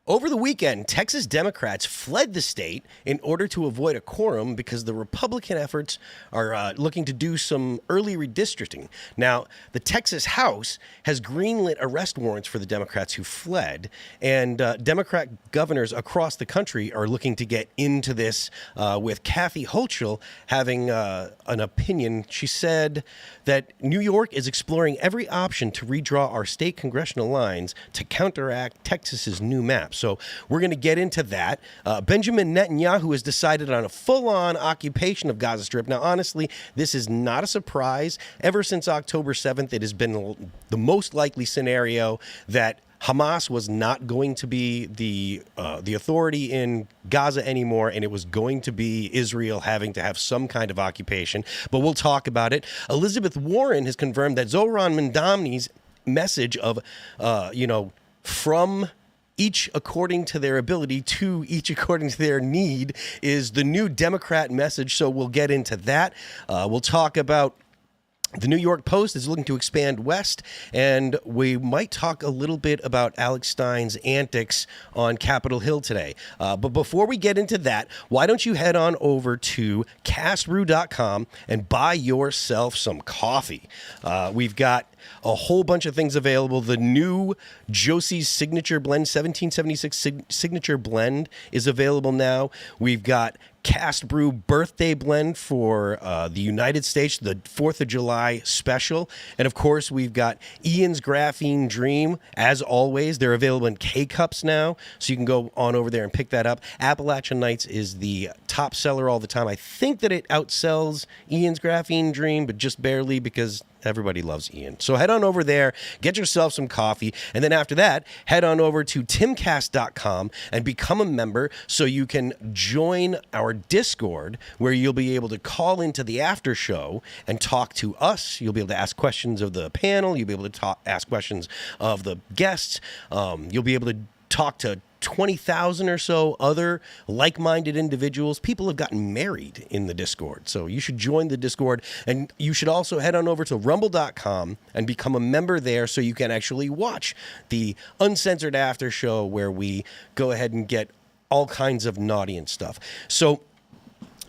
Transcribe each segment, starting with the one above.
Over the weekend, Texas Democrats fled the state in order to avoid a quorum because the Republican efforts are looking to do some early redistricting. Now, the Texas House has greenlit arrest warrants for the Democrats who fled, and Democrat governors across the country are looking to get into this with Kathy Hochul having an opinion. She said that New York is exploring every option to redraw our state congressional lines to counteract Texas's new map. So we're going to get into that. Benjamin Netanyahu has decided on a full-on occupation of Gaza Strip. Now, honestly, this is not a surprise. Ever since October 7th, it has been the most likely scenario that Hamas was not going to be the authority in Gaza anymore, and it was going to be Israel having to have some kind of occupation. But we'll talk about it. Elizabeth Warren has confirmed that Zohran Mamdani's message of, from each according to their ability to each according to their need is the new Democrat message. So we'll get into that. We'll talk about the New York Post is looking to expand west, and we might talk a little bit about Alex Stein's antics on Capitol Hill today. But before we get into that, why don't you head on over to castbrew.com and buy yourself some coffee. We've got a whole bunch of things available. The new Josie's Signature Blend, 1776 Signature Blend is available now. We've got Cast Brew Birthday Blend for the United States, the 4th of July special. And, of course, we've got Ian's Graphene Dream. As always, they're available in K-Cups now, so you can go on over there and pick that up. Appalachian Nights is the top seller all the time. I think that it outsells Ian's Graphene Dream, but just barely because everybody loves Ian. So head on over there, get yourself some coffee, and then after that, head on over to timcast.com and become a member so you can join our Discord, where you'll be able to call into the after show and talk to us. You'll be able to ask questions of the panel. You'll be able to ask questions of the guests. You'll be able to talk to 20,000 or so other like-minded individuals. People have gotten married in the Discord, so you should join the Discord, and you should also head on over to rumble.com and become a member there so you can actually watch the uncensored after show where we go ahead and get all kinds of naughty and stuff. So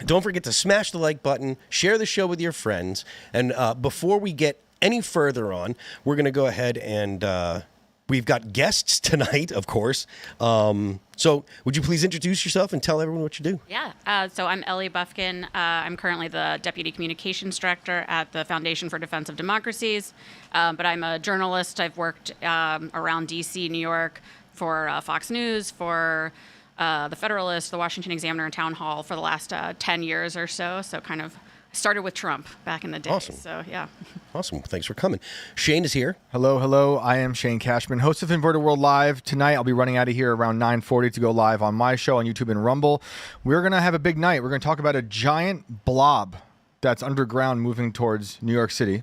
don't forget to smash the like button, share the show with your friends, and before we get any further on, we're going to go ahead and we've got guests tonight, of course. So would you please introduce yourself and tell everyone what you do? Yeah. So I'm Ellie Bufkin. I'm currently the Deputy Communications Director at the Foundation for Defense of Democracies. But I'm a journalist. I've worked around D.C., New York, for Fox News, for the Federalist, the Washington Examiner, and Town Hall for the last 10 years or so. So kind of started with Trump back in the day. Awesome. So, yeah. Awesome. Thanks for coming. Shane is here. Hello. I am Shane Cashman, host of Inverted World Live. Tonight, I'll be running out of here around 9:40 to go live on my show on YouTube and Rumble. We're going to have a big night. We're going to talk about a giant blob that's underground moving towards New York City.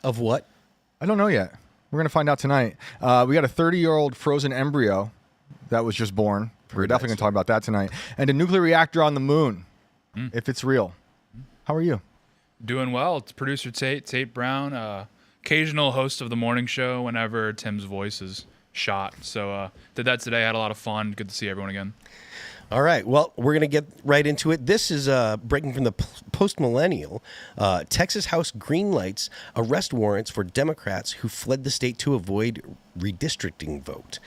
Of what? I don't know yet. We're going to find out tonight. We got a 30-year-old frozen embryo that was just born. We're definitely going to talk about that tonight. And a nuclear reactor on the moon, if it's real. How are you? Doing well. It's producer Tate Brown, occasional host of the morning show whenever Tim's voice is shot. So did that today. Had a lot of fun. Good to see everyone again. All right. Well, we're going to get right into it. This is breaking from the post-millennial. Texas House greenlights arrest warrants for Democrats who fled the state to avoid redistricting vote.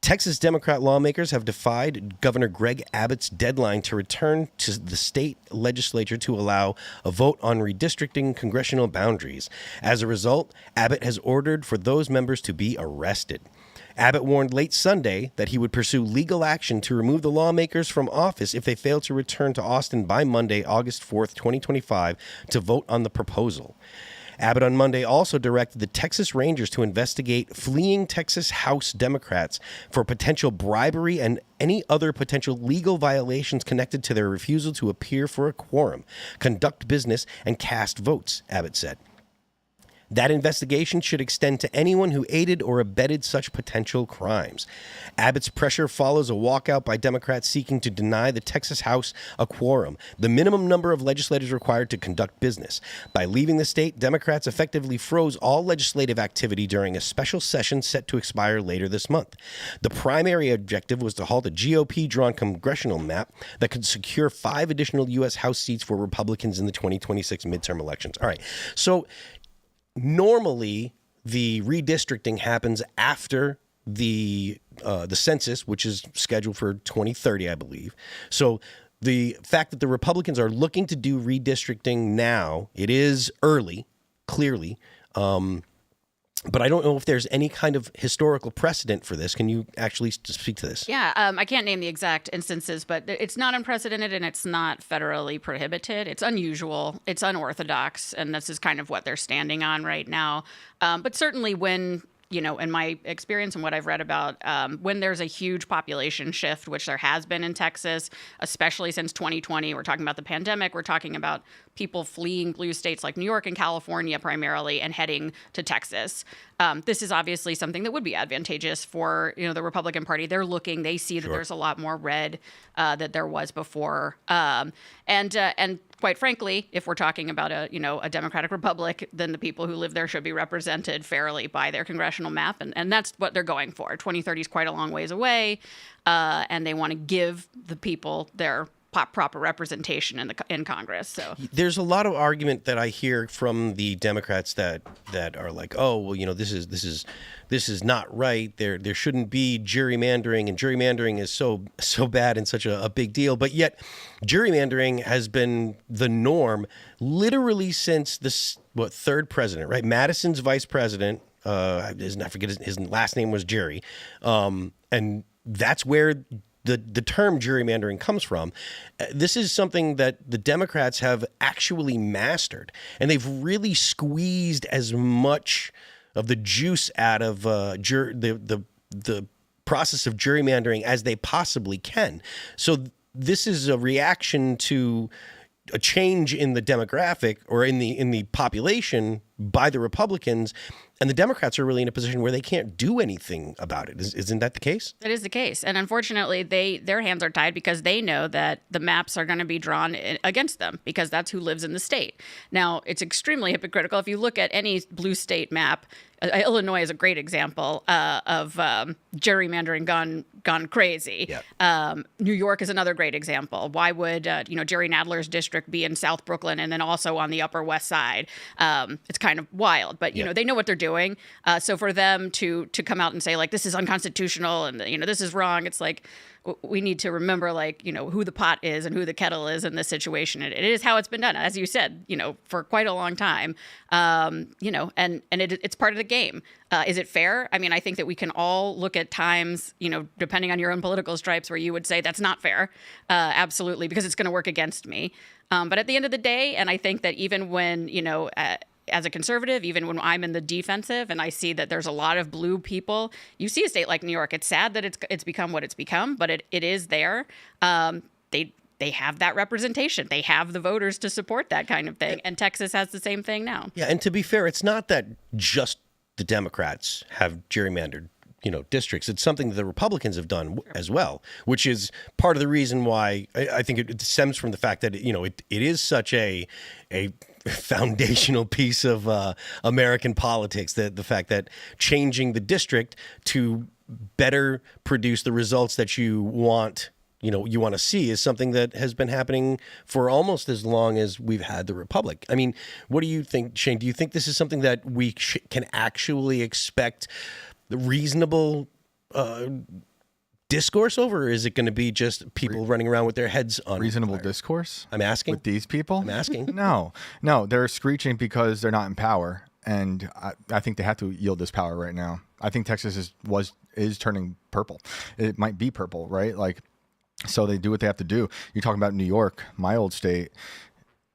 Texas Democrat lawmakers have defied Governor Greg Abbott's deadline to return to the state legislature to allow a vote on redistricting congressional boundaries. As a result, Abbott has ordered for those members to be arrested. Abbott warned late Sunday that he would pursue legal action to remove the lawmakers from office if they fail to return to Austin by Monday, August 4th, 2025, to vote on the proposal. Abbott on Monday also directed the Texas Rangers to investigate fleeing Texas House Democrats for potential bribery and any other potential legal violations connected to their refusal to appear for a quorum, conduct business, and cast votes, Abbott said. That investigation should extend to anyone who aided or abetted such potential crimes. Abbott's pressure follows a walkout by Democrats seeking to deny the Texas House a quorum, the minimum number of legislators required to conduct business. By leaving the state, Democrats effectively froze all legislative activity during a special session set to expire later this month. The primary objective was to halt a GOP-drawn congressional map that could secure 5 additional U.S. House seats for Republicans in the 2026 midterm elections. All right, so normally the redistricting happens after the census, which is scheduled for 2030, I believe. So the fact that the Republicans are looking to do redistricting now, it is early, clearly. But I don't know if there's any kind of historical precedent for this. Can you actually speak to this? Yeah, I can't name the exact instances, but it's not unprecedented and it's not federally prohibited. It's unusual, it's unorthodox, and this is kind of what they're standing on right now. But certainly when, in my experience and what I've read about, when there's a huge population shift, which there has been in Texas, especially since 2020, we're talking about the pandemic, we're talking about people fleeing blue states like New York and California primarily and heading to Texas. This is obviously something that would be advantageous for the Republican Party. They're looking, they see that there's a lot more red that there was before, and quite frankly, if we're talking about a democratic republic, then the people who live there should be represented fairly by their congressional map, and that's what they're going for. 2030 is quite a long ways away, and they want to give the people their proper representation in Congress. So there's a lot of argument that I hear from the Democrats that are like, oh, well, this is not right. There shouldn't be gerrymandering, and gerrymandering is so bad and such a big deal. But yet, gerrymandering has been the norm literally since the third president, right? Madison's vice president, I forget his last name was Jerry, and that's where the term gerrymandering comes from. This is something that the Democrats have actually mastered, and they've really squeezed as much of the juice out of the process of gerrymandering as they possibly can. So this is a reaction to a change in the demographic or in the population by the Republicans, and the Democrats are really in a position where they can't do anything about it. Isn't that the case? That is the case. And unfortunately, their hands are tied because they know that the maps are going to be drawn against them because that's who lives in the state. Now, it's extremely hypocritical. If you look at any blue state map, Illinois is a great example of gerrymandering gone crazy. Yep. New York is another great example. Why would Jerry Nadler's district be in South Brooklyn and then also on the Upper West Side? It's kind of wild, but they know what they're doing. So for them to come out and say like this is unconstitutional and this is wrong, it's like we need to remember who the pot is and who the kettle is in this situation. It is how it's been done, as you said, for quite a long time. And it's part of the game. Is it fair? I mean, I think that we can all look at times, depending on your own political stripes, where you would say that's not fair. Absolutely, because it's going to work against me. But at the end of the day, and I think that even when, as a conservative, even when I'm in the defensive and I see that there's a lot of blue people, you see a state like New York, it's sad that it's become what it's become, but it is there. They have that representation. They have the voters to support that kind of thing. And Texas has the same thing now. Yeah, and to be fair, it's not that just the Democrats have gerrymandered districts. It's something that the Republicans have done as well, which is part of the reason why I think it stems from the fact that it is such a foundational piece of American politics, that the fact that changing the district to better produce the results that you want to see is something that has been happening for almost as long as we've had the Republic. I mean, what do you think, Shane? Do you think this is something that we can actually expect the reasonable discourse over, or is it going to be just people running around with their heads on reasonable fire? Discourse? I'm asking. With these people? I'm asking. No, they're screeching because they're not in power, and I think they have to yield this power right now. I think Texas is turning purple. It might be purple, right? So they do what they have to do. You're talking about New York, my old state.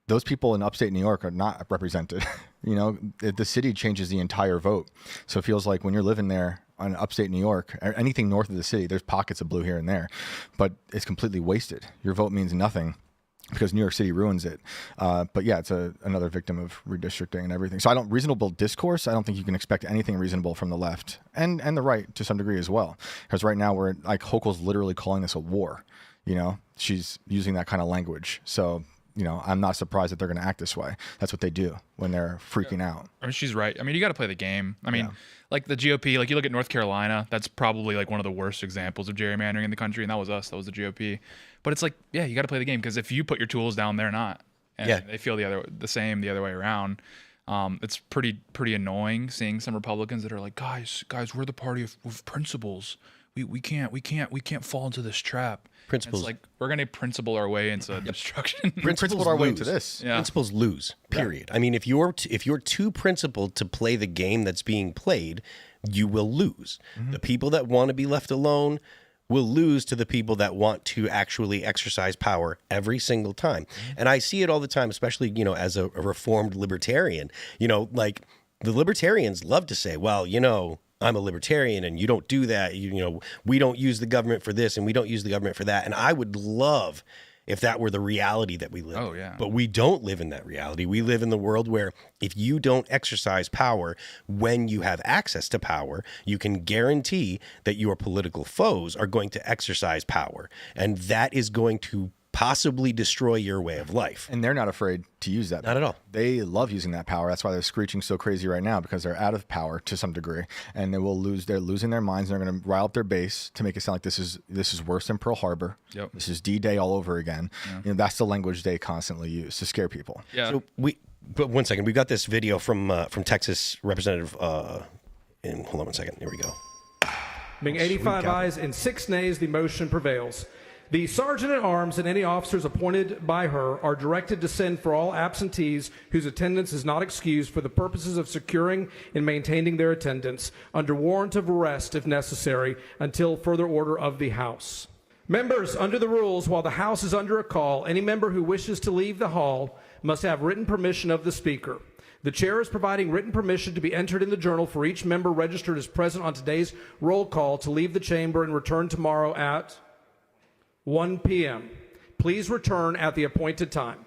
Those people in upstate New York are not represented. The city changes the entire vote. So it feels like when you're living there on upstate New York, or anything north of the city, there's pockets of blue here and there, but it's completely wasted. Your vote means nothing. because New York City ruins it. But yeah, it's another victim of redistricting and everything. So reasonable discourse, I don't think you can expect anything reasonable from the left and the right to some degree as well. Because right now we're like, Hochul's literally calling this a war. You know, she's using that kind of language. So, you know, I'm not surprised that they're going to act this way. That's what they do when they're freaking out. I mean, she's right. I mean, you got to play the game. I mean, like the GOP, like you look at North Carolina, that's probably like one of the worst examples of gerrymandering in the country. And that was us. That was the GOP. But it's like, yeah, you got to play the game, because if you put your tools down, they're not. And they feel the other way around. It's pretty annoying seeing some Republicans that are like, guys, we're the party of principles. We can't fall into this trap. Principles. It's like we're gonna principle our way into destruction. Principled our way into this. Yeah. Principles lose. Period. I mean, if you're too principled to play the game that's being played, you will lose. The people that want to be left alone will lose to the people that want to actually exercise power every single time. And I see it all the time, especially, you know, as a reformed libertarian. You know, like the libertarians love to say, well, you know, I'm a libertarian and you don't do that. You know, we don't use the government for this and we don't use the government for that. And I would love if that were the reality that we live in. Yeah. But we don't live in that reality. We live in the world where if you don't exercise power when you have access to power, you can guarantee that your political foes are going to exercise power. And that is going to possibly destroy your way of life. And they're not afraid to use that. Not at all. They love using that power. That's why they're screeching so crazy right now, because they're out of power to some degree, and they will lose. They're losing their minds. And they're going to rile up their base to make it sound like this is worse than Pearl Harbor. Yep. This is D-Day all over again. You know, that's the language they constantly use to scare people. Yeah. So but 1 second, we got this video from Texas Representative. Hold on 1 second. Here we go. Being 85 ayes and 6 nays, the motion prevails. The Sergeant-at-Arms and any officers appointed by her are directed to send for all absentees whose attendance is not excused for the purposes of securing and maintaining their attendance under warrant of arrest if necessary until further order of the House. Members, under the rules, while the House is under a call, any member who wishes to leave the hall must have written permission of the Speaker. The chair is providing written permission to be entered in the journal for each member registered as present on today's roll call to leave the chamber and return tomorrow at 1 p.m. Please return at the appointed time.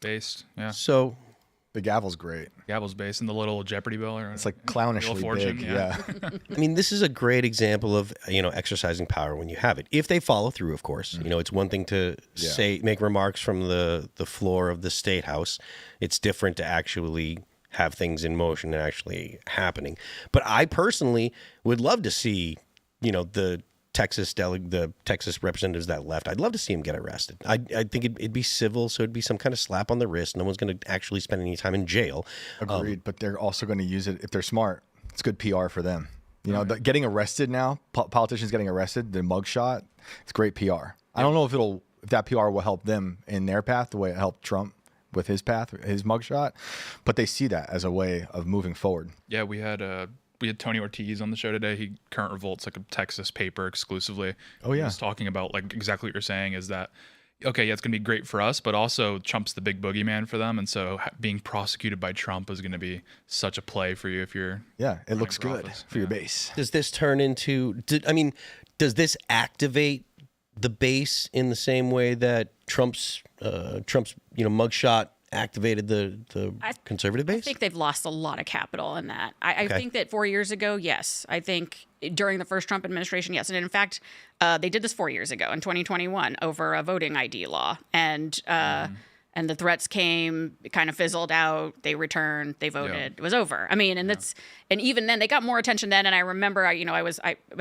Based. Yeah. So The gavel's great. Gavel's based in the little Jeopardy bill. Or It's like clownishly Fortune, big. yeah. Yeah. I mean, this is a great example of, you know, exercising power when you have it. If they follow through, of course. You know, it's one thing to make remarks from the floor of the State House. It's different to actually have things in motion and actually happening. But I personally would love to see, you know, the Texas representatives that left. I'd love to see them get arrested. I think it'd be civil, so it'd be some kind of slap on the wrist. No one's going to actually spend any time in jail. Agreed. But they're also going to use it if they're smart. It's good PR for them. You know, getting arrested now, politicians getting arrested, the mugshot, it's great PR. I don't know if that PR will help them in their path the way it helped Trump with his path, his mugshot, but they see that as a way of moving forward. Yeah, we had Tony Ortiz on the show today. Current Revolt's like a Texas paper exclusively. Oh, yeah. He was talking about like exactly what you're saying is that, okay, yeah, it's going to be great for us, but also Trump's the big boogeyman for them. And so being prosecuted by Trump is going to be such a play for you if you're. Yeah, it looks good office. for your base. Does this turn into, does this activate the base in the same way that Trump's mugshot activated the conservative base? I think they've lost a lot of capital in that. I think that 4 years ago, yes. I think during the first Trump administration, yes. And in fact, they did this 4 years ago in 2021 over a voting ID law. And the threats came, it kind of fizzled out. They returned, they voted, it was over. I mean, and even then they got more attention then. And I remember, I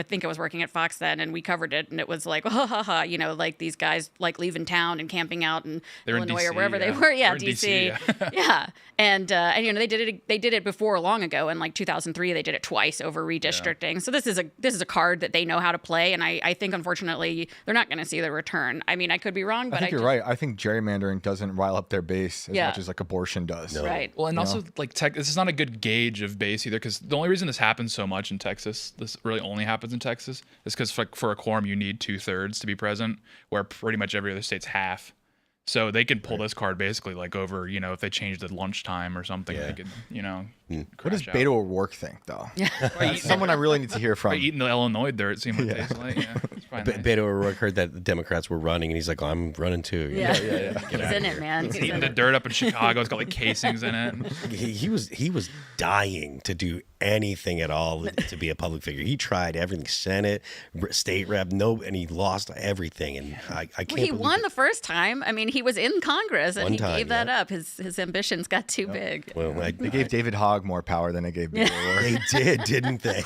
think I was working at Fox then, and we covered it, and it was like, like these guys like leaving town and camping out in Illinois or wherever they were. Yeah, DC. Yeah. And they did it before long ago. In like 2003, they did it twice over redistricting. So this is a card that they know how to play. And I think, unfortunately, they're not going to see the return. I mean, I could be wrong, but I think you're right. I think gerrymandering doesn't rile up their base as much as like abortion does. Right. Well, and also like this is not a good gauge of base either, because the only reason this happens so much in Texas, this really only happens in Texas, is because for a quorum you need 2/3 to be present, where pretty much every other state's half. So they could pull this card basically like over, if they changed the lunchtime or something, they could, What does Beto O'Rourke think, though? That's someone I really need to hear from. By eating the Illinois dirt, seemed like tastes like. Yeah, it's fine. Beto O'Rourke heard that the Democrats were running, and he's like, "Oh, I'm running too." Yeah. He's in it, man. He's eating the dirt up in Chicago. It's got like casings in it. He was dying to do anything at all to be a public figure. He tried everything, Senate, state rep, and he lost everything. And I can't. Well, he won the first time. I mean, he was in Congress, and One he time, gave that up. His ambitions got too big. Well, They gave David Hogg more power than they gave Beto O'Rourke. they did, didn't they?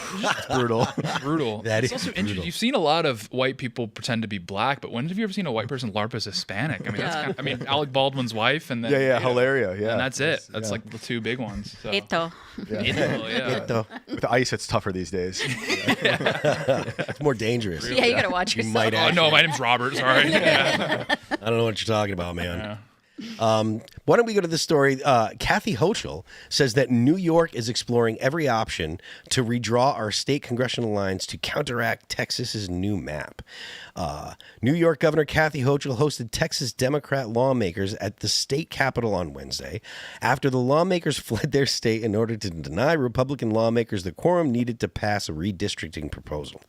Brutal. That It's is also brutal. interesting. You've seen a lot of white people pretend to be black, but when have you ever seen a white person LARP as Hispanic? I mean, that's I mean, Alec Baldwin's wife, and then Hilaria, yeah. and that's it. That's like the two big ones. So. Ito. Ito. With ice, it's tougher these days. It's more dangerous. Yeah, you got to watch yourself. might Oh no, my name's Robert. Sorry. I don't know what you're talking about, man. Why don't we go to this story? Kathy Hochul says that New York is exploring every option to redraw our state congressional lines to counteract Texas's new map. New York Governor Kathy Hochul hosted Texas Democrat lawmakers at the state capitol on Wednesday after the lawmakers fled their state in order to deny Republican lawmakers the quorum needed to pass a redistricting proposal.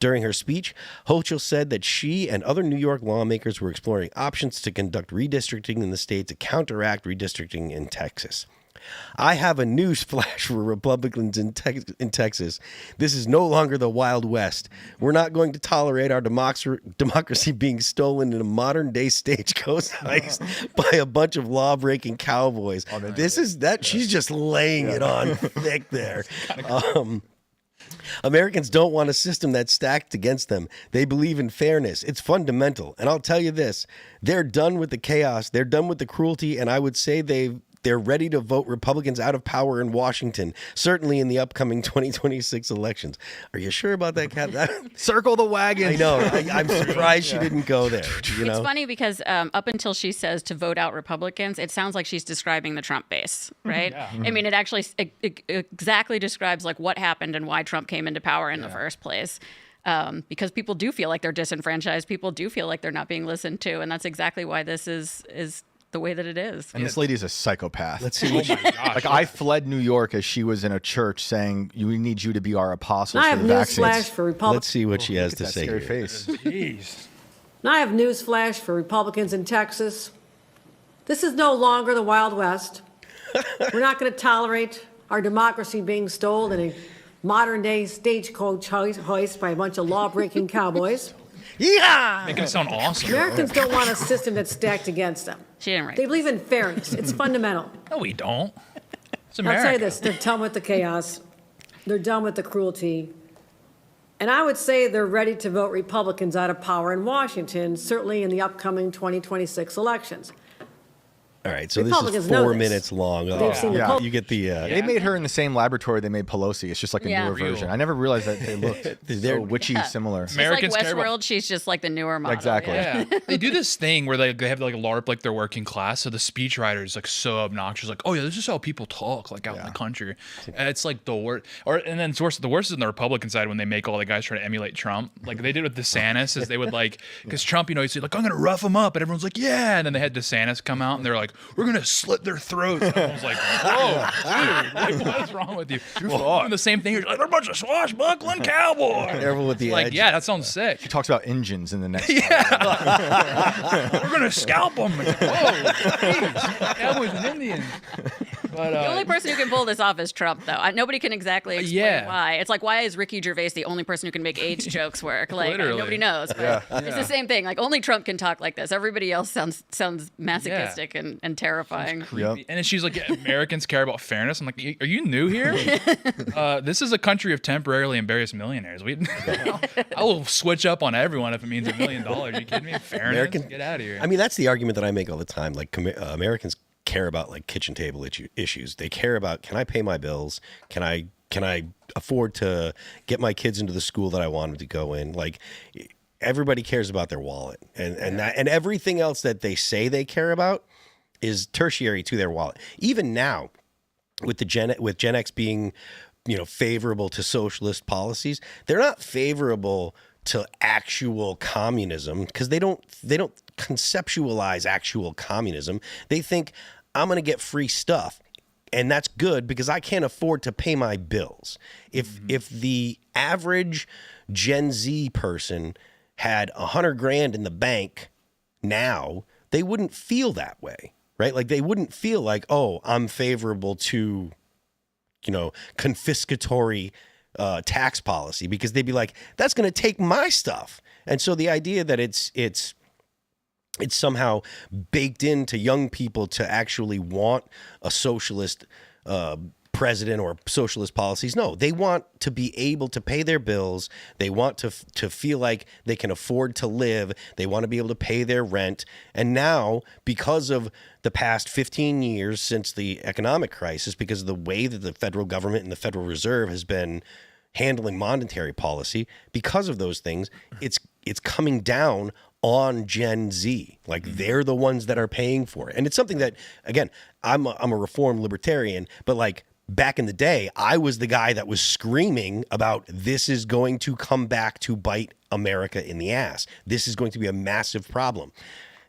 During her speech, Hochul said that she and other New York lawmakers were exploring options to conduct redistricting in the state to counteract redistricting in Texas. I have a news flash for Republicans in Texas. This is no longer the Wild West. We're not going to tolerate our democracy being stolen in a modern-day stagecoach heist by a bunch of law-breaking cowboys. She's just laying it on thick there. Americans don't want a system that's stacked against them. They believe in fairness. It's fundamental. And I'll tell you this, they're done with the chaos. They're done with the cruelty. And I would say they're ready to vote Republicans out of power in Washington, certainly in the upcoming 2026 elections. Are you sure about that, Kat? Circle the wagon. I know. I'm surprised she didn't go there. It's funny because up until she says to vote out Republicans, it sounds like she's describing the Trump base, right? I mean, it actually it exactly describes like what happened and why Trump came into power in the first place. Because people do feel like they're disenfranchised. People do feel like they're not being listened to. And that's exactly why this is the way that it is. And this lady is a psychopath. Let's see what Like I fled New York as she was in a church saying, "We need you to be our apostles I for have the news vaccines." flash for Republicans. Let's see what she has to That say scary here. face. Jeez. I have news flash for Republicans in Texas. This is no longer the Wild West. We're not going to tolerate our democracy being stolen in a modern-day stagecoach heist by a bunch of law-breaking cowboys. Yeah. Making it sound awesome. Americans don't want a system that's stacked against them. She didn't write They believe in fairness. It's fundamental. No, we don't. It's I'll America. say this, they're done with the chaos. They're done with the cruelty. And I would say they're ready to vote Republicans out of power in Washington, certainly in the upcoming 2026 elections. All right, so this Republicans is know 4 this. minutes long. They've seen the Yeah. poll. You get the... They made her in the same laboratory they made Pelosi. It's just like a Yeah. newer Real. version. I never realized that they looked They're- so witchy similar. She's Americans like care about- Westworld. She's just like the newer model. Exactly. Yeah. Yeah, they do this thing where they have like a LARP like their working class. So the speechwriter is like so obnoxious, like, oh yeah, this is how people talk like out in the country. And it's like the worst. And then it's worse. The worst is on the Republican side when they make all the guys try to emulate Trump, like they did with DeSantis. Is they would like because Trump, he'd say like I'm gonna rough them up, and everyone's like yeah, and then they had DeSantis come out and they're like we're gonna slit their throats. And everyone's like whoa, dude, like, what is wrong with you? Doing the same thing. You're like they're a bunch of swashbuckling cowboys. Careful with the Like edge. yeah, that sounds sick. She talks about engines in the next. We're gonna scalp them. Whoa, jeez. Cowboys and Indians. But The only person who can pull this off is Trump, though. Nobody can exactly explain Yeah. why. It's like, why is Ricky Gervais the only person who can make AIDS jokes work? Like, Literally. nobody knows. But it's the same thing. Like, only Trump can talk like this. Everybody else sounds masochistic and terrifying. Yep. And then she's like, Americans care about fairness. I'm like, are you new here? This is a country of temporarily embarrassed millionaires. I will switch up on everyone if it means $1 million. Are you kidding me? Fairness? Get out of here. I mean, that's the argument that I make all the time. Like Americans care about like kitchen table issues. They care about, can I pay my bills? Can I afford to get my kids into the school that I want them to go in? Like everybody cares about their wallet, and everything else that they say they care about is tertiary to their wallet. Even now, with Gen X being, favorable to socialist policies, they're not favorable to actual communism because they don't conceptualize actual communism. They think I'm going to get free stuff. and that's good because I can't afford to pay my bills. If the average Gen Z person had $100,000 in the bank now, they wouldn't feel that way, right? Like they wouldn't feel like, oh, I'm favorable to, confiscatory tax policy, because they'd be like, that's going to take my stuff. And so the idea that it's somehow baked into young people to actually want a socialist president or socialist policies. No, they want to be able to pay their bills. They want to feel like they can afford to live. They want to be able to pay their rent. And now, because of the past 15 years since the economic crisis, because of the way that the federal government and the Federal Reserve has been handling monetary policy, because of those things, it's coming down on Gen Z. Like they're the ones that are paying for it. And it's something that, again, I'm a reformed libertarian, but like back in the day, I was the guy that was screaming about this is going to come back to bite America in the ass. This is going to be a massive problem.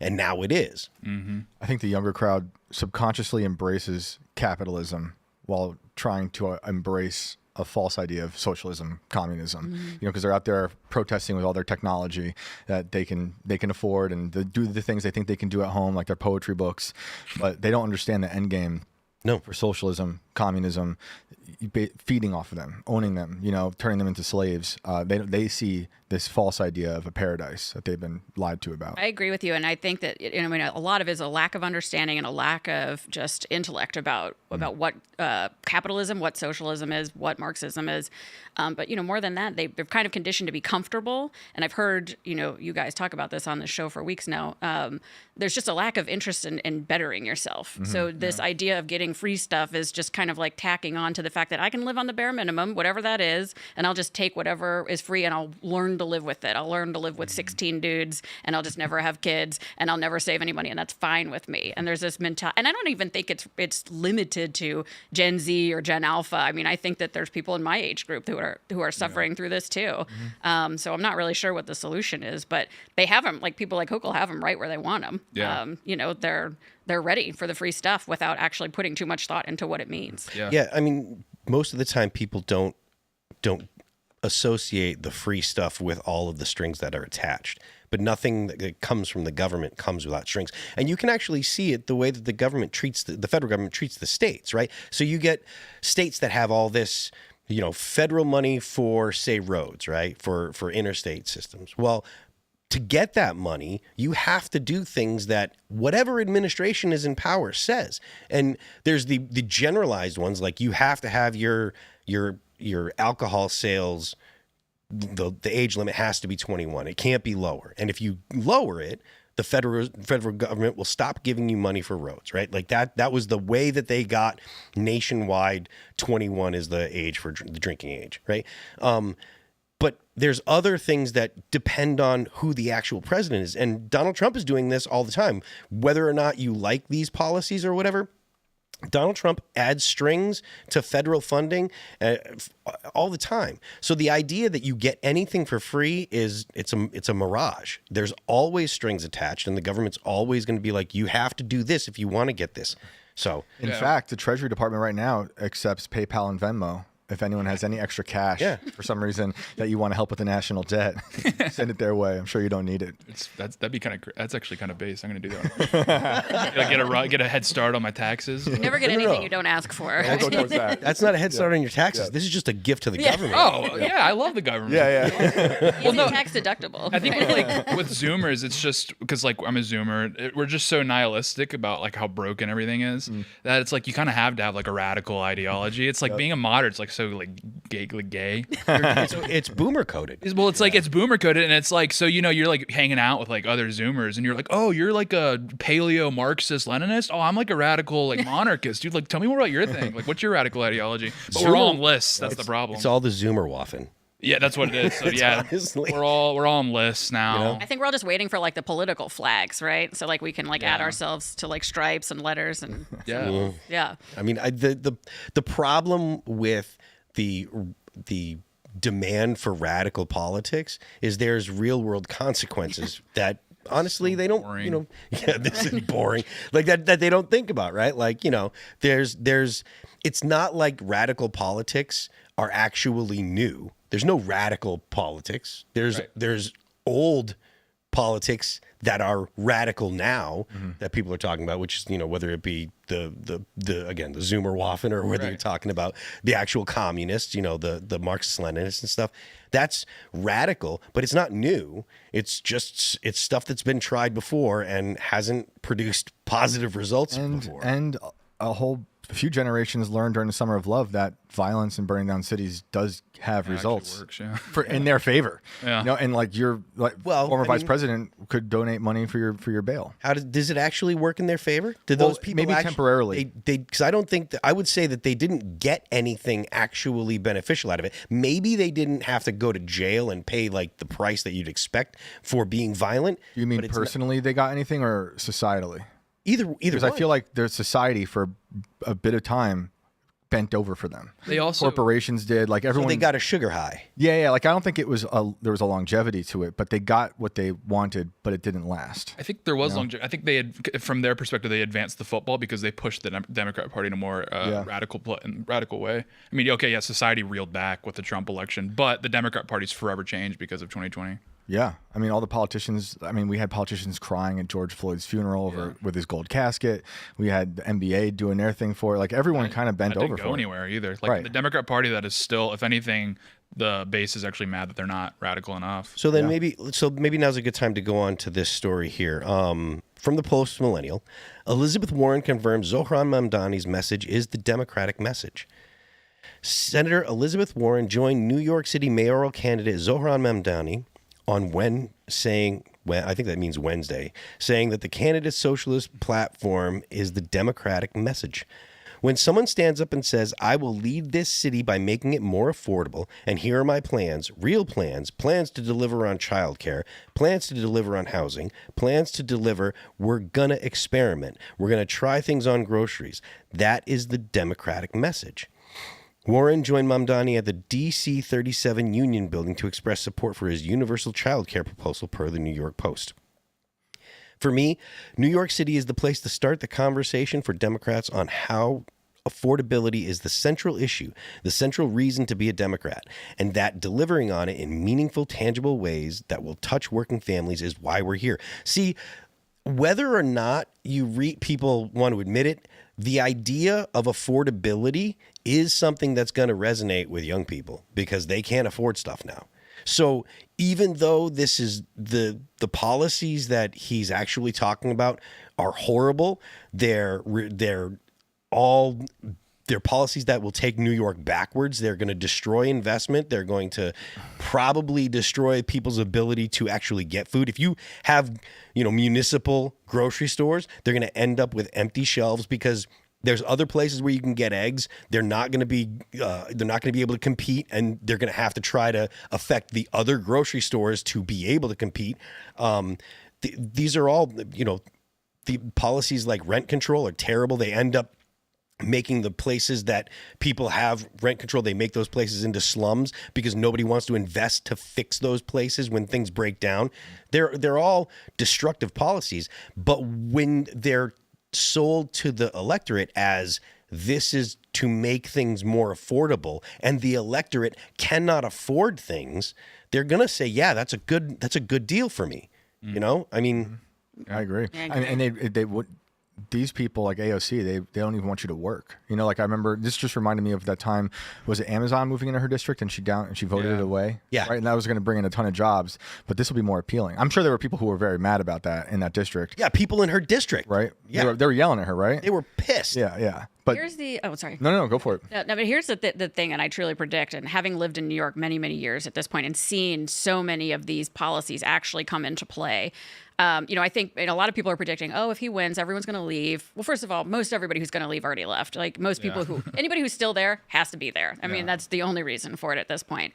And now it is. Mm-hmm. I think the younger crowd subconsciously embraces capitalism while trying to embrace a false idea of socialism, communism, because they're out there protesting with all their technology that they can afford, and they do the things they think they can do at home, like their poetry books, but they don't understand the end game. No. For socialism, communism, feeding off of them, owning them, turning them into slaves. They see this false idea of a paradise that they've been lied to about. I agree with you, and I think that a lot of it is a lack of understanding and a lack of just intellect about what capitalism, what socialism is, what Marxism is. But more than that, they're kind of conditioned to be comfortable. And I've heard you guys talk about this on the show for weeks now. There's just a lack of interest in bettering yourself. So this idea of getting free stuff is just kind of like tacking on to the fact that I can live on the bare minimum, whatever that is, and I'll just take whatever is free and I'll learn to live with it. I'll learn to live with 16 dudes, and I'll just never have kids, and I'll never save any money, and that's fine with me. And there's this mentality, and I don't even think it's limited to Gen Z or Gen Alpha. I mean, I think that there's people in my age group who are suffering through this too. So I'm not really sure what the solution is, but they have them, like people like Hochul have them right where they want them. Yeah. They're ready for the free stuff without actually putting too much thought into what it means. Yeah. I mean, most of the time people don't associate the free stuff with all of the strings that are attached, but nothing that comes from the government comes without strings. And you can actually see it the way that the government treats the federal government treats the states, right? So you get states that have all this, federal money for, say, roads, right? For interstate systems. Well, to get that money, you have to do things that whatever administration is in power says. And there's the generalized ones, like you have to have your alcohol sales, the age limit has to be 21. It can't be lower. And if you lower it, the federal government will stop giving you money for roads, right? Like that was the way that they got nationwide 21 is the age for the drinking age, right? But there's other things that depend on who the actual president is. And Donald Trump is doing this all the time. Whether or not you like these policies or whatever, Donald Trump adds strings to federal funding all the time. So the idea that you get anything for free it's a mirage. There's always strings attached, and the government's always going to be like, you have to do this if you want to get this. So in fact, the Treasury Department right now accepts PayPal and Venmo. If anyone has any extra cash for some reason that you want to help with the national debt, send it their way. I'm sure you don't need it. That's actually kind of base. I'm going to do that. Get a head start on my taxes. You never get anything you don't ask for. We'll go towards that. That's not a head start on your taxes. This is just a gift to the government. Oh, yeah, I love the government. Well, tax deductible. I think with Zoomers, it's just because I'm a Zoomer. We're just so nihilistic about like how broken everything is that it's like you kind of have to have like a radical ideology. It's like being a moderate. It's like so like gay. It's boomer coded. Well, it's like it's boomer coded, and it's like so you're like hanging out with like other Zoomers, and you're like, oh, you're like a paleo Marxist Leninist. Oh, I'm like a radical like monarchist, dude. Like, tell me more about your thing. Like, what's your radical ideology? But we're all on lists. That's the problem. It's all the Zoomer waffing. Yeah, that's what it is. So yeah, honestly. we're all on lists now. I think we're all just waiting for like the political flags, right? So like we can like add ourselves to like stripes and letters and yeah. I mean, the problem with the demand for radical politics is there's real world consequences that honestly, they don't, boring. yeah, this is boring. Like that they don't think about, right? Like, there's it's not like radical politics are actually new. There's no radical politics. There's old politics that are radical now that people are talking about, which is, whether it be the again, the Zoomer-Waffen, or whether you're talking about the actual communists, the Marxist-Leninists and stuff. That's radical, but it's not new. It's stuff that's been tried before and hasn't produced positive results before. And a few generations learned during the Summer of Love that violence and burning down cities does have results works, yeah. in their favor. Yeah. And former vice president could donate money for your bail. Does it actually work in their favor? Did those people maybe temporarily? Because I don't think I would say that they didn't get anything actually beneficial out of it. Maybe they didn't have to go to jail and pay like the price that you'd expect for being violent. You mean personally they got anything, or societally? Either because I feel like their society for a bit of time bent over for them. They also corporations did, like everyone. So they got a sugar high. Yeah. Like I don't think there was a longevity to it, but they got what they wanted, but it didn't last. I think there was longevity. I think they had, from their perspective, they advanced the football because they pushed the Democrat Party in a more radical way. I mean, okay, yeah, society reeled back with the Trump election, but the Democrat Party's forever changed because of 2020. Yeah. I mean, all the politicians, we had politicians crying at George Floyd's funeral with his gold casket. We had the NBA doing their thing for it. Like everyone kind of bent over for it. Didn't go anywhere either. Like the Democrat Party, that is still, if anything, the base is actually mad that they're not radical enough. So then maybe now's a good time to go on to this story here. From the Post Millennial, Elizabeth Warren confirms Zohran Mamdani's message is the Democratic message. Senator Elizabeth Warren joined New York City mayoral candidate Zohran Mamdani on I think that means Wednesday, saying that the candidate's socialist platform is the Democratic message. When someone stands up and says, I will lead this city by making it more affordable, and here are my plans, real plans to deliver on childcare, plans to deliver on housing, plans to deliver, we're going to experiment, we're going to try things on groceries. That is the Democratic message. Warren joined Mamdani at the DC 37 Union Building to express support for his universal child care proposal, per the New York Post. For me, New York City is the place to start the conversation for Democrats on how affordability is the central issue, the central reason to be a Democrat, and that delivering on it in meaningful, tangible ways that will touch working families is why we're here. See, whether or not people want to admit it, the idea of affordability is something that's going to resonate with young people because they can't afford stuff now. So even though this is the policies that he's actually talking about are horrible, they're policies that will take New York backwards. They're going to destroy investment. They're going to probably destroy people's ability to actually get food. If you have, municipal grocery stores, they're going to end up with empty shelves because there's other places where you can get eggs. They're not going to be able to compete, and they're going to have to try to affect the other grocery stores to be able to compete. These are all, the policies like rent control are terrible. They end up making the places that people have rent control, they make those places into slums because nobody wants to invest to fix those places when things break down. They're all destructive policies, but when they're sold to the electorate as this is to make things more affordable and the electorate cannot afford things, they're going to say, yeah, that's a good deal for me. I mean, I agree. And they would. These people like AOC, they don't even want you to work. Like I remember, this just reminded me of that time, was it Amazon moving into her district and she voted it away? Yeah. Right. And that was going to bring in a ton of jobs, but this will be more appealing. I'm sure there were people who were very mad about that in that district. Yeah. People in her district. Right. Yeah. They were yelling at her, right? They were pissed. Yeah. Yeah. But here's the, sorry. No, go for it. No, but here's the thing, and I truly predict, and having lived in New York many, many years at this point and seen so many of these policies actually come into play, I think a lot of people are predicting, if he wins, everyone's going to leave. Well, first of all, most everybody who's going to leave already left. Like most people anybody who's still there has to be there. I mean, that's the only reason for it at this point.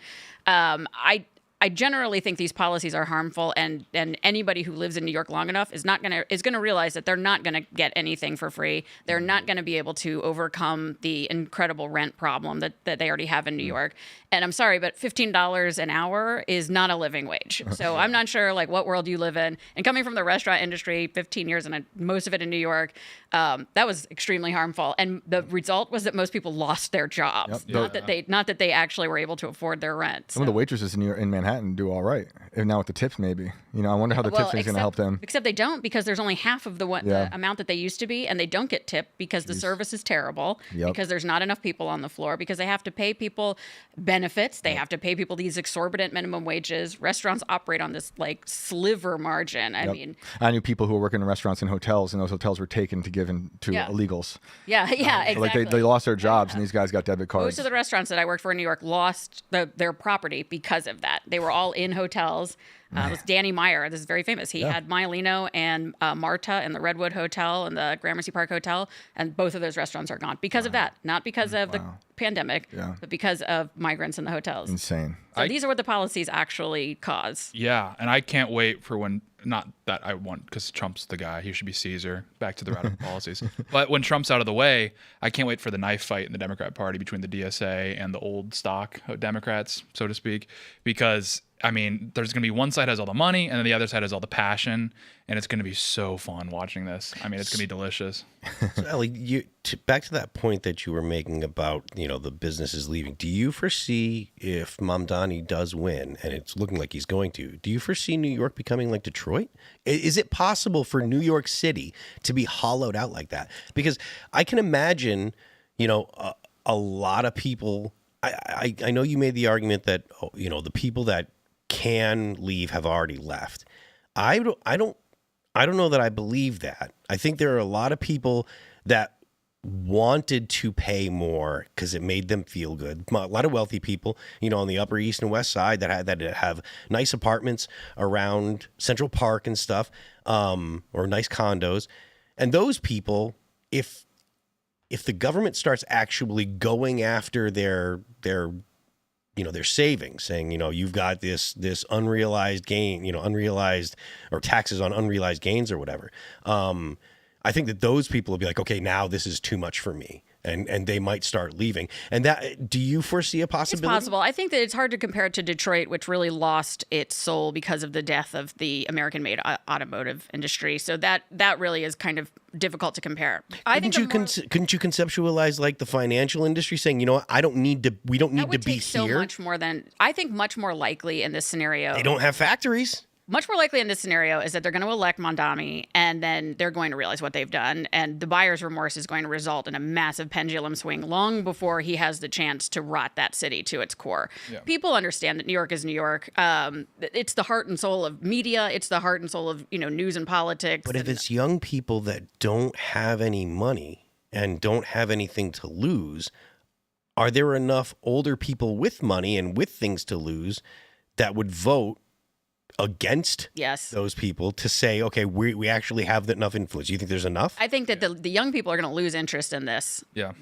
I generally think these policies are harmful, and anybody who lives in New York long enough is gonna realize that they're not gonna get anything for free. They're not gonna be able to overcome the incredible rent problem that they already have in New York. And I'm sorry, but $15 an hour is not a living wage. So I'm not sure like what world you live in. And coming from the restaurant industry, 15 years and most of it in New York, that was extremely harmful. And the result was that most people lost their jobs. Not that they actually were able to afford their rent. Some of the waitresses in Manhattan do all right. And now with the tips, maybe. I wonder how the tips is going to help them. Except they don't, because there's only half of the amount that they used to be, and they don't get tipped because the service is terrible, because there's not enough people on the floor, because they have to pay people benefits, they have to pay people these exorbitant minimum wages. Restaurants operate on this like sliver margin. I mean, I knew people who were working in restaurants and hotels, and those hotels were taken to give to illegals. Exactly. Like they lost their jobs, and these guys got debit cards. Most of the restaurants that I worked for in New York lost their property because of that. They were all in hotels. It was Danny Meyer. This is very famous. He had Maialino and Marta and the Redwood Hotel and the Gramercy Park Hotel, and both of those restaurants are gone because of that. Not because of the pandemic, but because of migrants in the hotels. Insane. So these are what the policies actually cause. Yeah, and I can't wait for when, not that I want, because Trump's the guy, he should be Caesar, back to the radical policies. But when Trump's out of the way, I can't wait for the knife fight in the Democrat Party between the DSA and the old stock Democrats, so to speak, because I mean, there's going to be one side has all the money, and then the other side has all the passion, and it's going to be so fun watching this. I mean, it's going to be delicious. So, Ellie, back to that point that you were making about, the businesses leaving. Do you foresee, if Mamdani does win, and it's looking like he's going to, do you foresee New York becoming like Detroit? Is it possible for New York City to be hollowed out like that? Because I can imagine, a lot of people. I know you made the argument that the people that can leave have already left. I don't know that I believe that. I think there are a lot of people that wanted to pay more because it made them feel good. A lot of wealthy people, on the Upper East and West Side that have nice apartments around Central Park and stuff, or nice condos. And those people, if the government starts actually going after their savings, saying, you've got this unrealized gain, unrealized, or taxes on unrealized gains or whatever. I think that those people will be like, okay, now this is too much for me. And they might start leaving. And do you foresee a possibility? It's possible. I think that it's hard to compare it to Detroit, which really lost its soul because of the death of the American-made automotive industry. So that really is kind of difficult to compare. Couldn't you conceptualize like the financial industry saying, we don't need to be here? So much more than, I think much more likely in this scenario. They don't have factories. Much more likely in this scenario is that they're going to elect Mamdani, and then they're going to realize what they've done, and the buyer's remorse is going to result in a massive pendulum swing long before he has the chance to rot that city to its core. Yeah. People understand that New York is New York. It's the heart and soul of media. It's the heart and soul of news and politics. But if it's young people that don't have any money and don't have anything to lose, are there enough older people with money and with things to lose that would vote against those people to say, okay, we actually have enough influence? You think there's enough? I think that the young people are going to lose interest in this. Yeah.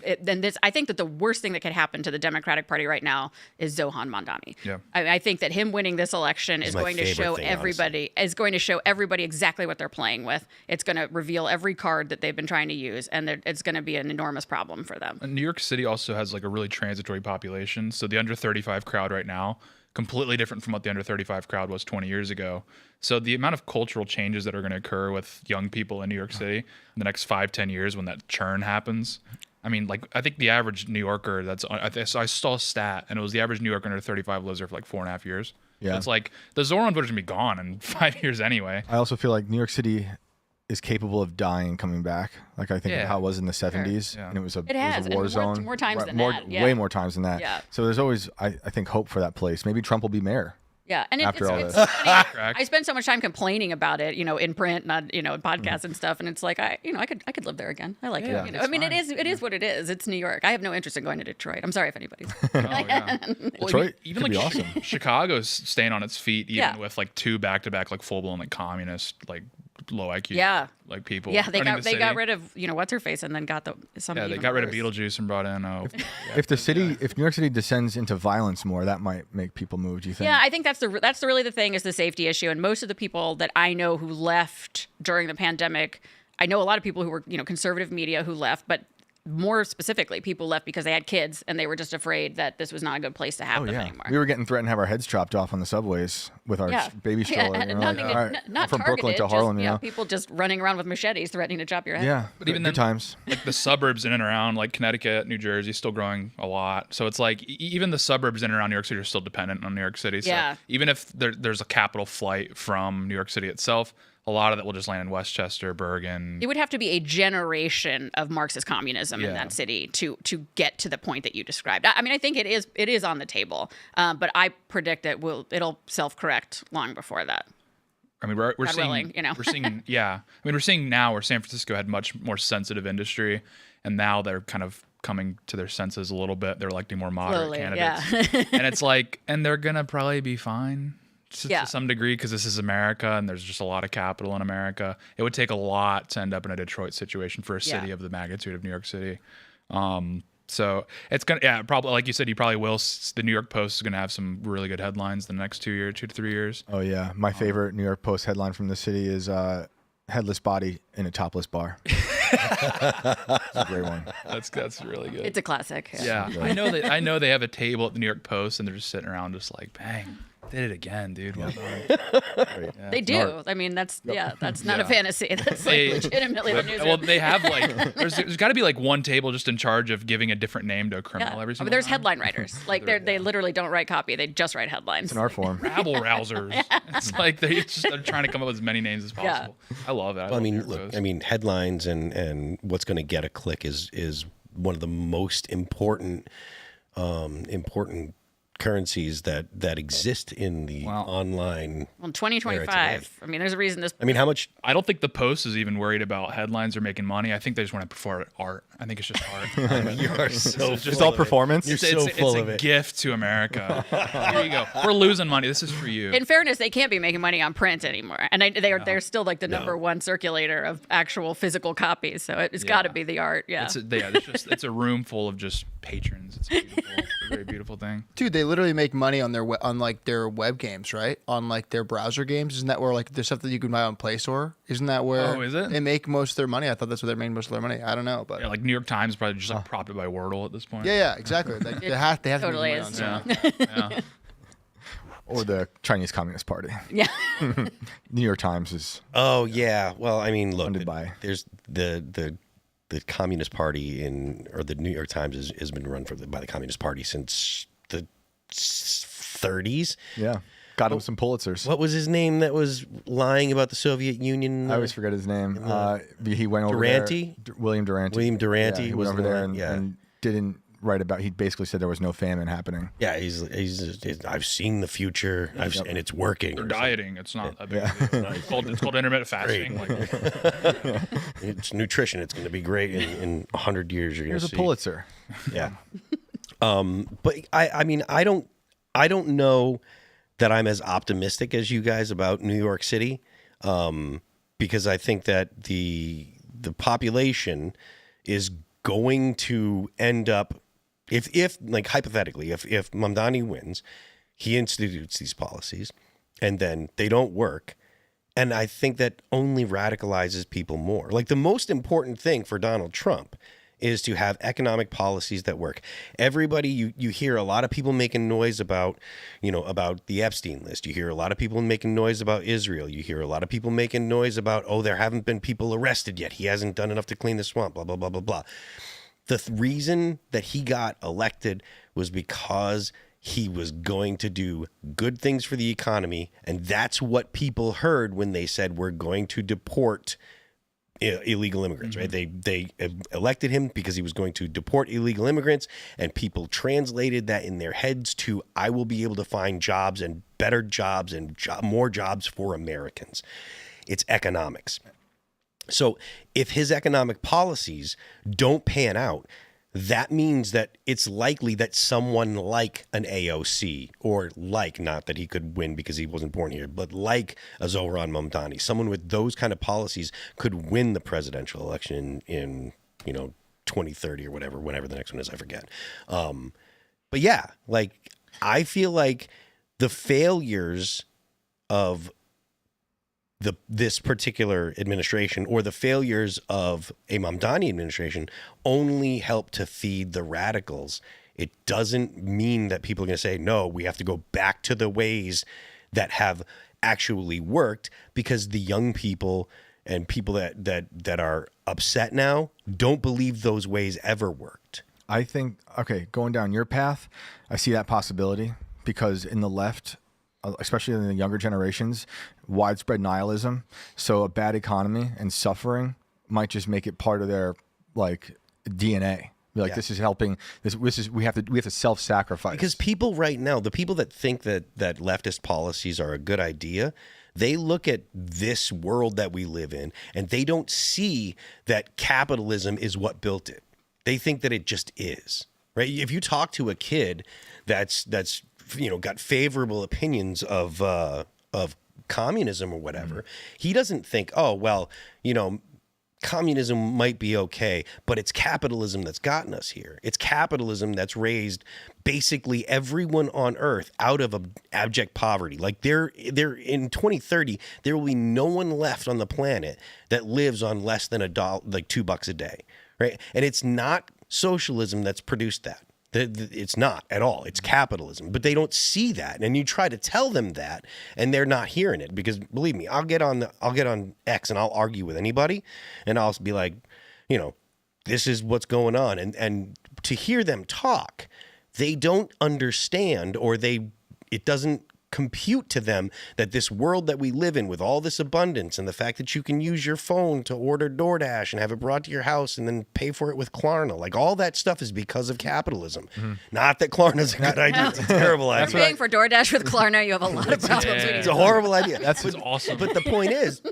I think that the worst thing that could happen to the Democratic Party right now is Zohan Mamdani. Yeah. I think that him winning this election is going to show everybody exactly what they're playing with. It's going to reveal every card that they've been trying to use, and it's going to be an enormous problem for them. And New York City also has like a really transitory population. So the under 35 crowd right now, completely different from what the under 35 crowd was 20 years ago. So the amount of cultural changes that are going to occur with young people in New York City in the next 5-10 years when that churn happens. I mean, like, I think the average New Yorker I saw a stat, and it was the average New Yorker under 35 lives there for like 4.5 years. Yeah. So it's like the Zoran voters are going to be gone in 5 years anyway. I also feel like New York City is capable of dying, coming back. Like I think of how it was in the 70s, and it was a war zone. More times than that. Yeah. Way more times than that. Yeah. So there's always, I think, hope for that place. Maybe Trump will be mayor. Yeah, and it's funny. I spend so much time complaining about it, in print, and in podcasts and stuff, and it's like I could live there again. I like it. I mean, it is what it is. It's New York. I have no interest in going to Detroit. I'm sorry if anybody's. Detroit even could like be awesome. Chicago's staying on its feet, even with like 2 back-to-back like full-blown like communist like low IQ like people. Yeah, they running got rid of what's her face and then got somebody. Yeah, they got rid of Beetlejuice and brought in. If New York City descends into violence more, that might make people move. Do you think? Yeah, I think that's really the thing is the safety issue. And most of the people that I know who left during the pandemic, I know a lot of people who were conservative media who left, but more specifically, people left because they had kids and they were just afraid that this was not a good place to have them anymore. We were getting threatened to have our heads chopped off on the subways with our baby stroller. And not from targeted, Brooklyn to Harlem. just, people just running around with machetes threatening to chop your head. Yeah, but even good times. Like the suburbs in and around, like Connecticut, New Jersey, still growing a lot. So it's like even the suburbs in and around New York City are still dependent on New York City. So even if there's a capital flight from New York City itself, a lot of that will just land in Westchester, Bergen. It would have to be a generation of Marxist communism in that city to get to the point that you described. I mean, I think it is on the table, but I predict that it'll self-correct long before that. I mean, we're God seeing, willing, we're seeing, I mean, we're seeing now where San Francisco had much more sensitive industry, and now they're kind of coming to their senses a little bit. They're electing more moderate candidates, and it's like, and they're gonna probably be fine. To some degree, because this is America and there's just a lot of capital in America. It would take a lot to end up in a Detroit situation for a city of the magnitude of New York City. So it's gonna, probably like you said, you probably will. The New York Post is gonna have some really good headlines the next 2 to 3 years. Oh yeah, my favorite New York Post headline from the city is "Headless body in a topless bar." That's a great one. That's really good. It's a classic. Yeah, I know they have a table at the New York Post and they're just sitting around just like, bang. Did it again, dude. Well done. They do. Smart. I mean, that's not a fantasy. That's legitimately the newsroom. Well, they have there's got to be one table just in charge of giving a different name to a criminal every single time. There's headline writers. They literally don't write copy. They just write headlines. It's an art form. Rabble rousers. It's like they're trying to come up with as many names as possible. I love it. I mean, look. I mean, headlines and what's going to get a click is one of the most important currencies that exist in the online. Well, in 2025, I mean, there's a reason this. I mean, how much? I don't think the Post is even worried about headlines or making money. I think they just want to perform art. I think it's just art. You are so just all performance. You're so full of it. It's a gift to America. Here you go. We're losing money. This is for you. In fairness, they can't be making money on print anymore, and they're still like the number one circulator of actual physical copies. So it's got to be the art. Yeah. It's a room full of just patrons. It's beautiful. It's a very beautiful thing. Dude, they literally make money on their web games, right? On their browser games. Isn't that where there's stuff that you can buy on Play Store? Isn't that where is it? They make most of their money? I thought that's where they made most of their money. I don't know, but New York Times probably just propped it by Wordle at this point. Yeah, exactly. They have to totally make money is. on something. Or the Chinese Communist Party. Yeah. New York Times is. Oh yeah. Well, I mean, look. Funded by. There's the Communist Party or the New York Times has been run by the Communist Party since the 30s. Yeah. Got him some Pulitzers. What was his name that was lying about the Soviet Union? I always forget his name. He went over Durante? there. William Durante. William Durante he was went over there and didn't write about. He basically said there was no famine happening. Yeah, he's I've seen the future, and it's working. They're dieting. It's not a big deal. It's called intermittent fasting. It's nutrition. It's going to be great in 100 years. You're going to see. Here's a Pulitzer. Yeah. But I mean, I don't know that I'm as optimistic as you guys about New York City, because I think that the population is going to end up, if hypothetically, if Mamdani wins, he institutes these policies, and then they don't work. And I think that only radicalizes people more. The most important thing for Donald Trump is to have economic policies that work. Everybody, you hear a lot of people making noise about the Epstein list. You hear a lot of people making noise about Israel. You hear a lot of people making noise about, there haven't been people arrested yet. He hasn't done enough to clean the swamp, blah, blah, blah, blah, blah. The reason that he got elected was because he was going to do good things for the economy. And that's what people heard when they said, we're going to deport illegal immigrants, right? They elected him because he was going to deport illegal immigrants, and people translated that in their heads to, I will be able to find jobs and better jobs and more jobs for Americans. It's economics. So if his economic policies don't pan out, that means that it's likely that someone like an AOC, or like, not that he could win because he wasn't born here, but like a Zohran Mamdani, someone with those kind of policies could win the presidential election in 2030 or whatever, whenever the next one is, I forget. But yeah, like, I feel like the failures of this particular administration, or the failures of a Mamdani administration, only help to feed the radicals. It doesn't mean that people are going to say, no, we have to go back to the ways that have actually worked, because the young people and people that are upset now don't believe those ways ever worked. I think, okay, going down your path, I see that possibility, because in the left, especially in the younger generations, widespread nihilism. So a bad economy and suffering might just make it part of their DNA. Like, this is helping. This is we have to self-sacrifice. Because people right now, the people that think that leftist policies are a good idea, they look at this world that we live in, and they don't see that capitalism is what built it. They think that it just is, right? If you talk to a kid that's got favorable opinions of communism or whatever, he doesn't think, oh, well, communism might be okay, but it's capitalism that's gotten us here. It's capitalism that's raised basically everyone on Earth out of abject poverty. Like, they're in 2030, there will be no one left on the planet that lives on less than $2 a day, right? And it's not socialism that's produced that. It's not at all. It's capitalism, but they don't see that. And you try to tell them that, and they're not hearing it, because believe me, I'll get on X and I'll argue with anybody, and I'll be like, this is what's going on. And to hear them talk, they don't understand, or it doesn't compute to them that this world that we live in, with all this abundance, and the fact that you can use your phone to order DoorDash and have it brought to your house and then pay for it with Klarna, like, all that stuff is because of capitalism. Not that Klarna's a good idea. It's a terrible idea. If you're paying for DoorDash with Klarna, you have a lot of problems. It's a horrible idea. That's awesome. But the point is,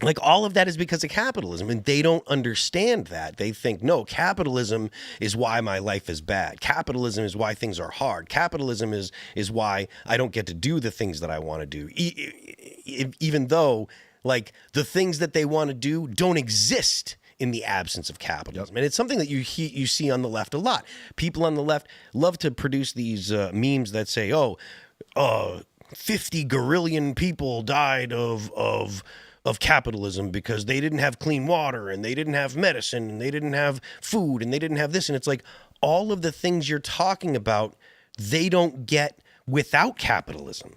like, all of that is because of capitalism, and they don't understand that. They think, no, capitalism is why my life is bad. Capitalism is why things are hard. Capitalism is why I don't get to do the things that I want to do, even though, like, the things that they want to do don't exist in the absence of capitalism. And it's something that you see on the left a lot. People on the left love to produce these memes that say, 50 gorillion people died of capitalism because they didn't have clean water, and they didn't have medicine, and they didn't have food, and they didn't have this. And it's like, all of the things you're talking about, they don't get without capitalism.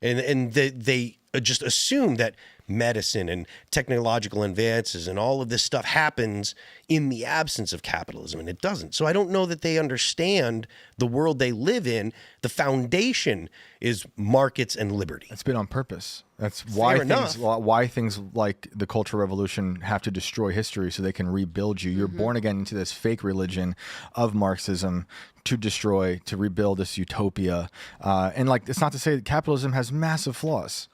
And they just assume that medicine and technological advances and all of this stuff happens in the absence of capitalism, and it doesn't. So I don't know that they understand the world they live in. The foundation is markets and liberty. It's been on purpose. That's why things like the Cultural Revolution have to destroy history so they can rebuild you. You're born again into this fake religion of Marxism to destroy, to rebuild this utopia. And like, it's not to say that capitalism has massive flaws,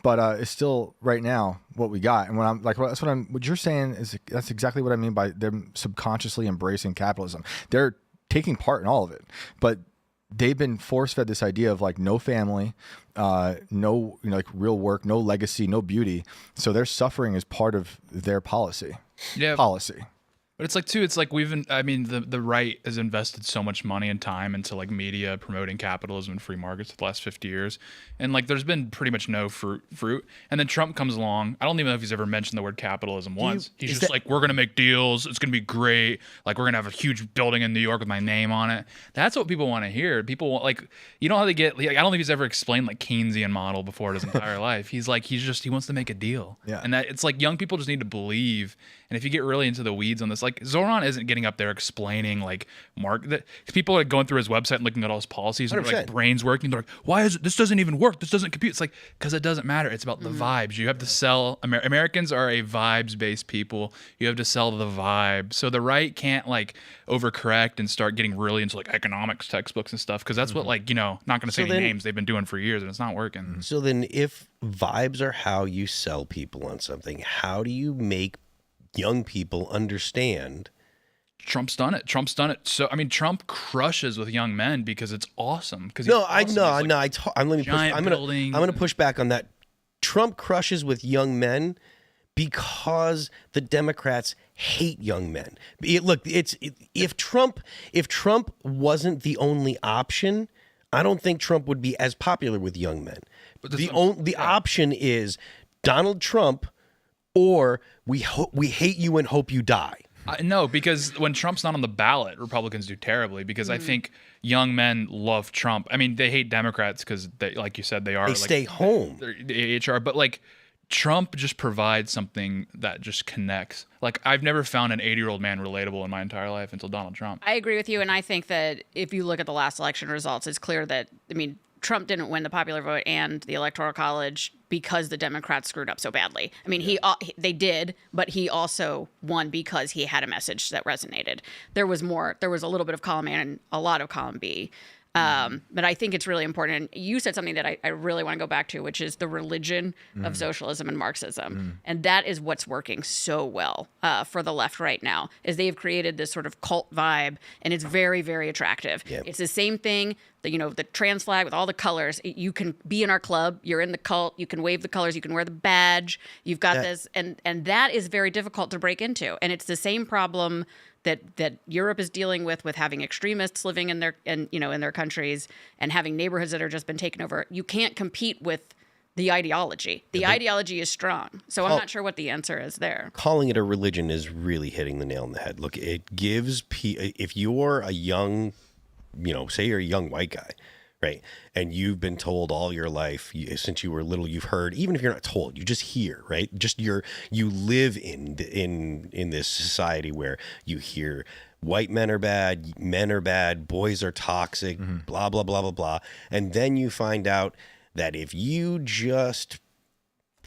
but it's still right now what we got. And when I'm like, what you're saying is, that's exactly what I mean by them subconsciously embracing capitalism. They're taking part in all of it, but they've been force-fed this idea of like no family, no like real work, no legacy, no beauty. So their suffering is part of their policy. Yeah. But it's like, too, it's like the right has invested so much money and time into like media promoting capitalism and free markets for the last 50 years. And like, there's been pretty much no fruit. And then Trump comes along. I don't even know if he's ever mentioned the word capitalism once. He's just like, we're going to make deals. It's going to be great. Like, we're going to have a huge building in New York with my name on it. That's what people want to hear. People want, like, you know how they get, like, I don't think he's ever explained like Keynesian model before in his entire life. He's like, he wants to make a deal. Yeah. And that it's like, young people just need to believe. And if you get really into the weeds on this, like, Zohran isn't getting up there explaining like people are going through his website and looking at all his policies and their like brains working. They're like, why is it, this doesn't even work? This doesn't compute. It's like, because it doesn't matter. It's about the vibes. You have to sell. Americans are a vibes-based people. You have to sell the vibe. So the right can't like overcorrect and start getting really into like economics textbooks and stuff, because that's what, like, not going to say any names, they've been doing for years, and it's not working. So then, if vibes are how you sell people on something, how do you make young people understand Trump's done it. So I mean, Trump crushes with young men because it's awesome. Because I'm gonna push back on that. Trump crushes with young men because the Democrats hate young men. If Trump wasn't the only option, I don't think Trump would be as popular with young men. The option is Donald Trump, or we hate you and hope you die. No, because when Trump's not on the ballot, Republicans do terribly because I think young men love Trump. I mean, they hate Democrats because, like you said, they stay home. They're HR, but like Trump just provides something that just connects. Like I've never found an 80-year-old man relatable in my entire life until Donald Trump. I agree with you, and I think that if you look at the last election results, it's clear that, I mean, Trump didn't win the popular vote and the Electoral College because the Democrats screwed up so badly. I mean, they did, but he also won because he had a message that resonated. There was a little bit of column A and a lot of column B. But I think it's really important. And you said something that I really want to go back to, which is the religion of socialism and Marxism. And that is what's working so well for the left right now, is they've created this sort of cult vibe, and it's very, very attractive. Yep. It's the same thing, the trans flag with all the colors. You can be in our club. You're in the cult. You can wave the colors. You can wear the badge. You've got this. And that is very difficult to break into. And it's the same problem that Europe is dealing with having extremists living in their countries and having neighborhoods that are just been taken over. You can't compete with the ideology. The ideology is strong. So I'm not sure what the answer is there. Calling it a religion is really hitting the nail on the head. Look, it gives if you're a young, say you're a young white guy, right? And you've been told all your life, since you were little, you've heard, even if you're not told, you just hear, right? Just you live in this society where you hear white men are bad, boys are toxic, blah, blah, blah, blah, blah. And then you find out that if you just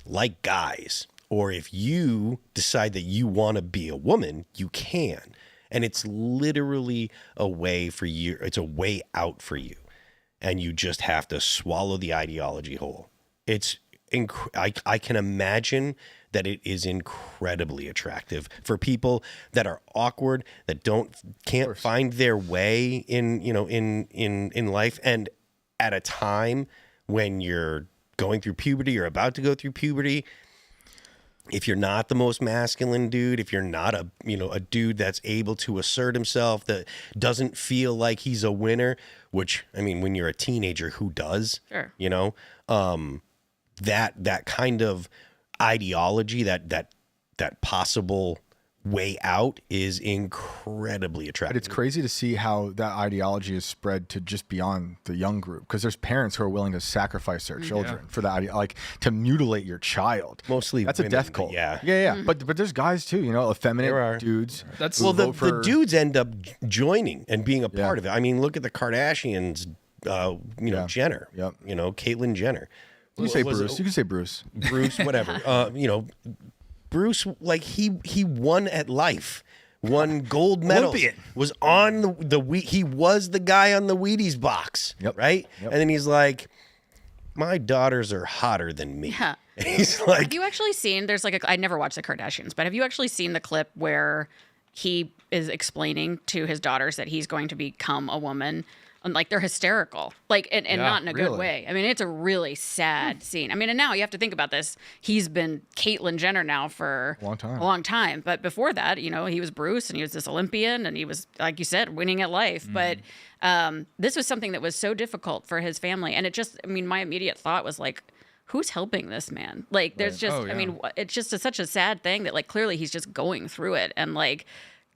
like guys, or if you decide that you want to be a woman, you can. And it's literally a way for you. It's a way out for you. And you just have to swallow the ideology whole. I can imagine that it is incredibly attractive for people that are awkward, that can't find their way in life, and at a time when you're going through puberty or about to go through puberty. If you're not the most masculine dude, if you're not a dude that's able to assert himself, that doesn't feel like he's a winner, which, I mean, when you're a teenager, who does? Sure. That kind of ideology, that possible way out is incredibly attractive. But it's crazy to see how that ideology is spread to just beyond the young group, because there's parents who are willing to sacrifice their children for that idea, like to mutilate your child. Mostly that's women, a death cult. Yeah. Mm-hmm. But there's guys too, effeminate dudes. That's the dudes end up joining and being a part of it. I mean, look at the Kardashians, Jenner, Caitlyn Jenner. You can say Bruce. You can say Bruce. Bruce, whatever. Bruce, like he won at life, won gold medals, Olympian. Was on he was the guy on the Wheaties box, right? Yep. And then he's like, my daughters are hotter than me. Yeah. And he's like, have you actually seen? There's I never watched the Kardashians, but have you actually seen the clip where he is explaining to his daughters that he's going to become a woman? And they're hysterical, and not in a good way. I mean, it's a really sad scene. I mean, and now you have to think about this. He's been Caitlyn Jenner now for a long time. But before that, he was Bruce, and he was this Olympian, and he was, like you said, winning at life. But this was something that was so difficult for his family. And my immediate thought was who's helping this man? There's just, I mean, it's just such a sad thing that clearly he's just going through it and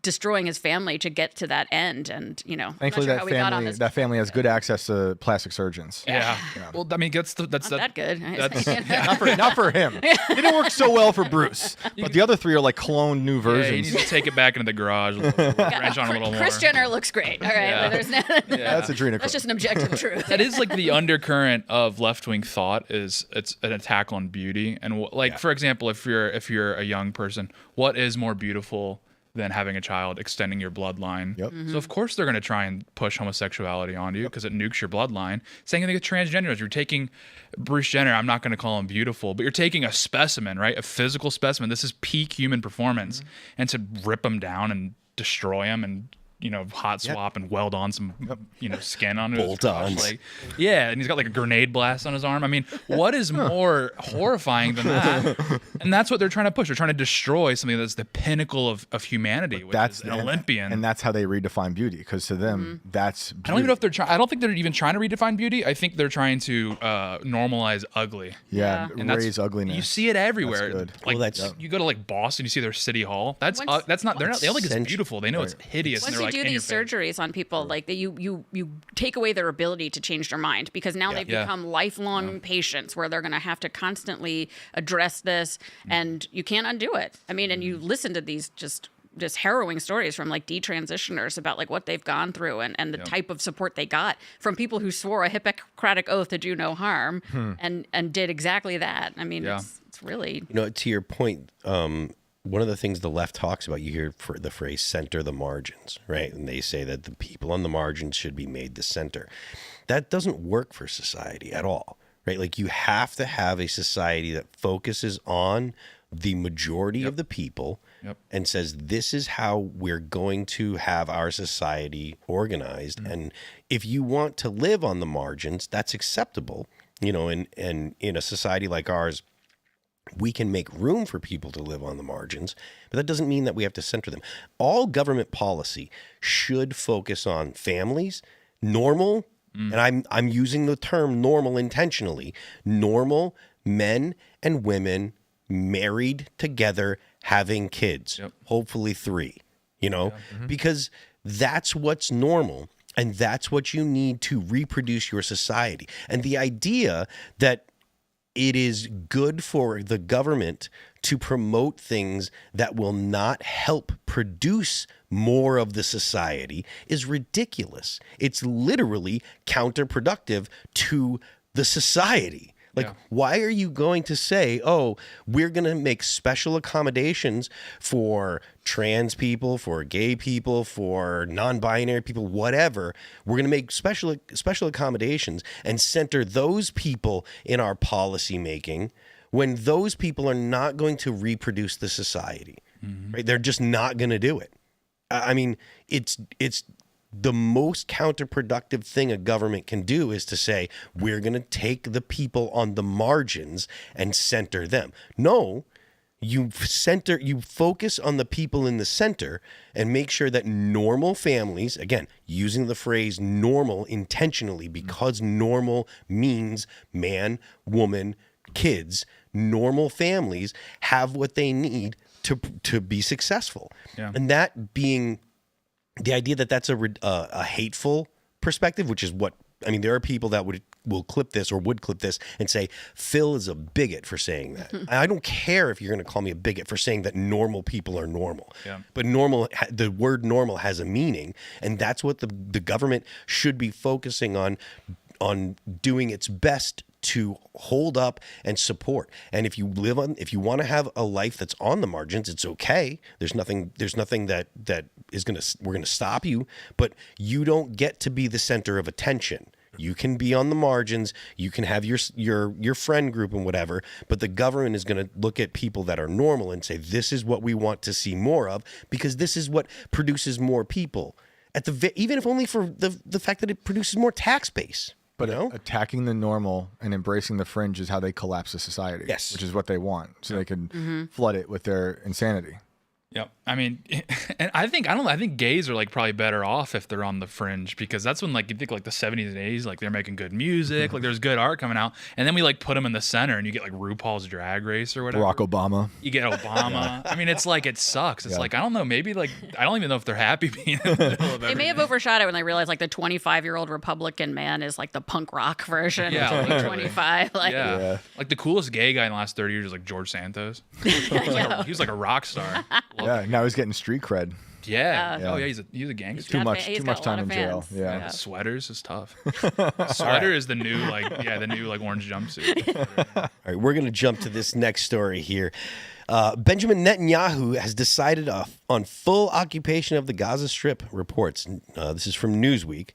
destroying his family to get to that end. And thankfully that family has good access to plastic surgeons. Yeah. Well, I mean, that's not that good. That's not for him. It didn't work so well for Bruce. But the other three are cloned new versions. Yeah, you need to take it back into the garage. Wrench on a little more. Kris Jenner looks great. All right. That's Adrena. That's just an objective truth. That is the undercurrent of left-wing thought. It's an attack on beauty. And for example, if you're a young person, what is more beautiful than having a child, extending your bloodline? Yep. So of course they're going to try and push homosexuality onto you because it nukes your bloodline. Same thing with transgenders. You're taking Bruce Jenner, I'm not going to call him beautiful, but you're taking a specimen, right? A physical specimen. This is peak human performance. And to rip him down and destroy him and hot swap and weld on some skin on his Bolt-ons. crotch. Like, yeah, and he's got like a grenade blast on his arm. I mean, what is more horrifying than that? And that's what they're trying to push. They're trying to destroy something that's the pinnacle of humanity, which is an Olympian. And that's how they redefine beauty, because to them, that's beauty. I don't even know if they're trying. I don't think they're even trying to redefine beauty. I think they're trying to normalize ugly. Yeah, And raise ugliness. You see it everywhere. That's good. Like you go to like Boston, you see their city hall. That's not. They're not. They don't think it's beautiful. They know it's hideous. Once and they're you like, do these surgeries on people, like you take away their ability to change their mind, because now they've become lifelong patients where they're going to have to constantly address this, and you can't undo it. I mean, and you listen to these just harrowing stories from like detransitioners about like what they've gone through and the type of support they got from people who swore a Hippocratic oath to do no harm and did exactly that. I mean, it's really, to your point, one of the things the left talks about, you hear for the phrase center the margins, right? And they say that the people on the margins should be made the center. That doesn't work for society at all, right? Like, you have to have a society that focuses on the majority of the people and says, this is how we're going to have our society organized. And if you want to live on the margins, that's acceptable. And in a society like ours, we can make room for people to live on the margins, but that doesn't mean that we have to center them. All government policy should focus on families, normal, and I'm using the term normal intentionally, normal men and women married together, having kids, hopefully 3, because that's what's normal. And that's what you need to reproduce your society. And the idea that it is good for the government to promote things that will not help produce more of the society is ridiculous. It's literally counterproductive to the society. Like, why are you going to say, oh, we're going to make special accommodations for trans people, for gay people, for non-binary people, whatever. We're going to make special accommodations and center those people in our policy making when those people are not going to reproduce the society. Right? They're just not going to do it. I mean, it's the most counterproductive thing a government can do is to say, we're going to take the people on the margins and center them. No, you focus on the people in the center and make sure that normal families, again, using the phrase normal intentionally, because normal means man, woman, kids, normal families have what they need to be successful. And that being the idea that that's a hateful perspective, which is what, I mean, there are people that will clip this or would clip this and say, Phil is a bigot for saying that. I don't care if you're going to call me a bigot for saying that normal people are normal. But the word normal has a meaning, and that's what the government should be focusing on doing its best to hold up and support. And if you want to have a life that's on the margins, it's okay. There's nothing that we're going to stop you, but you don't get to be the center of attention. You can be on the margins, you can have your friend group and whatever, but the government is going to look at people that are normal and say, this is what we want to see more of, because this is what produces more people. Even if only for the fact that it produces more tax base. But attacking the normal and embracing the fringe is how they collapse the society. Yes. Which is what they want. So they can flood it with their insanity. Yep. I mean, and I think gays are like probably better off if they're on the fringe, because that's when, like, you think like the 70s and 80s, like they're making good music, like there's good art coming out, and then we like put them in the center and you get like RuPaul's Drag Race or whatever. Barack Obama. You get Obama. I mean, it's like, it sucks. It's like, I don't know, maybe like, I don't even know if they're happy being in the middle of everything. They may have overshot it when they realized like the 25-year-old Republican man is like the punk rock version Yeah, of literally. 25. Like, Yeah. Like the coolest gay guy in the last 30 years is like George Santos. He was like a rock star. Yeah, now he's getting street cred. Yeah. Oh yeah, he's a gangster. Too much He's got a time lot in of jail. fans. Yeah. Sweaters is tough. Sweater is the new orange jumpsuit. All right, we're going to jump to this next story here. Benjamin Netanyahu has decided on full occupation of the Gaza Strip, reports. This is from Newsweek.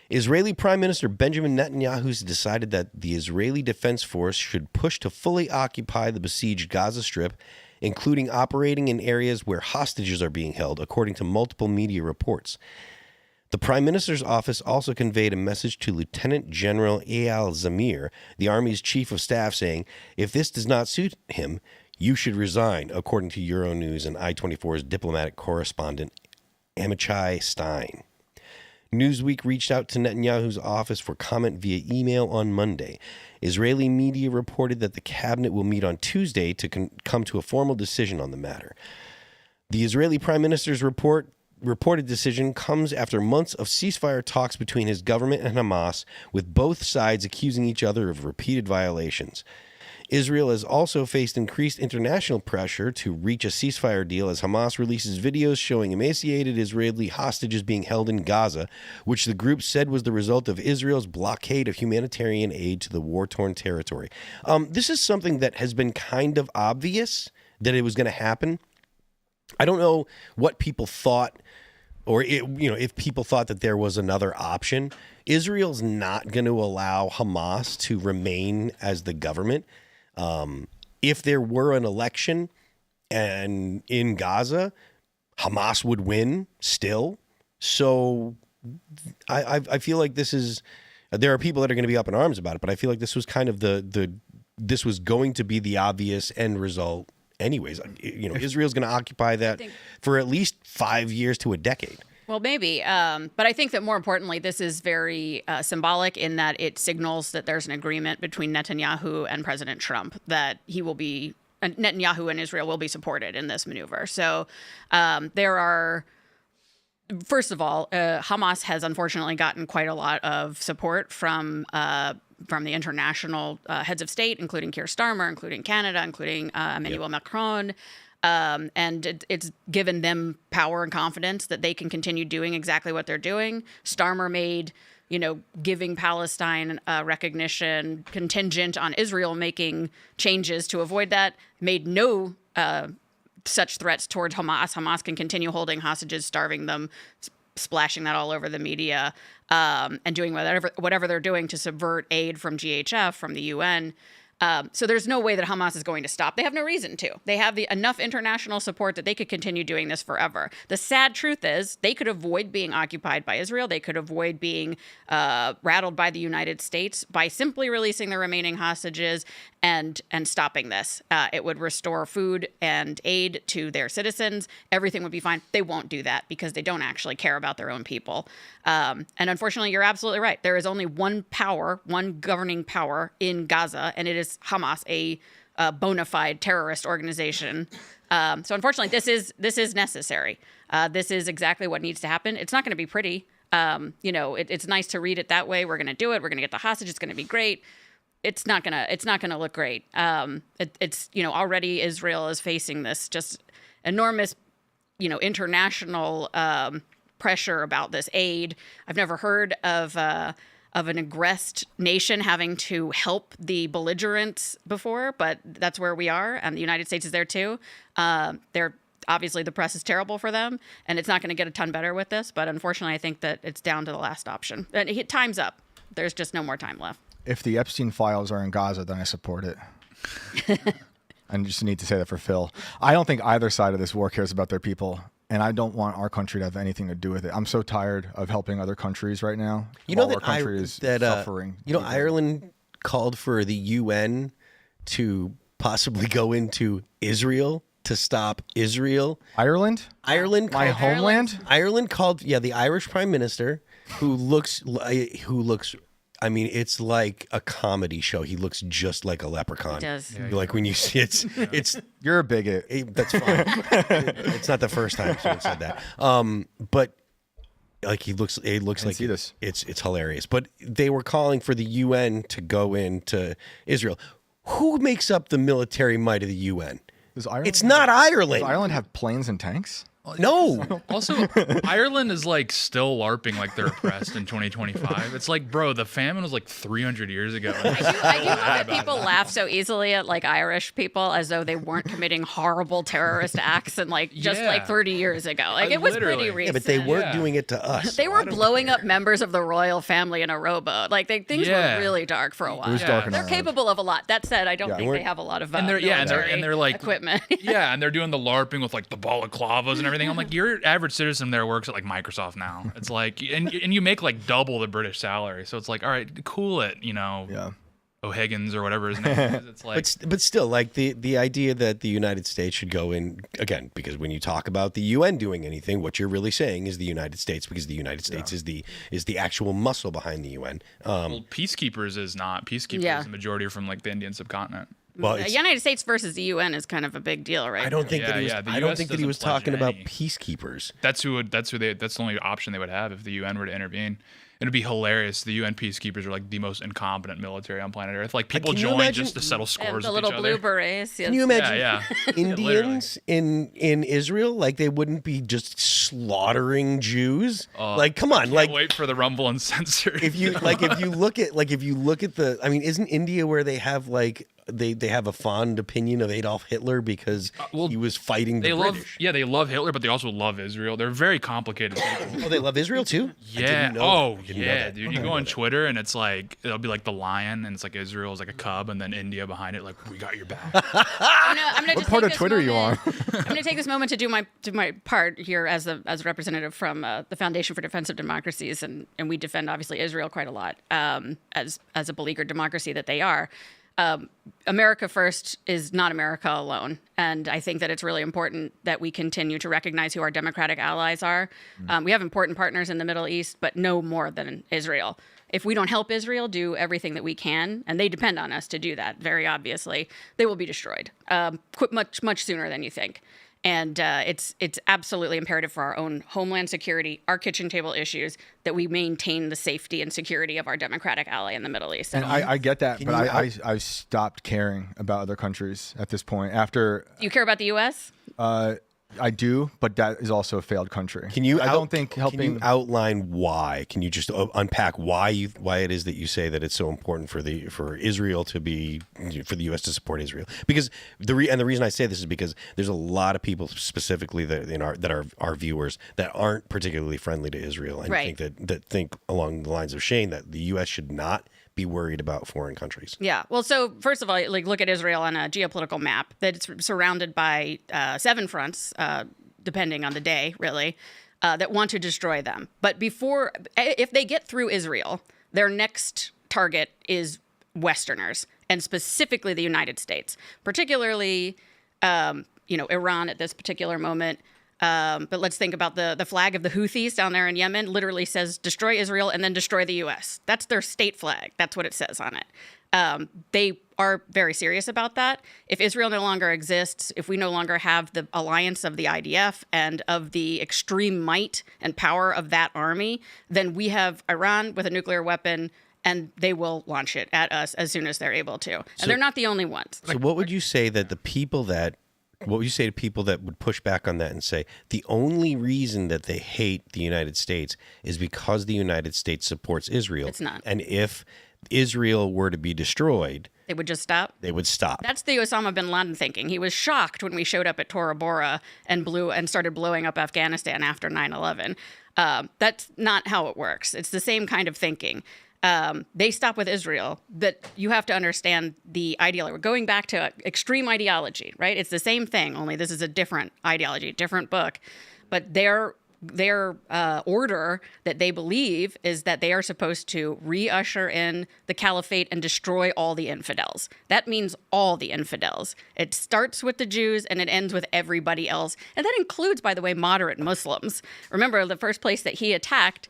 Israeli Prime Minister Benjamin Netanyahu has decided that the Israeli Defense Force should push to fully occupy the besieged Gaza Strip including operating in areas where hostages are being held, according to multiple media reports. The Prime Minister's office also conveyed a message to Lieutenant General Eyal Zamir, the Army's chief of staff, saying, if this does not suit him, you should resign, according to Euronews and I-24's diplomatic correspondent, Amichai Stein. Newsweek reached out to Netanyahu's office for comment via email on Monday. Israeli media reported that the cabinet will meet on Tuesday to come to a formal decision on the matter. The Israeli Prime Minister's reported decision comes after months of ceasefire talks between his government and Hamas, with both sides accusing each other of repeated violations. Israel has also faced increased international pressure to reach a ceasefire deal as Hamas releases videos showing emaciated Israeli hostages being held in Gaza, which the group said was the result of Israel's blockade of humanitarian aid to the war-torn territory. This is something that has been kind of obvious that it was going to happen. I don't know what people thought, or if people thought that there was another option. Israel's not going to allow Hamas to remain as the government. If there were an election and in Gaza, Hamas would win still. So I feel like this is, there are people that are going to be up in arms about it, but I feel like this was kind of this was going to be the obvious end result anyways. Israel's going to occupy that for at least 5 years to a decade. Well, maybe. But I think that more importantly, this is very symbolic in that it signals that there's an agreement between Netanyahu and President Trump that Netanyahu and Israel will be supported in this maneuver. So there are, first of all, Hamas has unfortunately gotten quite a lot of support from the international heads of state, including Keir Starmer, including Canada, including Emmanuel Macron. And it's given them power and confidence that they can continue doing exactly what they're doing. Starmer made, giving Palestine recognition contingent on Israel making changes to avoid that, made no such threats towards Hamas. Hamas can continue holding hostages, starving them, splashing that all over the media, and doing whatever they're doing to subvert aid from GHF, from the UN. So there's no way that Hamas is going to stop. They have no reason to. They have enough international support that they could continue doing this forever. The sad truth is they could avoid being occupied by Israel. They could avoid being rattled by the United States by simply releasing the remaining hostages and stopping this. It would restore food and aid to their citizens. Everything would be fine. They won't do that because they don't actually care about their own people. And unfortunately, you're absolutely right. There is only one governing power in Gaza, and it is Hamas, a bona fide terrorist organization. So unfortunately, this is necessary. This is exactly what needs to happen. It's not going to be pretty. It's nice to read it that way. We're going to do it. We're going to get the hostage. It's going to be great. It's not gonna look great. Already Israel is facing this just enormous, international pressure about this aid. I've never heard of an aggressed nation having to help the belligerents before, but that's where we are, and the United States is there too. They're obviously, the press is terrible for them, and it's not going to get a ton better with this. But unfortunately, I think that it's down to the last option. And time's up. There's just no more time left. If the Epstein files are in Gaza, then I support it. I just need to say that for Phil. I don't think either side of this war cares about their people, and I don't want our country to have anything to do with it. I'm so tired of helping other countries right now. Our country is suffering. Ireland called for the UN to possibly go into Israel to stop Israel. Ireland, my homeland. Ireland called, the Irish Prime Minister, who looks. I mean, it's like a comedy show. He looks just like a leprechaun. He does. Like when you see it's. You're a bigot. That's fine. It's not the first time someone said that. But like it looks like it's hilarious. But they were calling for the UN to go into Israel. Who makes up the military might of the UN? It's not Ireland. Does Ireland have planes and tanks? No. Also, Ireland is like still LARPing like they're oppressed in 2025. It's like, bro, the famine was like 300 years ago. I do love that people laugh so easily at like Irish people as though they weren't committing horrible terrorist acts and like just Yeah. like 30 years ago. Like it was Literally. pretty Yeah, recent. but they weren't Yeah. doing it to us. They were blowing up members of the royal family in a rowboat. Like things Yeah. were really dark for a while. It was dark in They're Ireland. capable of a lot. That said, I don't think weren't- they have a lot of And they're military like equipment. Yeah, and they're doing the LARPing with like the balaclavas and everything. I'm like, your average citizen there works at like Microsoft now. It's like, and you make like double the British salary. So it's like, all right, cool it, Yeah. O'Higgins or whatever his name is. It's like, But still, like the idea that the United States should go in again, because when you talk about the UN doing anything, what you're really saying is the United States, because the United States is the actual muscle behind the UN. well, peacekeepers is not. Peacekeepers, Yeah. the majority are from like the Indian subcontinent. Well, The it's, United States versus the UN is kind of a big deal, right? I don't think that he was. Yeah, the I don't US think that he was doesn't pledge talking about any. peacekeepers. That's the only option they would have if the UN were to intervene. It'd be hilarious. The UN peacekeepers are like the most incompetent military on planet Earth. Like people can you join imagine- just to settle And scores the with little each blue other. berets. Can you imagine Yeah, Indians in Israel? Like they wouldn't be just slaughtering Jews. Like come on, like Can't wait for the rumble and censor. if you look at the, I mean, isn't India where they have like they have a fond opinion of Adolf Hitler because well, he was fighting the they love, British? yeah, they love Hitler, but they also love Israel. They're very complicated people. Oh, they love Israel too. I Yeah. didn't know Oh, that. I didn't know yeah, that. dude. You go on Twitter and it's like it'll be like the lion, and it's like Israel is like a cub, and then India behind it, like we got your back. I'm gonna What just part take of this Twitter are you moment- on? I'm going to take this moment to do my part here as a representative from the Foundation for Defense of Democracies, and we defend obviously Israel quite a lot as a beleaguered democracy that they are. America first is not America alone, and I think that it's really important that we continue to recognize who our democratic allies are. We have important partners in the Middle East, but no more than Israel. If we don't help Israel do everything that we can, and they depend on us to do that, very obviously, they will be destroyed much sooner than you think. And it's absolutely imperative for our own homeland security, our kitchen table issues, that we maintain the safety and security of our democratic ally in the Middle East. And I get that, but you I stopped caring about other countries at this point. After Do you care about the U.S.? I do, but that is also a failed country. Can you? I don't think Can helping. you outline why? Can you just unpack why it is that you say that it's so important for Israel to be, for the U.S. to support Israel? Because the reason I say this is because there's a lot of people specifically that are our viewers that aren't particularly friendly to Israel and Right. think along the lines of Shane that the U.S. should not be worried about foreign countries. Yeah. Well, so first of all, like look at Israel on a geopolitical map that it's surrounded by 7 fronts, depending on the day, really, that want to destroy them. But if they get through Israel, their next target is Westerners, and specifically the United States, particularly, Iran at this particular moment. But let's think about the flag of the Houthis down there in Yemen literally says destroy Israel and then destroy the U.S. That's their state flag. That's what it says on it. They are very serious about that. If Israel no longer exists, if we no longer have the alliance of the IDF and of the extreme might and power of that army, then we have Iran with a nuclear weapon, and they will launch it at us as soon as they're able to. And they're not the only ones. So what would you say that what would you say to people that would push back on that and say the only reason that they hate the United States is because the United States supports Israel? It's not. And if Israel were to be destroyed, They would just stop. they would stop. That's the Osama bin Laden thinking. He was shocked when we showed up at Tora Bora and started blowing up Afghanistan after 9/11. That's not how it works. It's the same kind of thinking. They stop with Israel, but you have to understand the ideology. We're going back to extreme ideology, right? It's the same thing, only this is a different ideology, different book. But their order that they believe is that they are supposed to re-usher in the caliphate and destroy all the infidels. That means all the infidels. It starts with the Jews and it ends with everybody else. And that includes, by the way, moderate Muslims. Remember, the first place that he attacked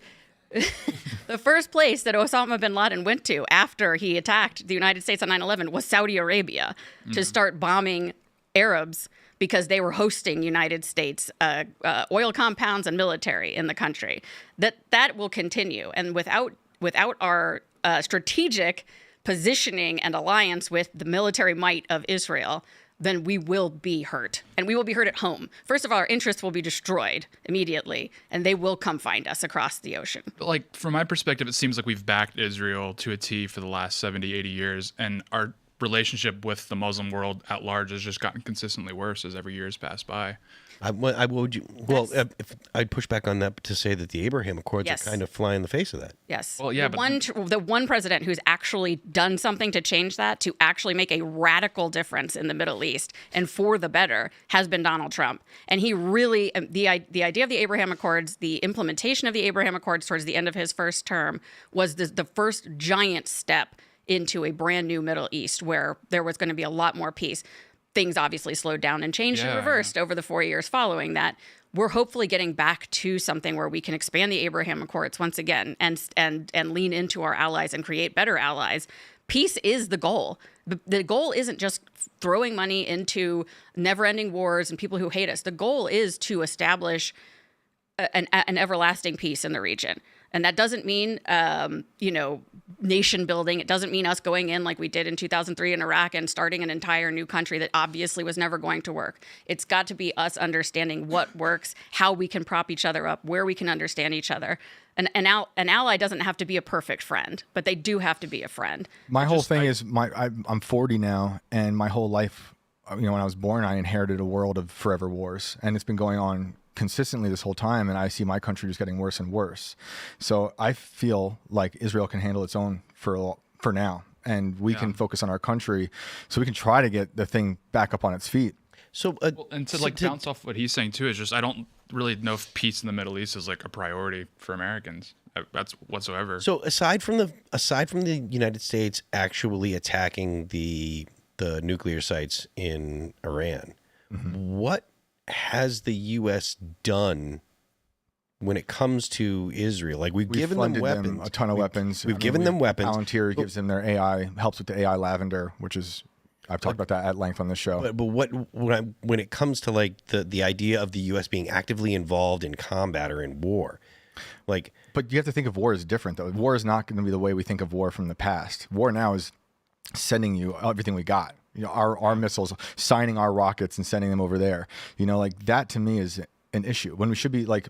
the first place that Osama bin Laden went to after he attacked the United States on 9/11 was Saudi Arabia to start bombing Arabs because they were hosting United States oil compounds and military in the country. That will continue. And without our strategic positioning and alliance with the military might of Israel, then we will be hurt. And we will be hurt at home. First of all, our interests will be destroyed immediately, and they will come find us across the ocean. Like, from my perspective, it seems like we've backed Israel to a T for the last 70, 80 years, and our relationship with the Muslim world at large has just gotten consistently worse as every year has passed by. If I'd push back on that to say that the Abraham Accords are kind of fly in the face of that. Yes. Well, yeah, the one president who's actually done something to change that, to actually make a radical difference in the Middle East and for the better, has been Donald Trump. And he really, the idea of the Abraham Accords, the implementation of the Abraham Accords towards the end of his first term was the first giant step into a brand new Middle East where there was going to be a lot more peace. Things obviously slowed down and changed and reversed over the 4 years following that. We're hopefully getting back to something where we can expand the Abraham Accords once again and lean into our allies and create better allies. Peace is the goal. The goal isn't just throwing money into never-ending wars and people who hate us. The goal is to establish an everlasting peace in the region. And that doesn't mean, nation building. It doesn't mean us going in like we did in 2003 in Iraq and starting an entire new country that obviously was never going to work. It's got to be us understanding what works, how we can prop each other up, where we can understand each other. An ally doesn't have to be a perfect friend, but they do have to be a friend. My whole thing is I'm 40 now, and my whole life, when I was born, I inherited a world of forever wars, and it's been going on consistently this whole time, and I see my country just getting worse and worse. So I feel like Israel can handle its own for now, and we can focus on our country, so we can try to get the thing back up on its feet. So, bounce off what he's saying too is just I don't really know if peace in the Middle East is like a priority for Americans. That's whatsoever. So aside from the United States actually attacking the nuclear sites in Iran, what has the U.S. done when it comes to Israel? Like we've given them weapons, a ton of weapons. We've given them weapons. Palantir gives them their AI, helps with the AI Lavender, which is I've talked about that at length on this show. But when it comes to like the idea of the U.S. being actively involved in combat or in war, like. But you have to think of war as different though. War is not going to be the way we think of war from the past. War now is sending you everything we got. Our missiles, signing our rockets and sending them over there. Like that to me is an issue. When we should be like,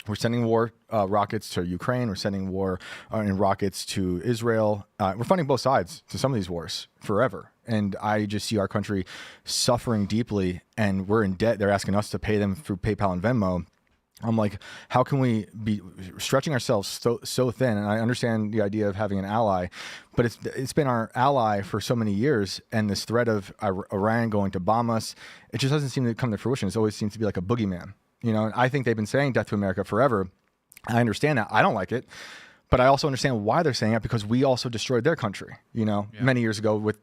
we're sending war rockets to Ukraine. We're sending war and rockets to Israel. We're funding both sides to some of these wars forever. And I just see our country suffering deeply, and we're in debt. They're asking us to pay them through PayPal and Venmo. I'm like, how can we be stretching ourselves so thin? And I understand the idea of having an ally, but it's been our ally for so many years. And this threat of Iran going to bomb us, it just doesn't seem to come to fruition. It always seems to be like a boogeyman, And I think they've been saying death to America forever. I understand that. I don't like it. But I also understand why they're saying it, because we also destroyed their country, many years ago with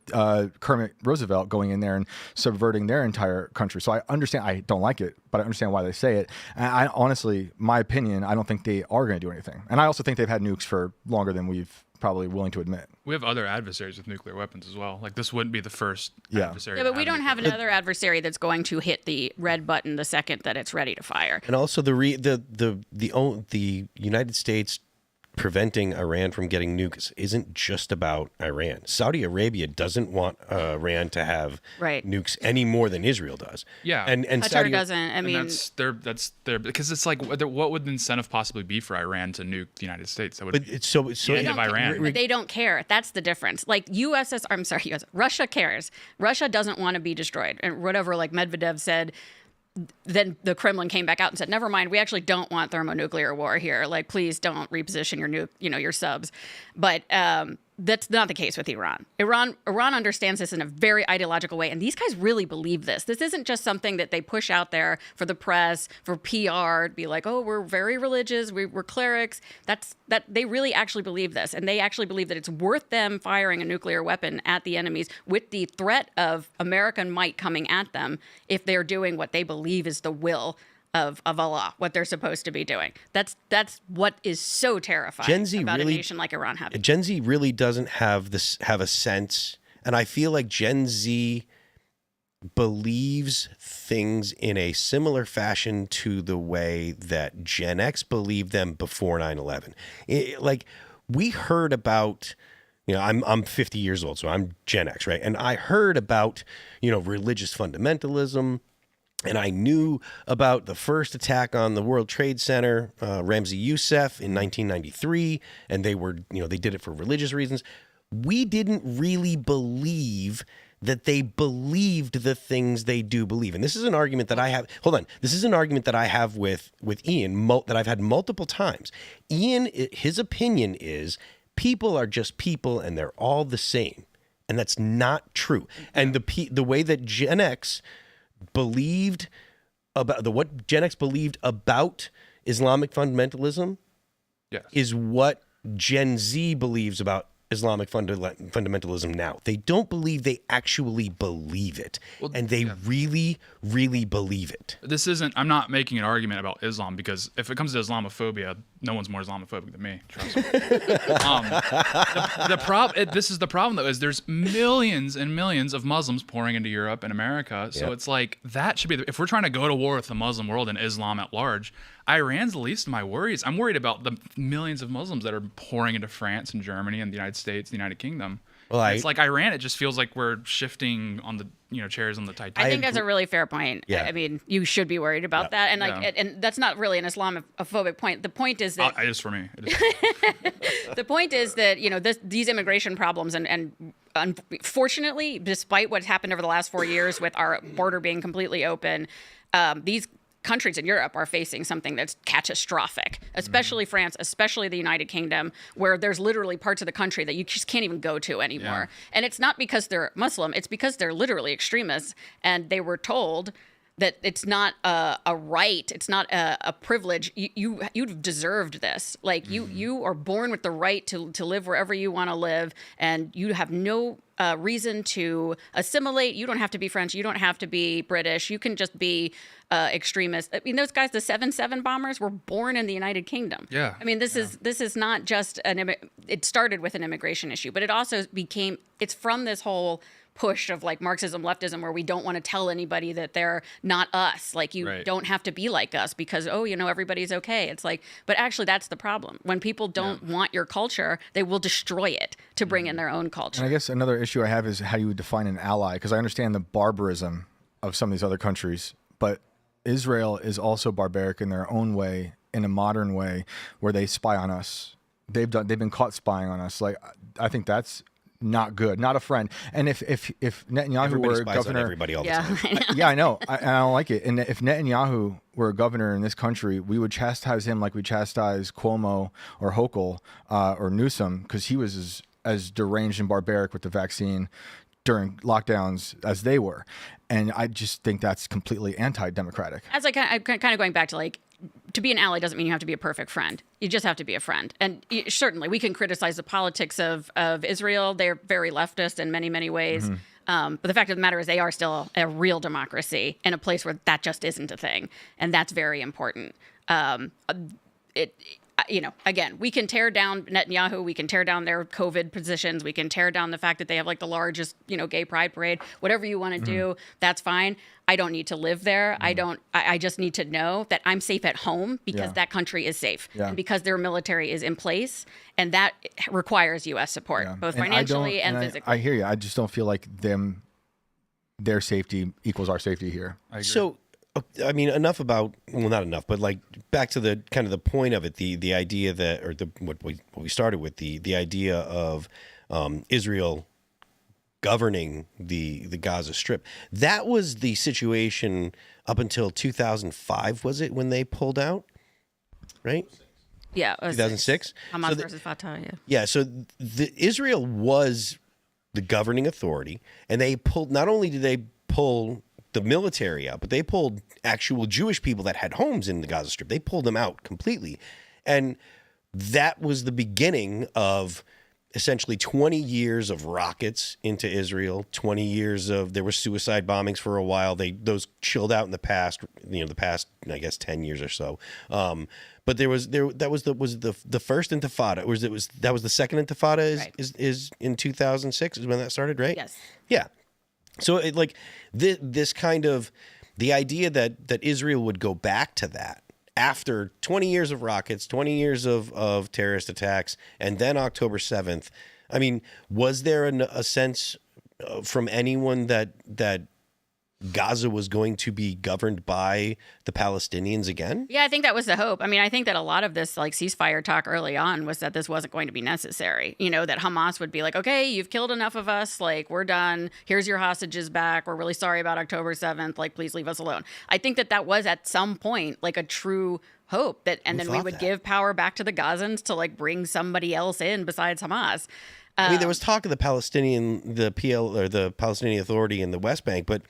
Kermit Roosevelt going in there and subverting their entire country. So I understand. I don't like it, but I understand why they say it. And I honestly, my opinion, I don't think they are going to do anything. And I also think they've had nukes for longer than we've probably willing to admit. We have other adversaries with nuclear weapons as well. Like this wouldn't be the first adversary. Yeah, but we don't have another adversary that's going to hit the red button the second that it's ready to fire. And also the United States preventing Iran from getting nukes isn't just about Iran. Saudi Arabia doesn't want Iran to have nukes any more than Israel does. Yeah, and Qatar Saudi doesn't. I mean, that's their because it's like what would the incentive possibly be for Iran to nuke the United States? That would it's so the end of Iran. But they don't care. That's the difference. Like Russia cares. Russia doesn't want to be destroyed, and whatever. Like Medvedev said. Then the Kremlin came back out and said, "Never mind, we actually don't want thermonuclear war here. Like, please don't reposition your subs." But that's not the case with Iran. Iran understands this in a very ideological way, and these guys really believe this. This isn't just something that they push out there for the press, for PR, to be like, "Oh, we're very religious. We're clerics." That they really actually believe this, and they actually believe that it's worth them firing a nuclear weapon at the enemies with the threat of American might coming at them if they're doing what they believe is the will of Allah, what they're supposed to be doing. That's what is so terrifying about a nation like Iran having. Gen Z really doesn't have a sense, and I feel like Gen Z believes things in a similar fashion to the way that Gen X believed them before 9/11. Like we heard about You know, I'm 50 years old, so I'm Gen X, right? And I heard about, you know, religious fundamentalism, and I knew about the first attack on the World Trade Center, Ramzi Youssef in 1993, and they were, you know, they did it for religious reasons. We didn't really believe that they believed the things they do believe. And this is an argument that I have. Hold on. This is an argument that I have with Ian that I've had multiple times. Ian, his opinion is people are just people and they're all the same. And that's not true. And the way that Gen X believed about what Gen X believed about Islamic fundamentalism is what Gen Z believes about Islamic fundamentalism now. They don't believe they actually believe it. And they really, really believe it. This isn't, I'm not making an argument about Islam, because if it comes to Islamophobia, no one's more Islamophobic than me. Trust me. This is the problem, though, is there's millions and millions of Muslims pouring into Europe and America. So it's like, that should be, if we're trying to go to war with the Muslim world and Islam at large, Iran's the least of my worries. I'm worried about the millions of Muslims that are pouring into France and Germany and the United States, the United Kingdom. Well, it's like Iran. It just feels like we're shifting on the chairs on the Titanic. I think that's a really fair point. Yeah. I mean, you should be worried about that, and and that's not really an Islamophobic point. The point is that it is for me. It is. The point is that these immigration problems and unfortunately, despite what's happened over the last 4 years with our border being completely open, these countries in Europe are facing something that's catastrophic, especially France, especially the United Kingdom, where there's literally parts of the country that you just can't even go to anymore. And it's not because they're Muslim, it's because they're literally extremists, and they were told that it's not a right, it's not a privilege. You've deserved this. Like you are born with the right to live wherever you want to live, and you have no reason to assimilate. You don't have to be French. You don't have to be British. You can just be extremist. I mean, those guys, the 7/7 bombers, were born in the United Kingdom. Yeah. I mean, this is not just it started with an immigration issue, but it also it's from this whole push of like Marxism, leftism, where we don't want to tell anybody that they're not us. Like you don't have to be like us because, everybody's okay. It's like, but actually that's the problem. When people don't want your culture, they will destroy it to bring in their own culture. And I guess another issue I have is how you would define an ally, because I understand the barbarism of some of these other countries, but Israel is also barbaric in their own way, in a modern way, where they spy on us. They've been caught spying on us. Like, I think that's not good, not a friend. And if Netanyahu Everybody were spies governor, on everybody all the time. I know. I don't like it. And if Netanyahu were a governor in this country, we would chastise him like we chastise Cuomo or Hochul or Newsom, because he was as deranged and barbaric with the vaccine during lockdowns as they were. And I just think that's completely anti-democratic. As I'm kind of going back to like, to be an ally doesn't mean you have to be a perfect friend. You just have to be a friend. And certainly we can criticize the politics of Israel. They're very leftist in many, many ways. But the fact of the matter is they are still a real democracy in a place where that just isn't a thing. And that's very important. Again, we can tear down Netanyahu. We can tear down their COVID positions. We can tear down the fact that they have like the largest, gay pride parade. Whatever you want to do, that's fine. I don't need to live there. I just need to know that I'm safe at home because that country is safe and because their military is in place. And that requires U.S. support, both financially and physically. I hear you. I just don't feel like their safety equals our safety here. I agree. So, I mean, enough about, well, not enough, but like back to the kind of the point of it, the idea that, or what we started with, the idea of Israel governing the Gaza Strip. That was the situation up until 2005, was it, when they pulled out? Right? Yeah. 2006? Hamas versus Fatah, yeah. Yeah, so Israel was the governing authority, and they pulled, not only did they pull the military out, but they pulled actual Jewish people that had homes in the Gaza Strip. They pulled them out completely. And that was the beginning of essentially 20 years of rockets into Israel, 20 years of, there were suicide bombings for a while. Those chilled out in the past, the past, I guess, 10 years or so. But that was the first Intifada, or that was the second Intifada Right. is in 2006 is when that started, right? Yes. Yeah. So this kind of, the idea that Israel would go back to that after 20 years of rockets, 20 years of terrorist attacks, and then October 7th, I mean, was there a sense from anyone that Gaza was going to be governed by the Palestinians again? Yeah, I think that was the hope. I mean, I think that a lot of this like ceasefire talk early on was that this wasn't going to be necessary. You know, that Hamas would be like, okay, you've killed enough of us. Like, we're done. Here's your hostages back. We're really sorry about October 7th. Like, please leave us alone. I think that was at some point like a true hope that, and then we would give power back to the Gazans to like bring somebody else in besides Hamas. I mean, there was talk of the Palestinian Authority in the West Bank, but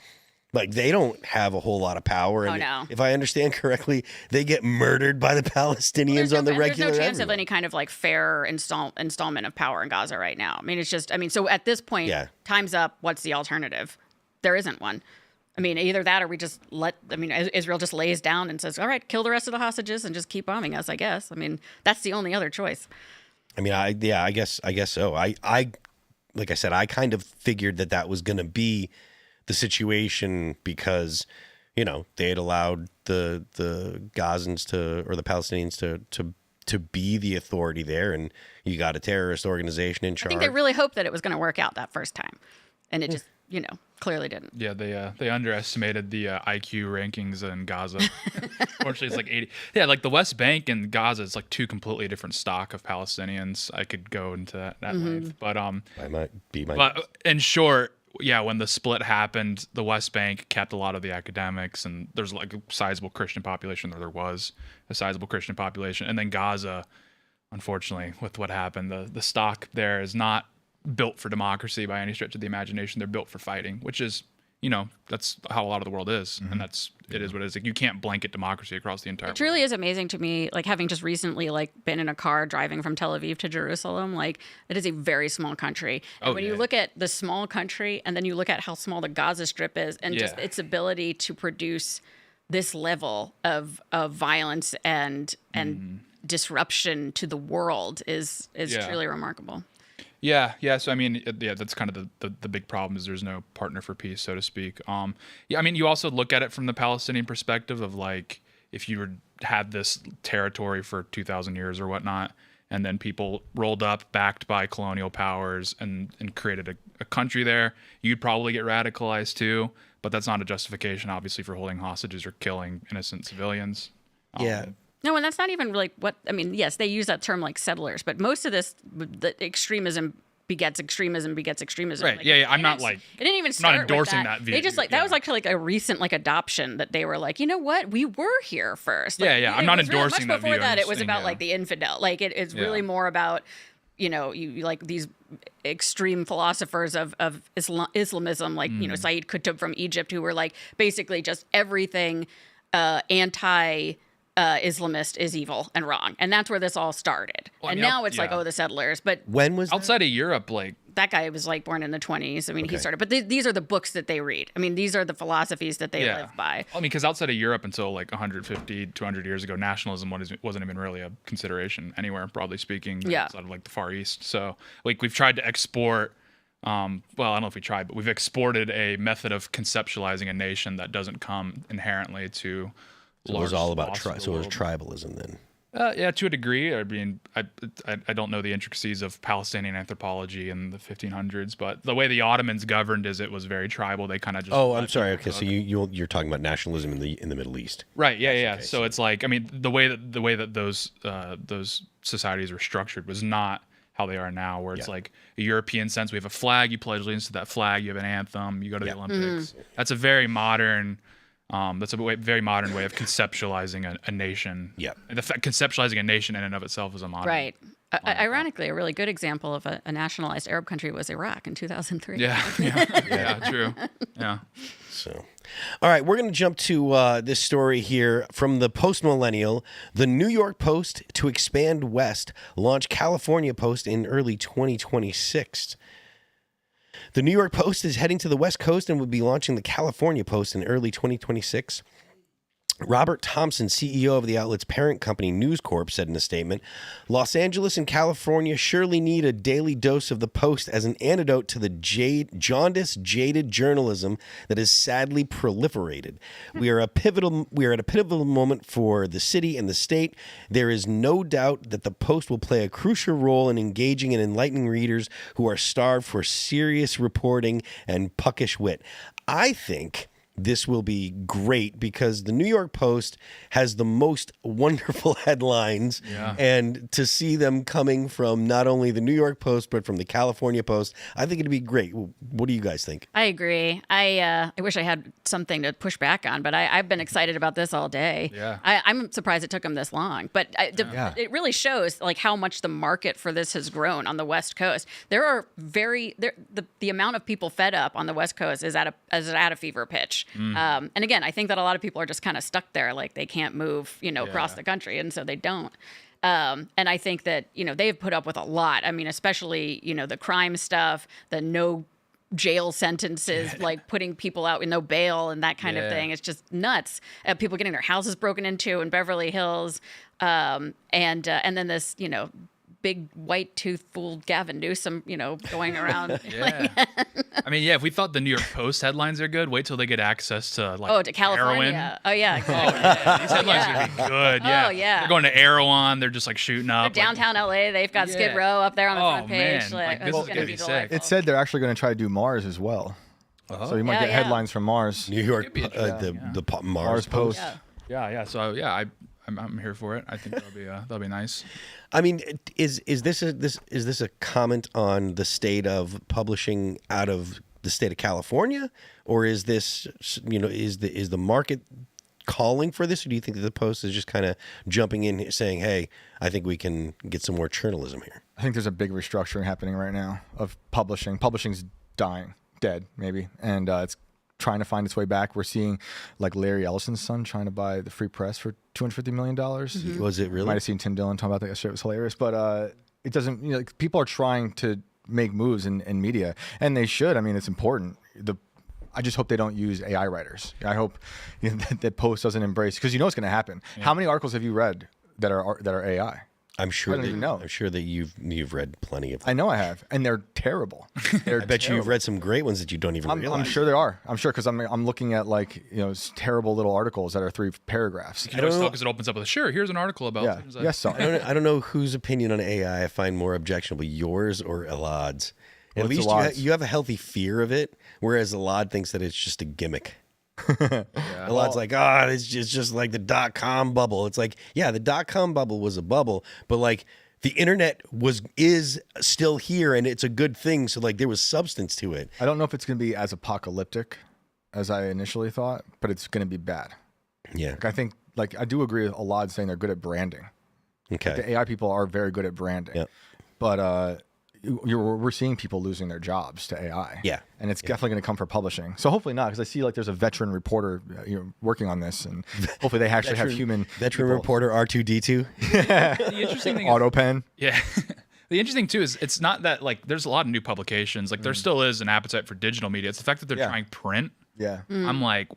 like they don't have a whole lot of power. And no. if I understand correctly, they get murdered by the Palestinians on the regular. There's no chance of any kind of like fair installment of power in Gaza right now. I mean, it's just, I mean, so at this point, time's up. What's the alternative? There isn't one. I mean, either that or we just Israel just lays down and says, all right, kill the rest of the hostages and just keep bombing us, I guess. I mean, that's the only other choice. I mean, I guess so. I like I said, I kind of figured that was going to be the situation because, you know, they had allowed the Gazans or the Palestinians to be the authority there, and you got a terrorist organization in charge. I think they really hoped that it was going to work out that first time, and it just, you know, clearly didn't. Yeah, they underestimated the IQ rankings in Gaza. Fortunately, it's like 80. Yeah, like the West Bank and Gaza is like two completely different stock of Palestinians. I could go into that length, but I might be my. But in short, yeah, when the split happened, the West Bank kept a lot of the academics, and there's like a sizable Christian population, or there was a sizable Christian population. And then Gaza, unfortunately, with what happened, the stock there is not built for democracy by any stretch of the imagination. They're built for fighting, which is, you know, that's how a lot of the world is. And it is what it is. Like, you can't blanket democracy across the entire world. It truly is amazing to me, like having just recently like been in a car driving from Tel Aviv to Jerusalem. Like, it is a very small country. And when you look at the small country and then you look at how small the Gaza Strip is and just its ability to produce this level of violence and disruption to the world is truly remarkable. Yeah. So I mean, that's kind of the big problem is there's no partner for peace, so to speak. I mean, you also look at it from the Palestinian perspective of like, if you had this territory for 2,000 years or whatnot, and then people rolled up, backed by colonial powers, and created a country there, you'd probably get radicalized too. But that's not a justification, obviously, for holding hostages or killing innocent civilians. No, and that's not even like what, I mean, yes, they use that term like settlers, but most of this, the extremism begets extremism begets extremism. Right. Like, I'm not like, it didn't even start not endorsing with that view. They just like, that was like a recent like adoption that they were like, you know what, we were here first. Like, I'm not endorsing that view. Before that, it was about like the infidel. Like it's really more about, you know, you like these extreme philosophers of Islamism, like, you know, Sayyid Qutb from Egypt, who were like basically just everything Islamist is evil and wrong, and that's where this all started. Well, and now it's like, the settlers. But when was outside of Europe, like that guy was like born in the 20s. I mean, he started. But these are the books that they read. I mean, these are the philosophies that they live by. I mean, because outside of Europe until like 150, 200 years ago, nationalism wasn't even really a consideration anywhere, broadly speaking. Outside of like the Far East. So like we've tried to export. Well, I don't know if we tried, but we've exported a method of conceptualizing a nation that doesn't come inherently to. So it was all about so it was tribalism then. Yeah, to a degree. I mean, I don't know the intricacies of Palestinian anthropology in the 1500s, but the way the Ottomans governed is it was very tribal. They kind of just. Oh, I'm sorry. Okay, so you're talking about nationalism in the Middle East, right? Yeah. Okay, so it's like, I mean, the way that those societies were structured was not how they are now, where it's like a European sense. We have a flag. You pledge allegiance to that flag. You have an anthem. You go to the Olympics. That's a very modern. Very modern way of conceptualizing a nation. Yeah. Conceptualizing a nation in and of itself is a modern. Right. Ironically, a really good example of a nationalized Arab country was Iraq in 2003. Yeah, true. Yeah. So, all right, we're going to jump to this story here from the Post-Millennial. The New York Post to expand west, launch California Post in early 2026. The New York Post is heading to the West Coast and will be launching the California Post in early 2026. Robert Thompson, CEO of the outlet's parent company, News Corp, said in a statement, Los Angeles and California surely need a daily dose of the Post as an antidote to the jaundiced, jaded journalism that has sadly proliferated. We are at a pivotal moment for the city and the state. There is no doubt that the Post will play a crucial role in engaging and enlightening readers who are starved for serious reporting and puckish wit. I think this will be great because the New York Post has the most wonderful headlines. Yeah. And to see them coming from not only the New York Post, but from the California Post, I think it'd be great. What do you guys think? I agree. I wish I had something to push back on, but I've been excited about this all day. Yeah. I'm surprised it took them this long, but it really shows like how much the market for this has grown on the West Coast. There are the amount of people fed up on the West Coast is at a fever pitch. And again, I think that a lot of people are just kind of stuck there, like they can't move, across the country, and so they don't. And I think that, they've put up with a lot. I mean, especially, the crime stuff, the no jail sentences, like putting people out with no bail and that kind of thing. It's just nuts. People getting their houses broken into in Beverly Hills. And then this, big white tooth fool Gavin Newsom, going around. I mean, if we thought the New York Post headlines are good, wait till they get access to like to California. heroin. Oh yeah. Exactly. These headlines are gonna be good. Yeah. Oh yeah. They're going to Erewhon. They're just like shooting up. Downtown LA, they've got Skid Row up there on the front page. Man. Like, this it's is gonna gonna be be sick. delightful. It said they're actually going to try to do Mars as well. So you might get headlines from Mars. New York, be the Mars Mars Post. Yeah. So I'm here for it. I think that'll be nice. I mean, is this a comment on the state of publishing out of the state of California, or is this is the market calling for this, or do you think that the Post is just kind of jumping in saying, hey, I think we can get some more journalism here? I think there's a big restructuring happening right now of publishing. Publishing's dead maybe, and it's trying to find its way back. We're seeing like Larry Ellison's son trying to buy the Free Press for $250 million. Was it really? Might have seen Tim Dillon talking about that yesterday. It was hilarious, but it doesn't. Like, people are trying to make moves in media, and they should. I mean, it's important. I just hope they don't use AI writers. I hope that Post doesn't embrace, because it's going to happen. Yeah. How many articles have you read that are AI? I'm sure. I don't even know. I'm sure that you've read plenty of them. I know I have, and they're terrible. I bet you've read some great ones that you don't even realize. I'm sure there are. I'm sure, because I'm looking at terrible little articles that are 3 paragraphs. I don't know, because it opens up with here's an article about. Yeah. Yes, so. I don't know whose opinion on AI I find more objectionable, yours or Elad's. At least you have a healthy fear of it, whereas Elad thinks that it's just a gimmick. Elad's like, it's just like the .com bubble. It's like, the .com bubble was a bubble, but like the internet is still here, and it's a good thing. So like there was substance to it. I don't know if it's going to be as apocalyptic as I initially thought, but it's going to be bad. Yeah, I think I do agree with Elad saying they're good at branding. Okay, the AI people are very good at branding. Yep. But we're seeing people losing their jobs to AI. Yeah. And it's definitely going to come for publishing. So hopefully not, because I see there's a veteran reporter working on this, and hopefully they actually have human veteran reporter R2D2. The interesting thing AutoPen. Yeah. The interesting too is it's not that there's a lot of new publications. There still is an appetite for digital media. It's the fact that they're trying print. Yeah. I'm like,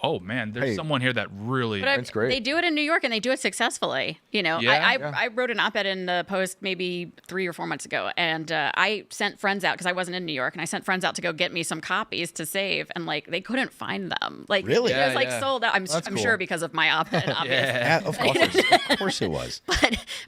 oh man, there's someone here that really. It's great. They do it in New York, and they do it successfully. I wrote an op-ed in the Post maybe 3 or 4 months ago, and I sent friends out, because I wasn't in New York, and I sent friends out to go get me some copies to save, and they couldn't find them. Really? It was sold out. I'm cool. sure because of my op-ed, obviously. Of course it was.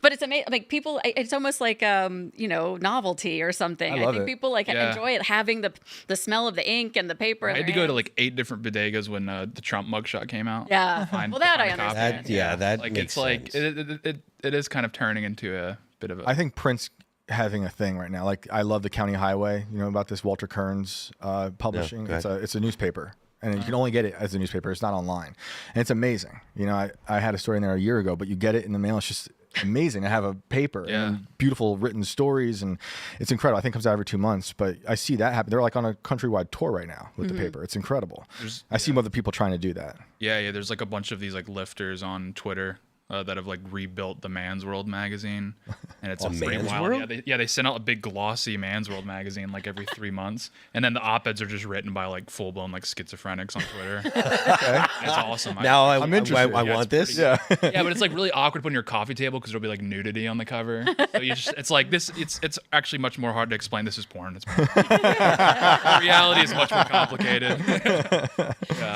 But it's amazing. People, it's almost like novelty or something. I think people enjoy it, having the smell of the ink and the paper. I had to go to 8 different bodegas when the Trump mugshot came out. Yeah. Well, that I understand. That makes sense. It is kind of turning into a bit of a. I think print's having a thing right now. I love the County Highway. About this Walter Kearns publishing. It's a newspaper, and you can only get it as a newspaper. It's not online, and it's amazing. I had a story in there a year ago, but you get it in the mail. It's just amazing to have a paper and beautiful written stories, and it's incredible. I think it comes out every 2 months, but I see that happen. They're on a countrywide tour right now with the paper. It's incredible. I see other people trying to do that. Yeah. There's a bunch of these lifters on Twitter that have like rebuilt the Man's World magazine, and it's a pretty Man's wild. World? Yeah, they send out a big glossy Man's World magazine like every 3 months, and then the op-eds are just written by like full blown like schizophrenics on Twitter. It's awesome. Now I'm interested. I Yeah, want it's this. Yeah. Yeah, but it's like really awkward putting your coffee table because there'll be like nudity on the cover. So it's like this. It's actually much more hard to explain. This is porn. It's porn. The reality is much more complicated.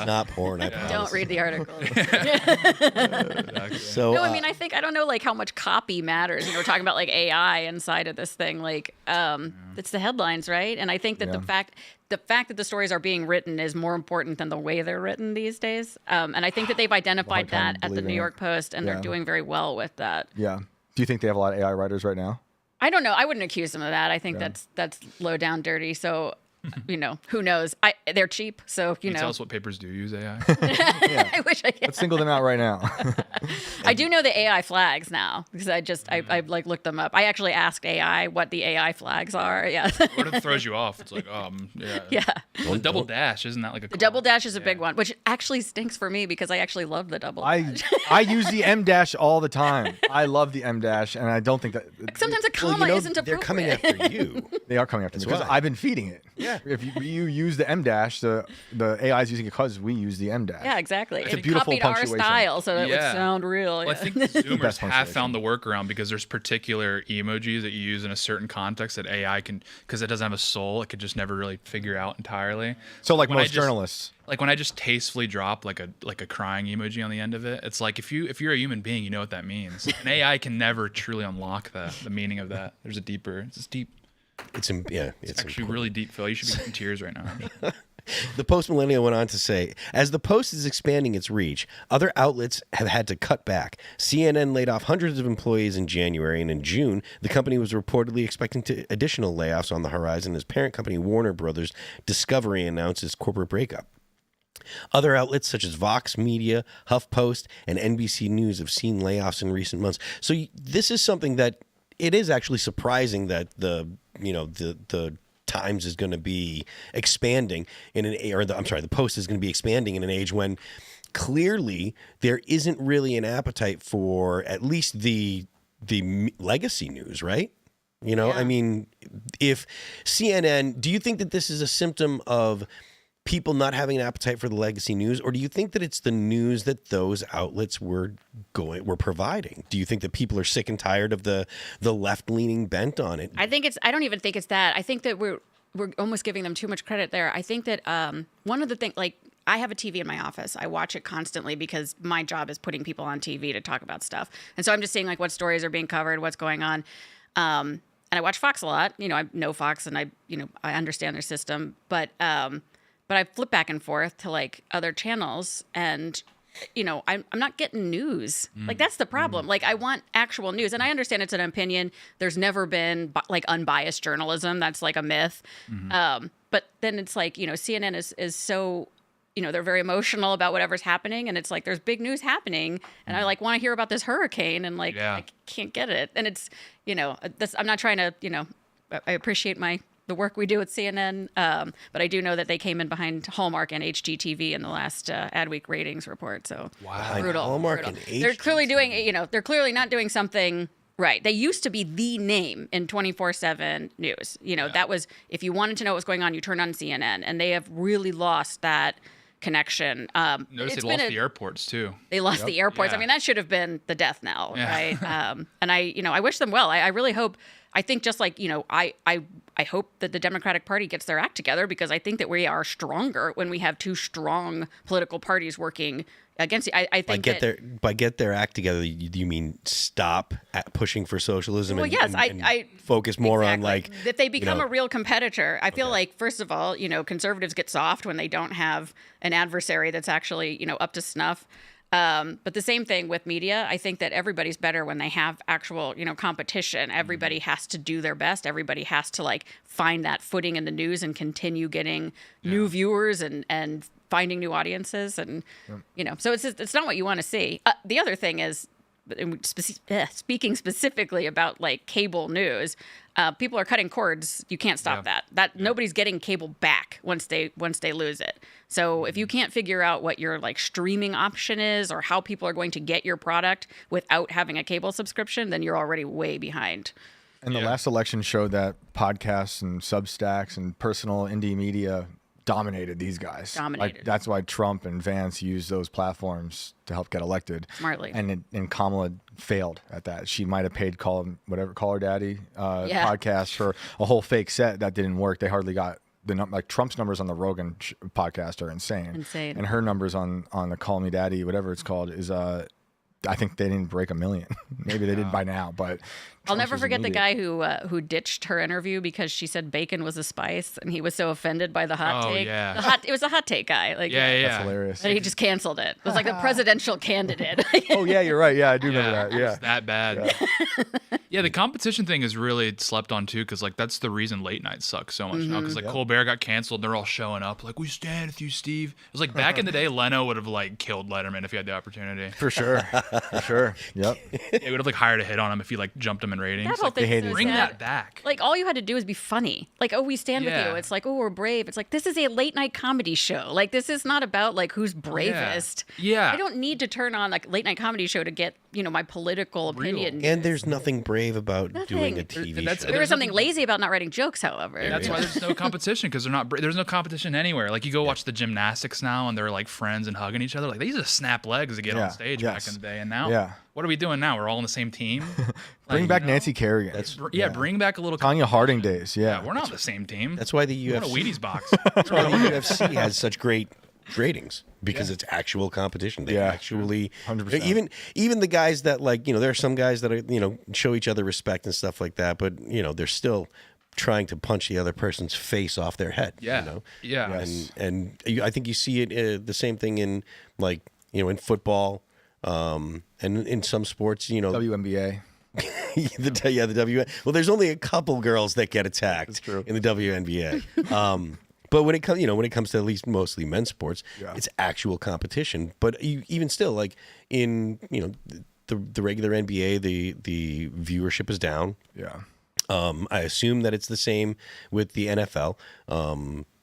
Not porn. I promise. Don't read the article. Exactly. So No, I mean, I don't know like how much copy matters. We're talking about like AI inside of this thing. Like, it's the headlines, right? And I think that the fact that the stories are being written is more important than the way they're written these days. And I think that they've identified time that at the believing New it. York Post, and Yeah. they're doing very well with that. Yeah. Do you think they have a lot of AI writers right now? I don't know. I wouldn't accuse them of that. I think that's low down dirty. So, who knows? They're cheap, so Can you tell us what papers do use AI? I wish I could. Let's single them out right now. I do know the AI flags now because I like looked them up. I actually asked AI what the AI flags are. Yeah. What if it throws you off? It's like, Yeah. Well, the double dash, isn't that like a The double dash is a big one, which actually stinks for me because I actually love the double dash. I use the M dash all the time. I love the M dash, and I don't think that Sometimes a comma isn't appropriate. they're coming after you. they are coming after me because why. I've been feeding it. Yeah. If you use the M dash, the AI is using it because we use the M dash. Yeah, exactly. It's a It beautiful copied our punctuation. style so that it would Yeah. sound real. Well, I yeah. think Zoomers best have punctuation. found the workaround because there's particular emojis that you use in a certain context that AI can, because it doesn't have a soul, it could just never really figure out entirely. So like When I most just- journalists. Like when I just tastefully drop like a crying emoji on the end of it, it's like if you're a human being, you know what that means. An AI can never truly unlock the meaning of that. There's a deeper. It's deep. It's Actually, really deep, Phil. You should be in tears right now. The Post Millennial went on to say, as the Post is expanding its reach, other outlets have had to cut back. CNN laid off hundreds of employees in January, and in June, the company was reportedly expecting additional layoffs on the horizon as parent company Warner Brothers Discovery announced its corporate breakup. Other outlets such as Vox Media, HuffPost, and NBC News have seen layoffs in recent months. So this is something that it is actually surprising that the Times is going to be expanding the Post is going to be expanding in an age when clearly there isn't really an appetite for at least the legacy news, right? I mean, if CNN, do you think that this is a symptom of people not having an appetite for the legacy news, or do you think that it's the news that those outlets were providing? Do you think that people are sick and tired of the left-leaning bent on it? I don't even think it's that. I think that we're almost giving them too much credit there. I think that one of the things, like, I have a TV in my office. I watch it constantly because my job is putting people on TV to talk about stuff. And so I'm just seeing like what stories are being covered, what's going on. And I watch Fox a lot. I know Fox and I understand their system, but I flip back and forth to like other channels and I'm not getting news. Like that's the problem. Like I want actual news, and I understand it's an opinion. There's never been like unbiased journalism. That's like a myth. But then it's like CNN is so they're very emotional about whatever's happening, and it's like there's big news happening, and I like want to hear about this hurricane, and like I can't get it, and it's I'm not trying to I appreciate the work we do at CNN, but I do know that they came in behind Hallmark and HGTV in the last Adweek ratings report. So brutal. Hallmark brutal. and They're clearly doing, they're clearly not doing something right. They used to be the name in 24/7 news. That was, if you wanted to know what was going on, you turned on CNN, and they have really lost that connection. Notice they lost the airports too. They lost the airports. Yeah. I mean, that should have been the death knell, right? And I wish them well. I really hope. I think just like I hope that the Democratic Party gets their act together, because I think that we are stronger when we have two strong political parties working against it. I think by get their act together, you mean stop pushing for socialism? Well, and, yes, and I focus more on exactly. like if they become a real competitor. I feel like first of all, conservatives get soft when they don't have an adversary that's actually up to snuff. But the same thing with media. I think that everybody's better when they have actual, competition. Everybody has to do their best. Everybody has to like find that footing in the news and continue getting new viewers and finding new audiences. And, so it's not what you want to see. The other thing is speaking specifically about like cable news, people are cutting cords. You can't stop that. Nobody's getting cable back once they lose it. So if you can't figure out what your like streaming option is or how people are going to get your product without having a cable subscription, then you're already way behind. And the last election showed that podcasts and Substacks and personal indie media dominated these guys. Like, that's why Trump and Vance used those platforms to help get elected. Smartly. And Kamala failed at that. She might have paid Call Her Daddy podcast for a whole fake set that didn't work. They hardly got like Trump's numbers on the Rogan podcast are insane. And her numbers on the Call Me Daddy, whatever it's called, is I think they didn't break 1 million. Maybe they did by now, but I'll never forget the guy who ditched her interview because she said bacon was a spice, and he was so offended by the hot take. Yeah. It was a hot take guy. Like, That's hilarious. And he just canceled it. It was like the presidential candidate. Oh yeah, you're right. Yeah, I do remember that. Yeah, it's that bad. Yeah, the competition thing is really slept on too, because like that's the reason late night sucks so much now. Because like Colbert got canceled, and they're all showing up like, "We stand with you, Steve." It was like back in the day, Leno would have like killed Letterman if he had the opportunity. For sure. For sure. Yep. They would have like hired a hit on him if he like jumped him in ratings. That whole Like, thing is so bring sad. that back. Like all you had to do is be funny. Like, oh, we stand with you. It's like, oh, we're brave. It's like, this is a late night comedy show. Like, this is not about like who's bravest. Yeah. I don't need to turn on like late night comedy show to get, my political opinion. And there's nothing brave about doing a TV show. There was something lazy about not writing jokes, however. That's why there's no competition, because there's no competition anywhere. Like you go watch the gymnastics now, and they're like friends and hugging each other. Like they used to snap legs to get on stage back in the day, and now what are we doing now? We're all on the same team. Bring back Nancy Kerrigan. Bring back a little Tanya Harding days. Yeah, we're not on the same team. That's why the We're in a UFC Wheaties box. That's why the UFC has such great ratings, because it's actual competition. They actually 100%. even the guys that like, there are some guys that are, show each other respect and stuff like that, but they're still trying to punch the other person's face off their head. And I think you see it the same thing in like, in football, and in some sports, WNBA. the WNBA. Well, there's only a couple girls that get attacked That's true. in the WNBA. But when it comes to at least mostly men's sports, it's actual competition. But even still, like in the regular NBA, the viewership is down. Yeah. I assume that it's the same with the NFL.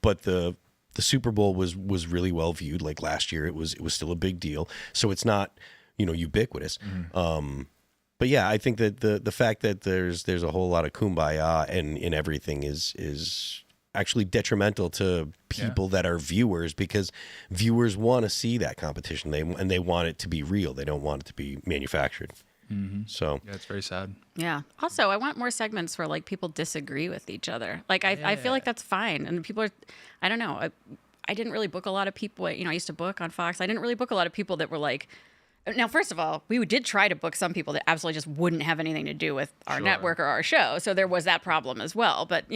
But the Super Bowl was really well viewed. Like last year, it was still a big deal. So it's not ubiquitous. But yeah, I think that the fact that there's a whole lot of kumbaya in everything is actually detrimental to people that are viewers, because viewers want to see that competition. They want it to be real. They don't want it to be manufactured. So yeah, it's very sad. Yeah. Also, I want more segments where like people disagree with each other. Like I feel like that's fine, and people are. I don't know. I didn't really book a lot of people. I used to book on Fox. I didn't really book a lot of people that were like. Now, first of all, we did try to book some people that absolutely just wouldn't have anything to do with our network or our show. So there was that problem as well. But,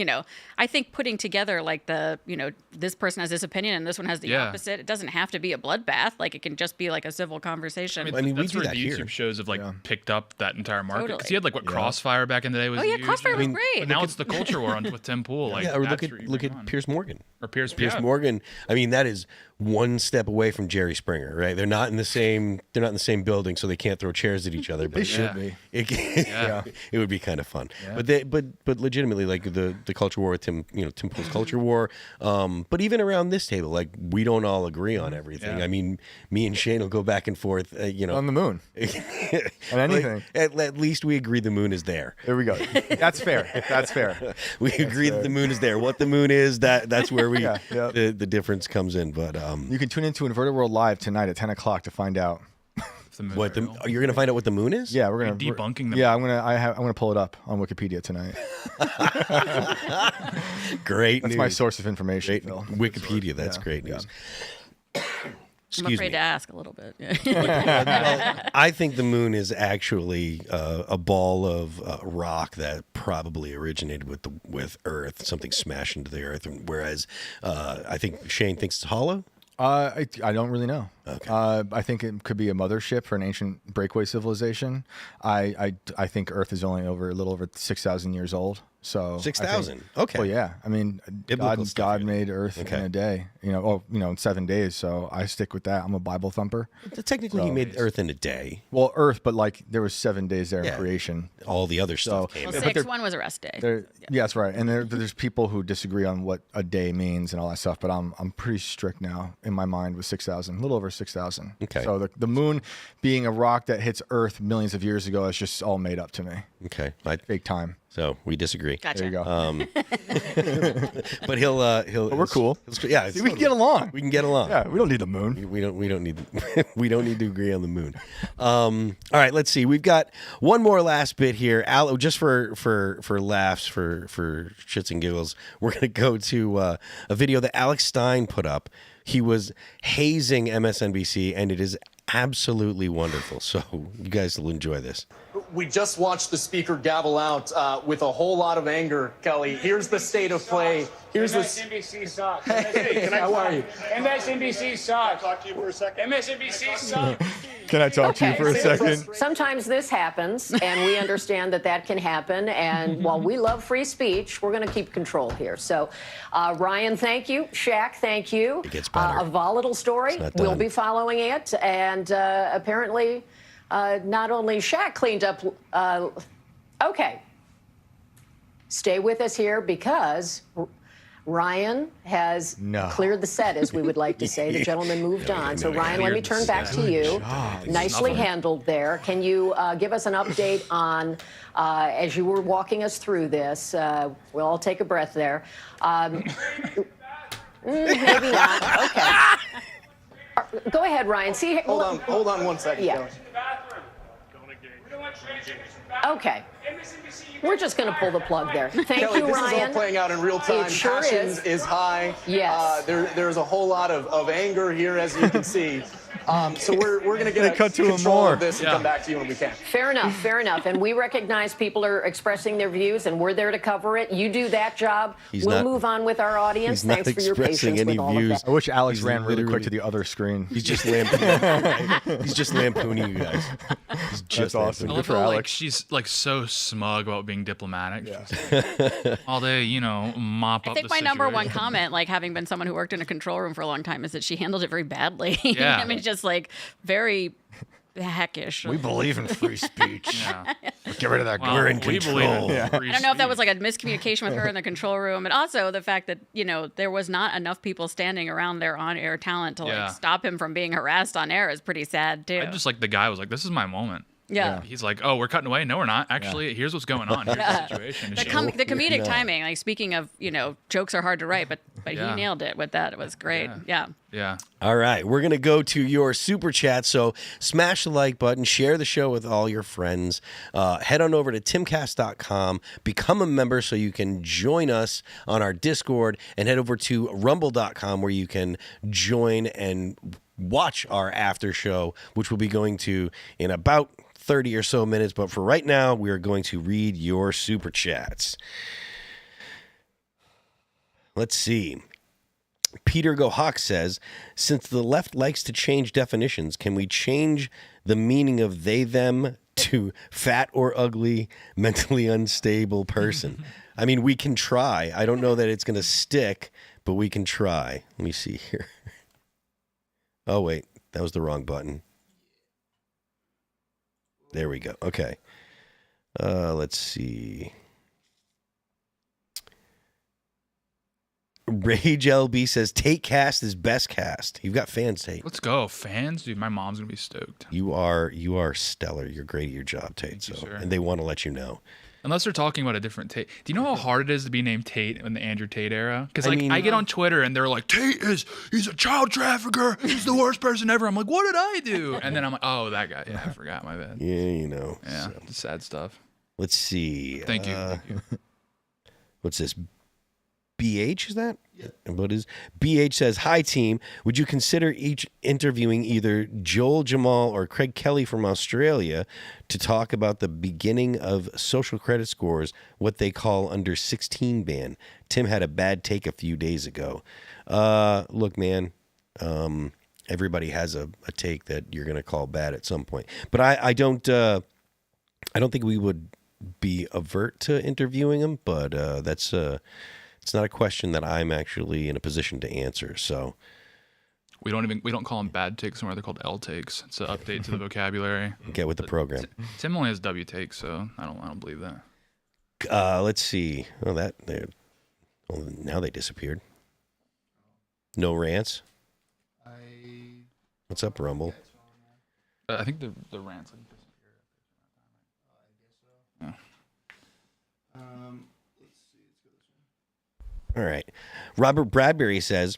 I think putting together like this person has this opinion and this one has the opposite. It doesn't have to be a bloodbath. Like it can just be like a civil conversation. I mean, we that's do where that the YouTube here. shows have picked up that entire market. Because Totally. you had like Crossfire back in the day was huge. Crossfire was great. But now it's the culture war with Tim Pool. Like, or that's look at Piers Morgan. Or Piers Morgan. I mean, that is one step away from Jerry Springer, right? They're not in the same building, so they can't throw chairs at each other. But They should be. It would be kind of fun. Yeah. But legitimately, like the culture war with Tim Pool's culture war. But even around this table, like we don't all agree on everything. I mean, me and Shane will go back and forth. On the moon. On anything. Like, at least we agree the moon is there. There we go. That's fair. That's fair. We agree that the moon is there. What the moon is, that's where we Yeah. the difference comes in. But You can tune into Inverted World Live tonight at 10 o'clock to find out. you're gonna find out what the moon is? Yeah, we're gonna debunking them. Yeah, I'm gonna pull it up on Wikipedia tonight. Great. That's news. my source of information. Great. Phil. Wikipedia. That's great news. I'm Excuse afraid me. to ask a little bit. I think the moon is actually a ball of rock that probably originated with Earth, something smashed into the Earth. Whereas I think Shane thinks it's hollow. I don't really know. Okay. I think it could be a mothership for an ancient breakaway civilization. I think Earth is only a little over 6,000 years old. So 6,000. Okay. Well, yeah. I mean, Biblical stuff God here. made Earth in a day. In 7 days. So I stick with that. I'm a Bible thumper. Technically, he made Earth in a day. Well, Earth, but like there was 7 days there in creation. All the other stuff came. Well, 6-1 was a rest day. Yeah, that's right. And there's people who disagree on what a day means and all that stuff. But I'm pretty strict now in my mind with 6,000, a little over 6,000. Okay. So the moon being a rock that hits Earth millions of years ago is just all made up to me. Okay. Fake time. So we disagree. Gotcha. There you go. But he'll. But we're cool. Yeah, See, we can get along. We can get along. Yeah, we don't need the moon. We don't need we don't need to agree on the moon. All right, let's see. We've got one more last bit here. Just for laughs, for shits and giggles, we're gonna go to a video that Alex Stein put up. He was hazing MSNBC, and it is absolutely wonderful. So you guys will enjoy this. We just watched the speaker gavel out with a whole lot of anger, Kelly. Here's the state of play. Here's MSNBC sucks. Hey, how are you? MSNBC sucks. Talk to you for a second. MSNBC sucks. Can I talk to you for a second? Sometimes this happens, and we understand that can happen. And while we love free speech, we're going to keep control here. So, Ryan, thank you. Shaq, thank you. It gets better. A volatile story. We'll be following it. And apparently, not only Shaq cleaned up. Okay. Stay with us here because Ryan has cleared the set, as we would like to say. The gentleman moved on. So, Ryan, let me turn back to you. Nicely handled there. Can you give us an update on, as you were walking us through this, we'll all take a breath there. Maybe not. Okay. Go ahead, Ryan. See, hold on 1 second. Yeah. Okay. We're just going to pull the plug there. Thank Kelly, you, this Ryan. is all playing out in real time. It sure Passion is. high. Yes. There's a whole lot of anger here, as you can see. So we're going to get cut to him control more. of this and come back to you when we can. Fair enough, fair enough. And we recognize people are expressing their views, and we're there to cover it. You do that job. We'll move on with our audience. He's not Thanks for your expressing patience any with all views. of that. I wish Alex He's ran really quick literally- to the other screen. He's just lampooning. He's just lampooning you guys. He's just That's awesome. I Good love for how Alex. like she's like so smug about being diplomatic. All day, mop I up think the my number one situation. comment, like having been someone who worked in a control room for a long time, is that she handled it very badly. Yeah. I mean, just like very heckish. We believe in free speech. Yeah. Get rid of that. Well, We're in we control. believe in free I don't know if that was speech. like a miscommunication with her in the control room, and also the fact that there was not enough people standing around their on-air talent to Yeah. like stop him from being harassed on air is pretty sad too. I just like the guy was like, "This is my moment." yeah. He's like, "Oh, we're cutting away." No, we're not. Actually, here's what's going on. Here's the situation. And The, she- the comedic timing, like speaking of, jokes are hard to write, but Yeah. he nailed it with that. It was great. Yeah. yeah. All right, we're going to go to your super chat. So smash the like button, share the show with all your friends. Head on over to timcast.com, become a member so you can join us on our Discord, and head over to rumble.com where you can join and watch our after show, which we'll be going to in about 30 or so minutes. But for right now, we are going to read your super chats. Let's see. Peter Gohawk says, since the left likes to change definitions, can we change the meaning of they, them to fat or ugly, mentally unstable person? I mean, we can try. I don't know that it's going to stick, but we can try. Let me see here. Oh, wait. That was the wrong button. There we go. Okay. Let's see. Rage LB says Tate cast is best cast. You've got fans, Tate. Let's go, fans, dude. My mom's gonna be stoked. You are stellar. You're great at your job, Tate. Thank you, sir. And they want to let you know. Unless they're talking about a different Tate. Do you know how hard it is to be named Tate in the Andrew Tate era? Because I mean- I get on Twitter and they're like, he's a child trafficker. He's the worst person ever. I'm like, what did I do? And then I'm like, oh, that guy. Yeah, I forgot. My bad. Yeah, Yeah, so. sad stuff. Let's see. Thank you. What's this? BH, is that? Yeah. What is BH says, hi team, would you consider each interviewing either Joel Jamal or Craig Kelly from Australia to talk about the beginning of social credit scores, what they call under 16 ban? Tim had a bad take a few days ago. Look, man, everybody has a take that you're going to call bad at some point, but I don't think we would be avert to interviewing him, but that's it's not a question that I'm actually in a position to answer. So We don't call them bad takes anymore. They're called L takes. It's an update to the vocabulary. get with the program. Tim only has W takes, so I don't believe that. Let's see. Oh, now they disappeared. No rants. What's up, Rumble? I think the rants. Yeah. All right. Robert Bradbury says,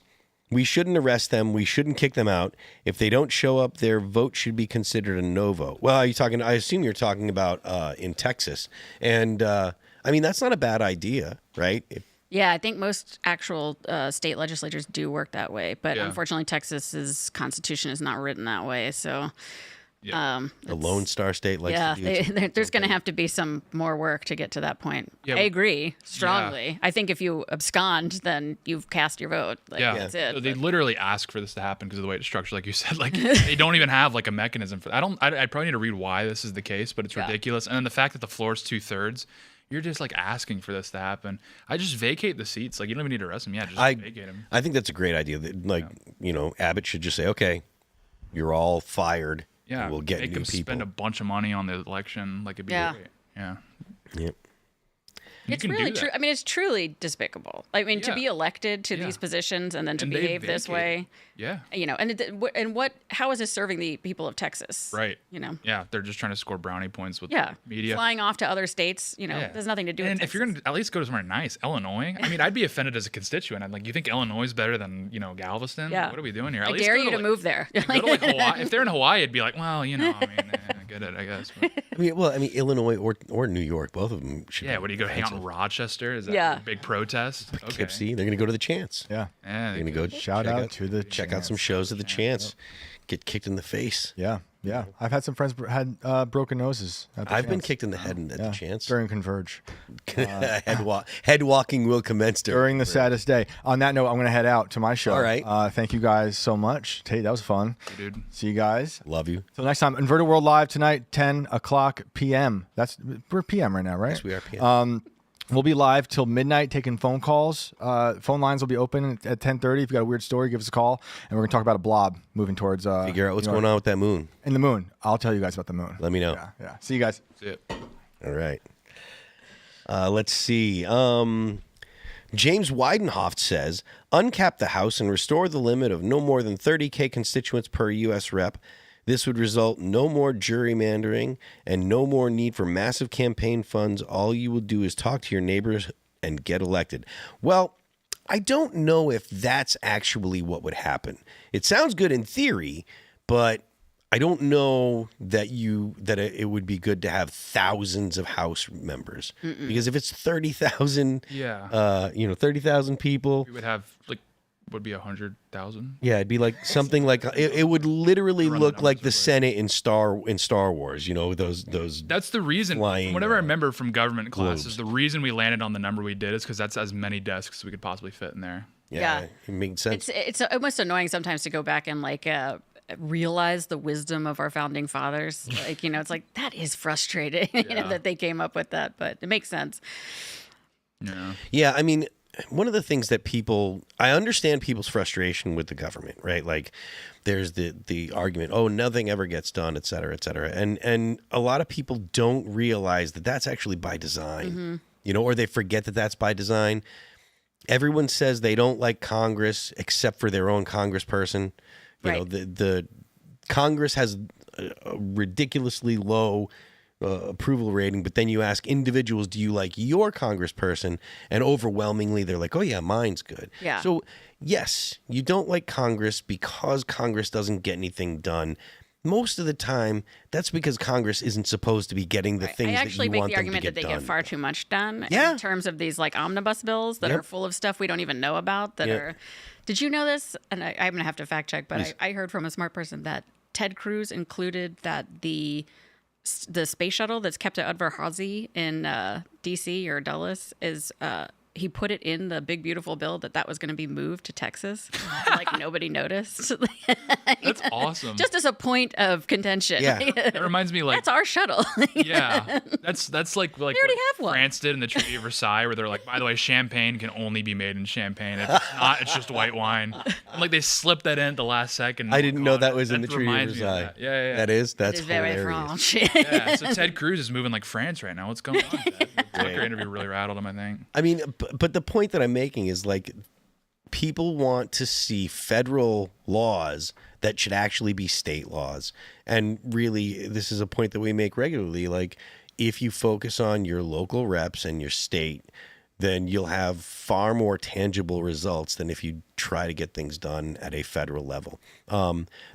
we shouldn't arrest them. We shouldn't kick them out. If they don't show up, their vote should be considered a no vote. Well, I assume you're talking about in Texas. And, I mean, that's not a bad idea, right? Yeah, I think most actual state legislatures do work that way. But unfortunately, Texas's constitution is not written that way. So... a Lone Star state likes to do there's going to have to be some more work to get to that point. Yeah, I agree strongly. Yeah. I think if you abscond, then you've cast your vote. That's it. They literally ask for this to happen because of the way it's structured, like you said. Like they don't even have like a mechanism for. I probably need to read why this is the case, but it's ridiculous. And then the fact that the floor is 2/3. You're just like asking for this to happen. I just vacate the seats. Like you don't even need to arrest them. Yeah, just vacate them. I think that's a great idea. Abbott should just say, okay, you're all fired. Yeah, we'll get make new them people. Spend a bunch of money on the election. Like it'd be great. Yeah. Yep. It's really true. I mean, it's truly despicable. I mean, to be elected to these positions and then to behave this way. Yeah. How is this serving the people of Texas? Right. Yeah, they're just trying to score brownie points with media. Flying off to other states, there's nothing to do with And Texas. if you're going to at least go to somewhere nice, Illinois. I mean, I'd be offended as a constituent. I'm like, you think Illinois is better than, Galveston? Yeah. What are we doing here? I dare you to move there. Go to like Hawaii. If they're in Hawaii, it'd be like, well, I get it, I guess. But. I mean, Illinois or New York, both of them should. Yeah, what do you go hang out in Rochester? Is that a big protest? Okay. Poughkeepsie, they're going to go to the Chance. Yeah. They're going to go check out some shows at the Chance. Get kicked in the face. Yeah. I've had some friends had broken noses. At the I've Chance. been kicked in the head at the Chance. During Converge. Head walking will commence during the saddest day. On that note, I'm going to head out to my show. All right. Thank you guys so much. Tate, that was fun. Hey, dude. See you guys. Love you. Till next time, Inverted World Live tonight, 10 o'clock p.m. We're p.m. right now, right? Yes, we are p.m. We'll be live till midnight taking phone calls. Phone lines will be open at 10:30. If you've got a weird story, give us a call. And we're going to talk about a blob moving towards... Figure out what's going on with that moon. In the moon. I'll tell you guys about the moon. Let me know. Yeah. See you guys. See it. All right. Let's see. James Weidenhoff says, uncap the House and restore the limit of no more than 30K constituents per U.S. rep. This would result no more gerrymandering and no more need for massive campaign funds. All you will do is talk to your neighbors and get elected. Well, I don't know if that's actually what would happen. It sounds good in theory, but I don't know that it would be good to have thousands of House members. Because if it's 30,000, 30,000 people, We would have would be 100,000. yeah, it'd be like something like it would literally look like the Senate in Star Wars. Those. That's the reason. Flying, Whatever I remember from government classes, globes. the reason we landed on the number we did is because that's as many desks as we could possibly fit in there. Yeah. It makes sense. It's almost annoying sometimes to go back and realize the wisdom of our founding fathers. It's like that is frustrating that they came up with that, but it makes sense. Yeah. Yeah, I mean, one of the things that I understand people's frustration with the government, right? Like there's the argument, oh, nothing ever gets done, et cetera, et cetera. And a lot of people don't realize that that's actually by design, or they forget that that's by design. Everyone says they don't like Congress except for their own congressperson. The Congress has a ridiculously low approval rating, but then you ask individuals, do you like your congressperson? And overwhelmingly, they're like, oh yeah, mine's good. Yeah. So yes, you don't like Congress because Congress doesn't get anything done. Most of the time, that's because Congress isn't supposed to be getting the things that you want them to get done. I actually make the argument that they get far too much done in terms of these omnibus bills that are full of stuff we don't even know about. Did you know this? And I'm going to have to fact check, but I heard from a smart person that Ted Cruz included that the space shuttle that's kept at Udvar Hazy in D.C. or Dulles is he put it in the big beautiful bill that was going to be moved to Texas. Like nobody noticed. That's awesome. Just as a point of contention. Yeah. It reminds me like that's our shuttle. yeah, that's like what already have one. France did in the Treaty of Versailles, where they're like, by the way, champagne can only be made in Champagne. If it's not, it's just white wine. And like they slipped that in at the last second. I didn't know that was in the Treaty of reminds me of Versailles. that. Yeah. That's It is very hilarious. French. Yeah, so Ted Cruz is moving like France right now. What's going on? The Tucker interview really rattled him, I think. I mean, but the point that I'm making is like people want to see federal laws that should actually be state laws. And really, this is a point that we make regularly. Like, if you focus on your local reps and your state, then you'll have far more tangible results than if you try to get things done at a federal level.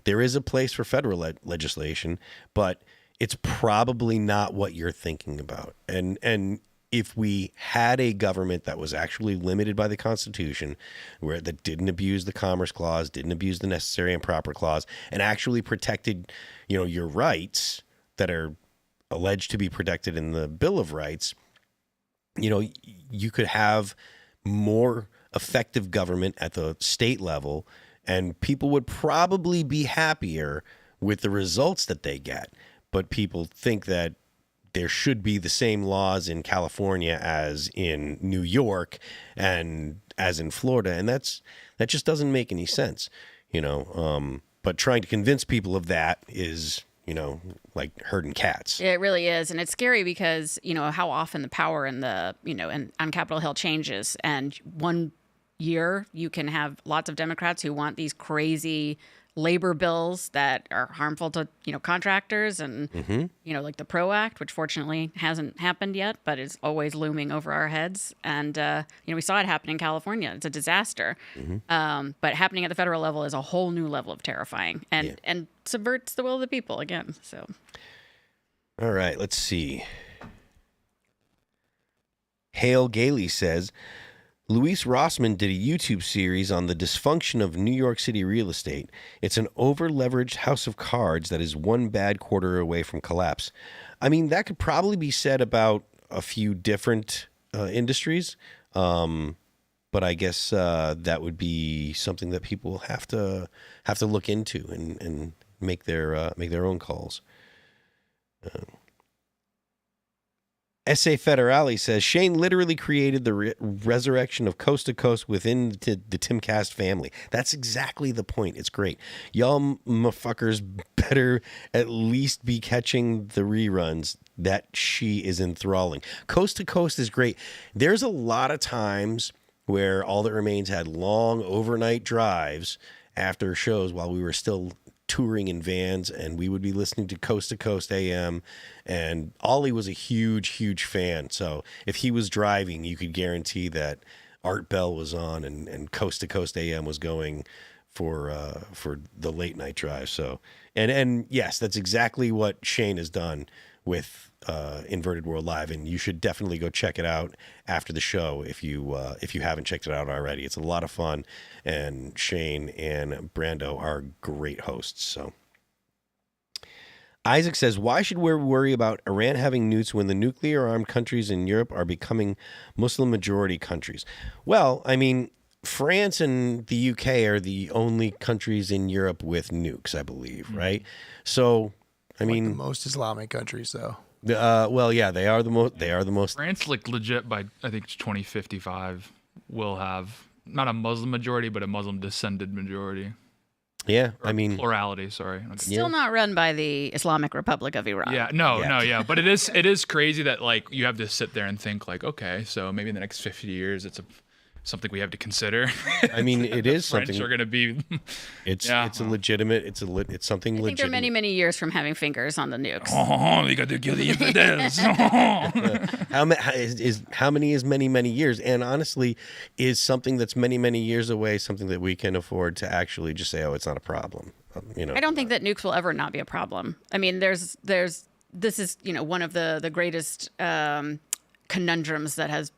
There is a place for federal legislation, but it's probably not what you're thinking about. And if we had a government that was actually limited by the Constitution, that didn't abuse the Commerce Clause, didn't abuse the Necessary and Proper Clause, and actually protected, your rights that are alleged to be protected in the Bill of Rights, you could have more effective government at the state level, and people would probably be happier with the results that they get. But people think that there should be the same laws in California as in New York and as in Florida, and that just doesn't make any sense, But trying to convince people of that is, like herding cats. It really is, and it's scary because how often the power in the and on Capitol Hill changes, and one year you can have lots of Democrats who want these crazy labor bills that are harmful to contractors and like the PRO Act, which fortunately hasn't happened yet, but is always looming over our heads. And we saw it happen in California. It's a disaster. But happening at the federal level is a whole new level of terrifying and subverts the will of the people again. So, all right, let's see. Hale Gailey says, Luis Rossmann did a YouTube series on the dysfunction of New York City real estate. It's an over-leveraged house of cards that is one bad quarter away from collapse. I mean, that could probably be said about a few different industries, but I guess that would be something that people have to look into and make their own calls. S.A. Federale says, Shane literally created the resurrection of Coast to Coast within the Timcast family. That's exactly the point. It's great. Y'all motherfuckers better at least be catching the reruns. That she is enthralling. Coast to Coast is great. There's a lot of times where All That Remains had long overnight drives after shows while we were still touring in vans, and we would be listening to Coast AM, and Ollie was a huge fan. So if he was driving, you could guarantee that Art Bell was on and Coast AM was going for the late night drive. So and yes, that's exactly what Shane has done with Inverted World Live, and you should definitely go check it out after the show if you haven't checked it out already. It's a lot of fun, and Shane and Brando are great hosts. So Isaac says, why should we worry about Iran having nukes when the nuclear armed countries in Europe are becoming Muslim majority countries? Well, I mean, France and the UK are the only countries in Europe with nukes, I believe, right? So I mean, the most Islamic countries, though. Well, yeah, they are the most. They are the most. France, like legit, by I think it's 2055, will have not a Muslim majority, but a Muslim descended majority. Yeah, Or I mean plurality. Sorry, still not run by the Islamic Republic of Iran. Yeah, no, but it is crazy that like you have to sit there and think like, okay, so maybe in the next 50 years, it's something we have to consider. I mean, it is French something. are going to be. It's a legitimate. It's something I think legitimate. they're many years from having fingers on the nukes. Oh, we got to kill the infidels. How many is many years? And honestly, is something that's many years away something that we can afford to actually just say, oh, it's not a problem? I don't think that nukes will ever not be a problem. I mean, this is one of the greatest conundrums that has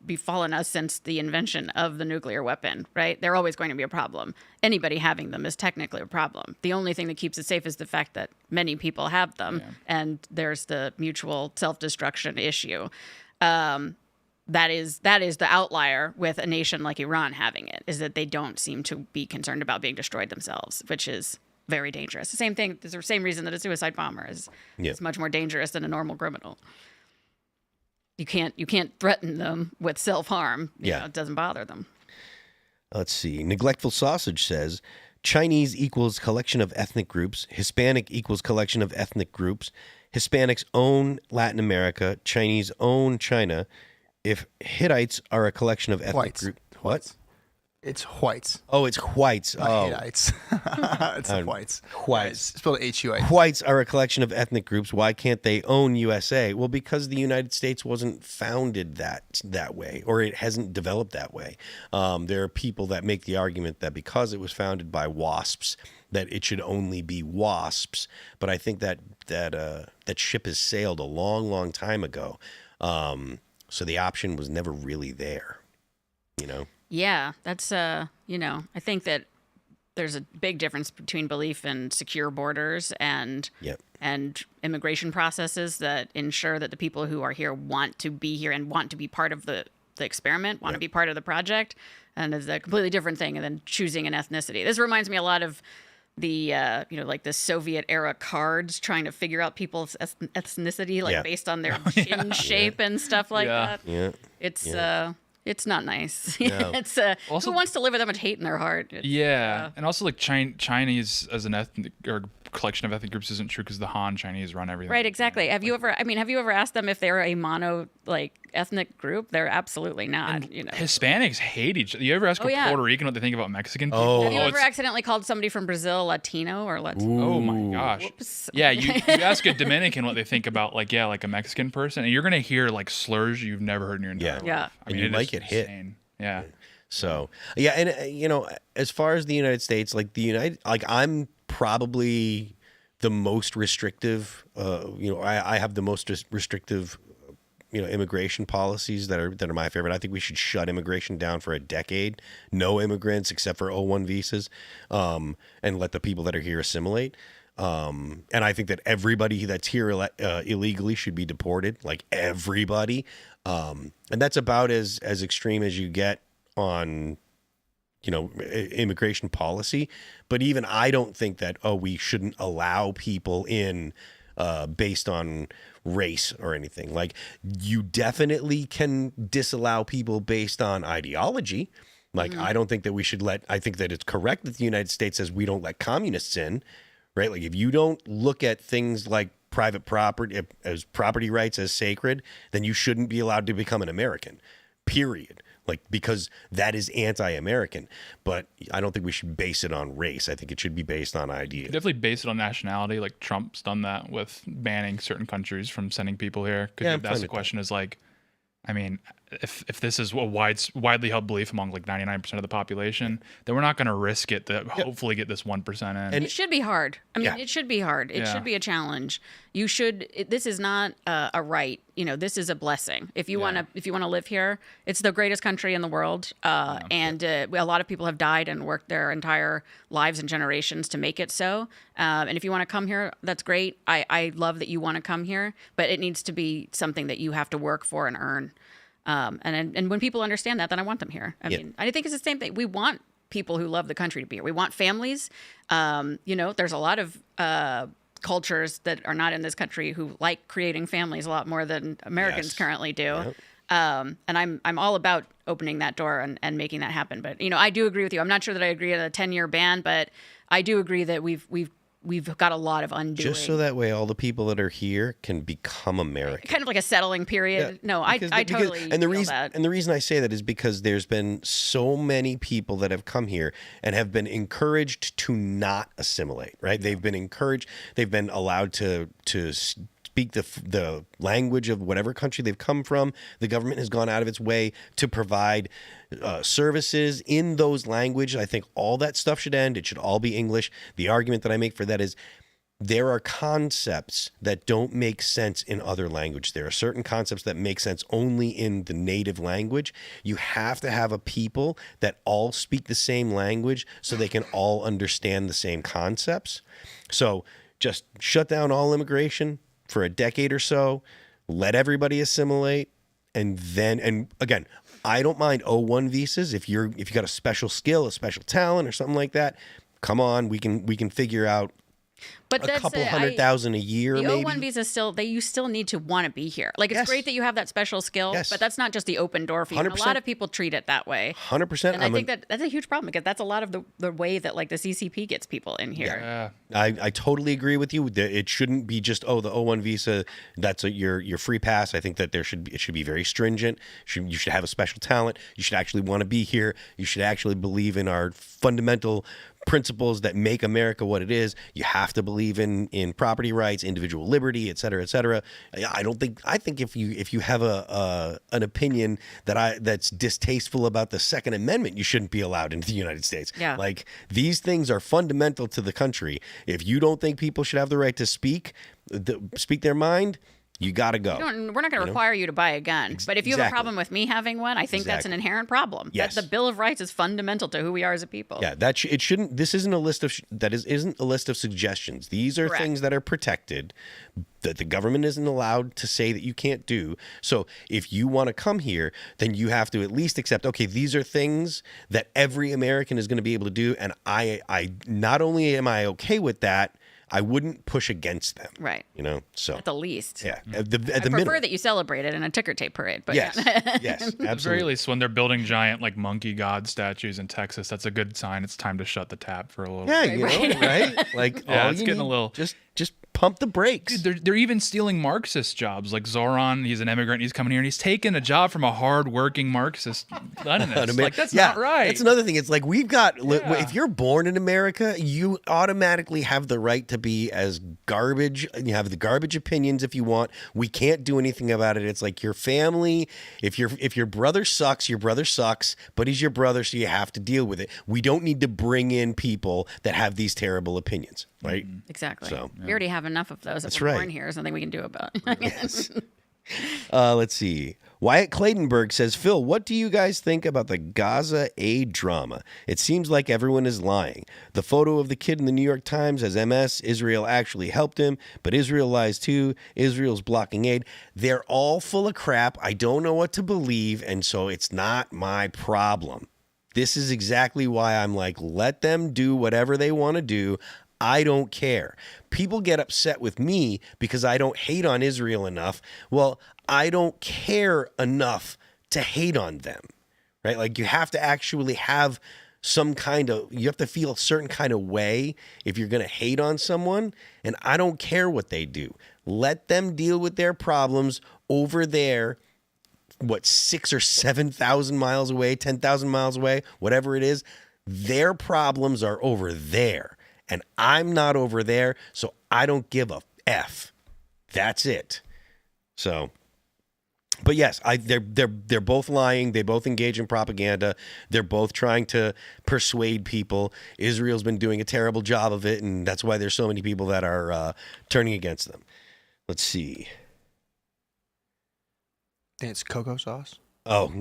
befallen us since the invention of the nuclear weapon, right? They're always going to be a problem. Anybody having them is technically a problem. The only thing that keeps it safe is the fact that many people have them, and there's the mutual self-destruction issue. that is the outlier with a nation like Iran having it, is that they don't seem to be concerned about being destroyed themselves, which is very dangerous. The same thing, it's the same reason that a suicide bomber is much more dangerous than a normal criminal. You can't threaten them with self-harm. You know, it doesn't bother them. Let's see. Neglectful Sausage says, Chinese equals collection of ethnic groups. Hispanic equals collection of ethnic groups. Hispanics own Latin America. Chinese own China. If Hittites are a collection of ethnic groups. What? It's whites. Oh, it's whites. Hittites. It's the whites. Whites. It's spelled H-U-I. Whites are a collection of ethnic groups. Why can't they own USA? Well, because the United States wasn't founded that way, or it hasn't developed that way. There are people that make the argument that because it was founded by WASPs, that it should only be WASPs. But I think that ship has sailed a long, long time ago. So the option was never really there, you know? Yeah, that's, I think that there's a big difference between belief in secure borders and immigration processes that ensure that the people who are here want to be here and want to be part of the experiment, want to be part of the project. And it's a completely different thing than choosing an ethnicity. This reminds me a lot of the, like the Soviet era cards trying to figure out people's ethnicity, based on their chin shape and stuff like that. Yeah. It's not nice. No. It's who wants to live with that much hate in their heart? And also like Chinese as an ethnic or collection of ethnic groups isn't true because the Han Chinese run everything. Right, exactly. Have you ever asked them if they're a mono ethnic group? They're absolutely not. And Hispanics hate each other. You ever ask a Puerto Rican what they think about Mexican people? Have you ever accidentally called somebody from Brazil Latino or Latino? Oh my gosh. Whoops. Yeah, you ask a Dominican what they think about like a Mexican person, and you're gonna hear like slurs you've never heard in your entire life. Yeah. I mean, you might get hit. Yeah. So and as far as the United States, I'm probably the most restrictive. I have the most restrictive, immigration policies that are my favorite. I think we should shut immigration down for a decade. No immigrants except for O1 visas, and let the people that are here assimilate. And I think that everybody that's here illegally should be deported, like everybody. And that's about as extreme as you get on, immigration policy. But even I don't think that, we shouldn't allow people in based on race or anything. Like, you definitely can disallow people based on ideology. Like, I don't think that we should I think that it's correct that the United States says we don't let communists in. Right? Like, if you don't look at things like private property as property rights as sacred, then you shouldn't be allowed to become an American, period. Like, because that is anti-American. But I don't think we should base it on race. I think it should be based on ideas. Definitely base it on nationality. Like, Trump's done that with banning certain countries from sending people here. Because that's the question is like, I mean, if this is a widely held belief among like 99% of the population, then we're not going to risk it to hopefully get this 1% in. And it should be hard. I mean, it should be hard. It should be a challenge. This is not a right. This is a blessing. If you want to live here, it's the greatest country in the world. And a lot of people have died and worked their entire lives and generations to make it so. And if you want to come here, that's great. I love that you want to come here, but it needs to be something that you have to work for and earn. And when people understand that, then I want them here. I mean, I think it's the same thing. We want people who love the country to be here. We want families. There's a lot of cultures that are not in this country who like creating families a lot more than Americans currently do. Yep. And I'm all about opening that door and making that happen. But I do agree with you. I'm not sure that I agree on a 10-year ban, but I do agree that we've got a lot of undoing. Just so that way all the people that are here can become American. Kind of like a settling period. Yeah, no, I totally feel that. And the reason I say that is because there's been so many people that have come here and have been encouraged to not assimilate, right? They've been encouraged, they've been allowed to speak the language of whatever country they've come from. The government has gone out of its way to provide services in those languages. I think all that stuff should end. It should all be English. The argument that I make for that is there are concepts that don't make sense in other language. There are certain concepts that make sense only in the native language. You have to have a people that all speak the same language so they can all understand the same concepts. So just shut down all immigration for a decade or so, let everybody assimilate, and again, I don't mind O1 visas if you got a special skill, a special talent, or something like that. Come on, we can figure out. But a couple $100,000 a year, the maybe. O1 visa you still need to want to be here. Like, it's great that you have that special skill, but that's not just the open door for you. And a lot of people treat it that way. 100%. And I think that's a huge problem because that's a lot of the way that like the CCP gets people in here. Yeah. I totally agree with you. It shouldn't be just, the O1 visa, that's your free pass. I think that it should be very stringent. You should have a special talent. You should actually want to be here. You should actually believe in our fundamental principles that make America what it is. You have to believe in property rights, individual liberty, et cetera, et cetera. I think if you have an opinion that's distasteful about the Second Amendment, you shouldn't be allowed into the United States. Yeah. Like, these things are fundamental to the country. If you don't think people should have the right to speak their mind, you got to go. We're not going to require you to buy a gun. But if you have a problem with me having one, I think that's an inherent problem. Yes. The Bill of Rights is fundamental to who we are as a people. Yeah, it shouldn't. This isn't a list of isn't a list of suggestions. These are things that are protected, that the government isn't allowed to say that you can't do. So if you want to come here, then you have to at least accept, okay, these are things that every American is going to be able to do, and I not only am I okay with that, I wouldn't push against them. Right. So at the least. Yeah. I prefer that you celebrate it in a ticker tape parade. But yes. Yeah. Yes. Absolutely. At the very least, when they're building giant like monkey god statues in Texas, that's a good sign. It's time to shut the tap for a little. Yeah, bit. right? Like, yeah, it's getting a little. Just pump the brakes. Dude, they're even stealing Marxist jobs. Like Zoran, he's an immigrant. He's coming here and he's taking a job from a hard-working Marxist Leninist. Like, that's not right. That's another thing. It's like, we've got, if you're born in America, you automatically have the right to be as garbage. You have the garbage opinions if you want. We can't do anything about it. It's like your family. If your brother sucks, your brother sucks, but he's your brother, so you have to deal with it. We don't need to bring in people that have these terrible opinions, right? Exactly. So, we already have enough of those. That's we're right. born here. There's nothing we can do about. Yes. Let's see. Wyatt Claytonberg says, Phil, what do you guys think about the Gaza aid drama? It seems like everyone is lying. The photo of the kid in the New York Times has MS. Israel actually helped him, but Israel lies too. Israel's blocking aid. They're all full of crap. I don't know what to believe, and so it's not my problem. This is exactly why I'm like, let them do whatever they want to do. I don't care. People get upset with me because I don't hate on Israel enough. Well, I don't care enough to hate on them, right? Like, you have to actually have you have to feel a certain kind of way if you're going to hate on someone. And I don't care what they do. Let them deal with their problems over there. 6,000 or 7,000 miles away, 10,000 miles away, whatever it is, their problems are over there. And I'm not over there, so I don't give a F. That's it. So, but yes, they're both lying. They both engage in propaganda. They're both trying to persuade people. Israel's been doing a terrible job of it, and that's why there's so many people that are turning against them. Let's see. It's cocoa sauce. Oh,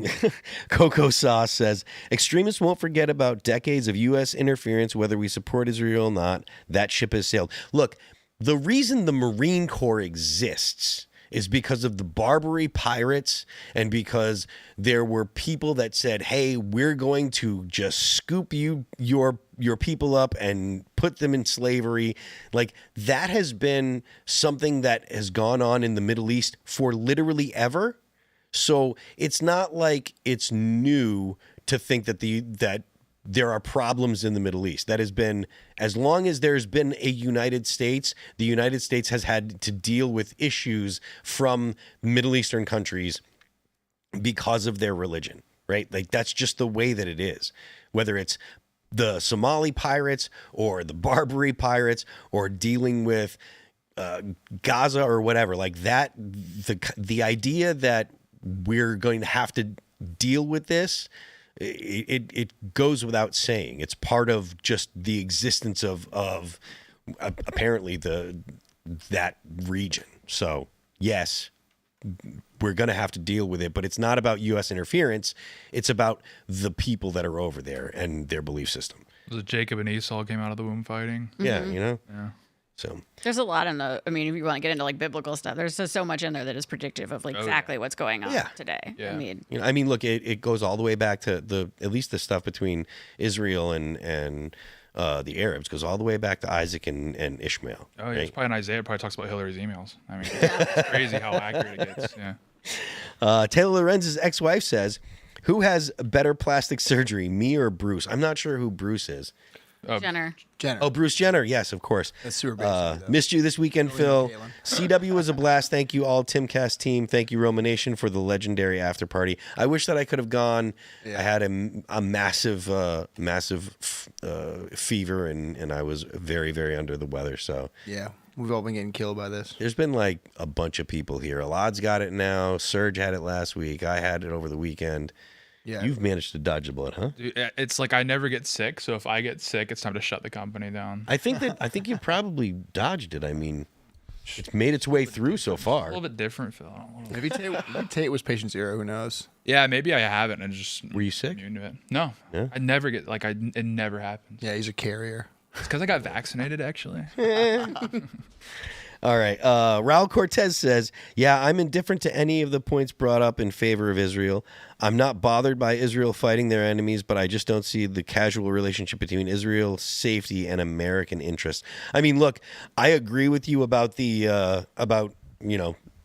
Cocoa Sauce says, extremists won't forget about decades of U.S. interference, whether we support Israel or not. That ship has sailed. Look, the reason the Marine Corps exists is because of the Barbary pirates and because there were people that said, hey, we're going to just scoop your people up and put them in slavery. Like, that has been something that has gone on in the Middle East for literally ever. So it's not like it's new to think that that there are problems in the Middle East. That has been, as long as there's been a United States, the United States has had to deal with issues from Middle Eastern countries because of their religion, right? Like, that's just the way that it is. Whether it's the Somali pirates or the Barbary pirates or dealing with Gaza or whatever, like that, the idea that we're going to have to deal with this, it goes without saying. It's part of just the existence of apparently that region. So yes, we're going to have to deal with it, but it's not about U.S. interference. It's about the people that are over there and their belief system. Was it Jacob and Esau came out of the womb fighting? Yeah, Mm-hmm. Yeah. So there's a lot in the. I mean, if you want to get into like biblical stuff, there's just so much in there that is predictive of like exactly what's going on today. Yeah. I mean, look, it goes all the way back to at least the stuff between Israel and the Arabs goes all the way back to Isaac and Ishmael. Oh, yeah. It's probably in Isaiah. It probably talks about Hillary's emails. I mean, it's crazy how accurate it gets. Yeah. Taylor Lorenz's ex-wife says, "Who has better plastic surgery, me or Bruce?" I'm not sure who Bruce is. Jenner. Oh, Bruce Jenner. Yes, of course. That's super basic. Missed you this weekend, Phil. CW was a blast. Thank you all, Timcast team. Thank you, Roman Nation, for the legendary after party. I wish that I could have gone. I had a massive fever, and I was very, very under the weather. So yeah, we've all been getting killed by this. There's been like a bunch of people here. Alad's got it now. Serge had it last week. I had it over the weekend. Yeah. You've managed to dodge a bullet, huh? Dude, it's like I never get sick, so if I get sick, it's time to shut the company down. I think you probably dodged it. I mean, it's made its way through so far. A little bit different, Phil. Maybe Tate was patient zero. Who knows? Yeah, maybe I haven't. And just were you sick? Immune to it. No, yeah? I never get it never happens. Yeah, he's a carrier. It's because I got vaccinated, actually. All right. Raul Cortez says, "Yeah, I'm indifferent to any of the points brought up in favor of Israel. I'm not bothered by Israel fighting their enemies, but I just don't see the casual relationship between Israel's safety and American interests." I mean, look, I agree with you about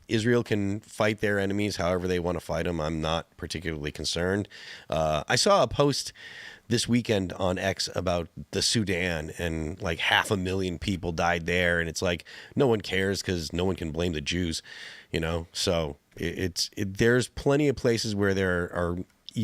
Israel can fight their enemies however they want to fight them. I'm not particularly concerned. I saw a post this weekend on X about the Sudan, and like 500,000 people died there, and it's like no one cares because no one can blame the Jews, So there's plenty of places where there are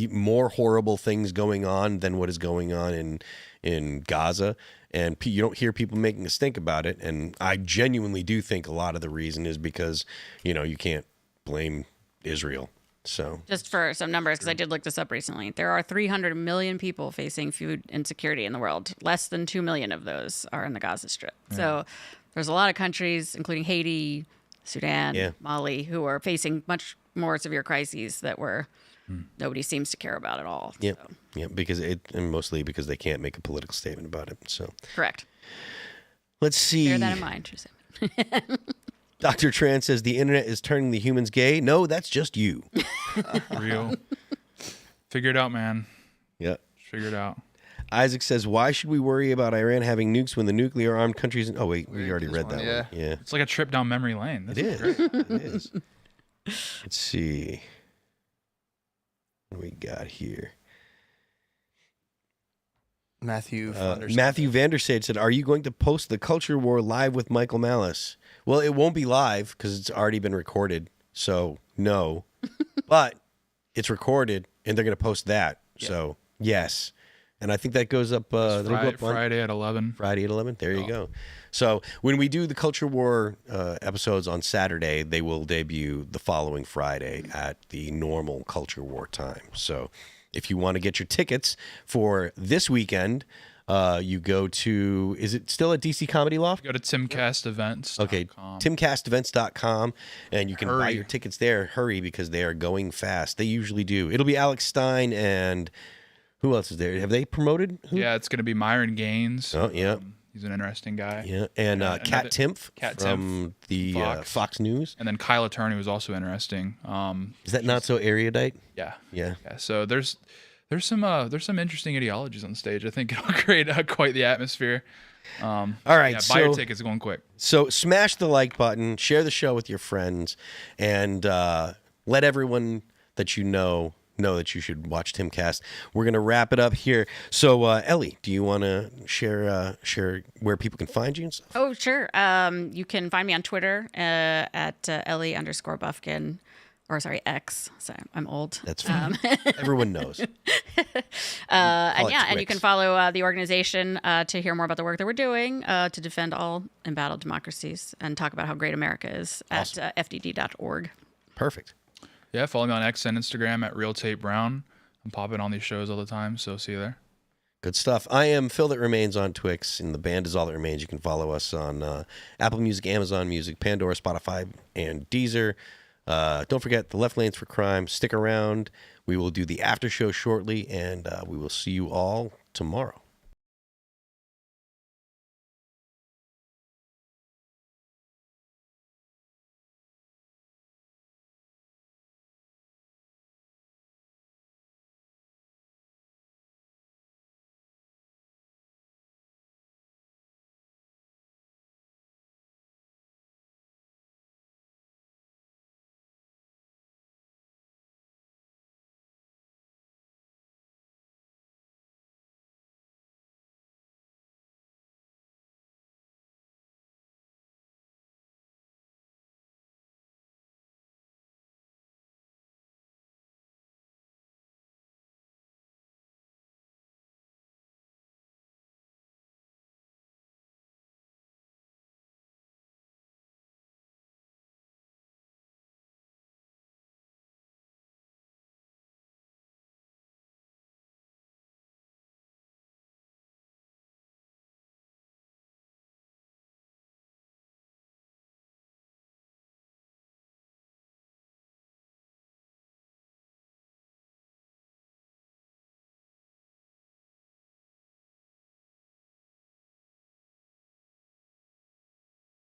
more horrible things going on than what is going on in Gaza, and you don't hear people making a stink about it. And I genuinely do think a lot of the reason is because you can't blame Israel. So just for some numbers, because I did look this up recently, there are 300 million people facing food insecurity in the world. Less than 2 million of those are in the Gaza Strip. Yeah. So there's a lot of countries, including Haiti, Sudan, Mali, who are facing much more severe crises that nobody seems to care about at all. Yeah, so. Yeah, and mostly because they can't make a political statement about it. So correct. Let's see. Bear that in mind. Dr. Tran says the internet is turning the humans gay. No, that's just you. Real. Figure it out, man. Yeah. Figure it out. Isaac says, why should we worry about Iran having nukes when the nuclear armed countries... Oh, wait, we already read that one. Yeah. It's like a trip down memory lane. It is. It is. Let's see. What do we got here? Matthew Vandersade said, are you going to post the Culture War live with Michael Malice? Well, it won't be live because it's already been recorded. So, no. But it's recorded, and they're going to post that. Yeah. So, yes. And I think that goes up, Friday at 11. Friday at 11. There you go. So when we do the Culture War episodes on Saturday, they will debut the following Friday at the normal Culture War time. So if you want to get your tickets for this weekend, you go to, is it still at DC Comedy Loft? Go to timcastevents.com. Okay, timcastevents.com, and you can buy your tickets there. Hurry, because they are going fast. They usually do. It'll be Alex Stein and... Who else is there? Have they promoted? Who? Yeah, it's going to be Myron Gaines. Oh, yeah. He's an interesting guy. Yeah, and Kat Timpf from the Fox News. And then Kyle Attorney was also interesting. Is that not so erudite? Yeah. Yeah. So there's some interesting ideologies on stage. I think it'll create quite the atmosphere. All right, buy your tickets going quick. So smash the like button, share the show with your friends, and let everyone that you know that you should watch Timcast. We're going to wrap it up here. So, Ellie, do you want to share where people can find you and stuff? Oh, sure. You can find me on Twitter at Ellie_Bufkin, or sorry, X. Sorry, I'm old. That's fine. Everyone knows. And you can follow the organization to hear more about the work that we're doing to defend all embattled democracies and talk about how great America is at fdd.org. Perfect. Yeah, follow me on X and Instagram at RealTateBrown. I'm popping on these shows all the time, so see you there. Good stuff. I am Phil That Remains on Twix, and the band is All That Remains. You can follow us on Apple Music, Amazon Music, Pandora, Spotify, and Deezer. Don't forget the Left Lanes for Crime. Stick around. We will do the after show shortly, and we will see you all tomorrow.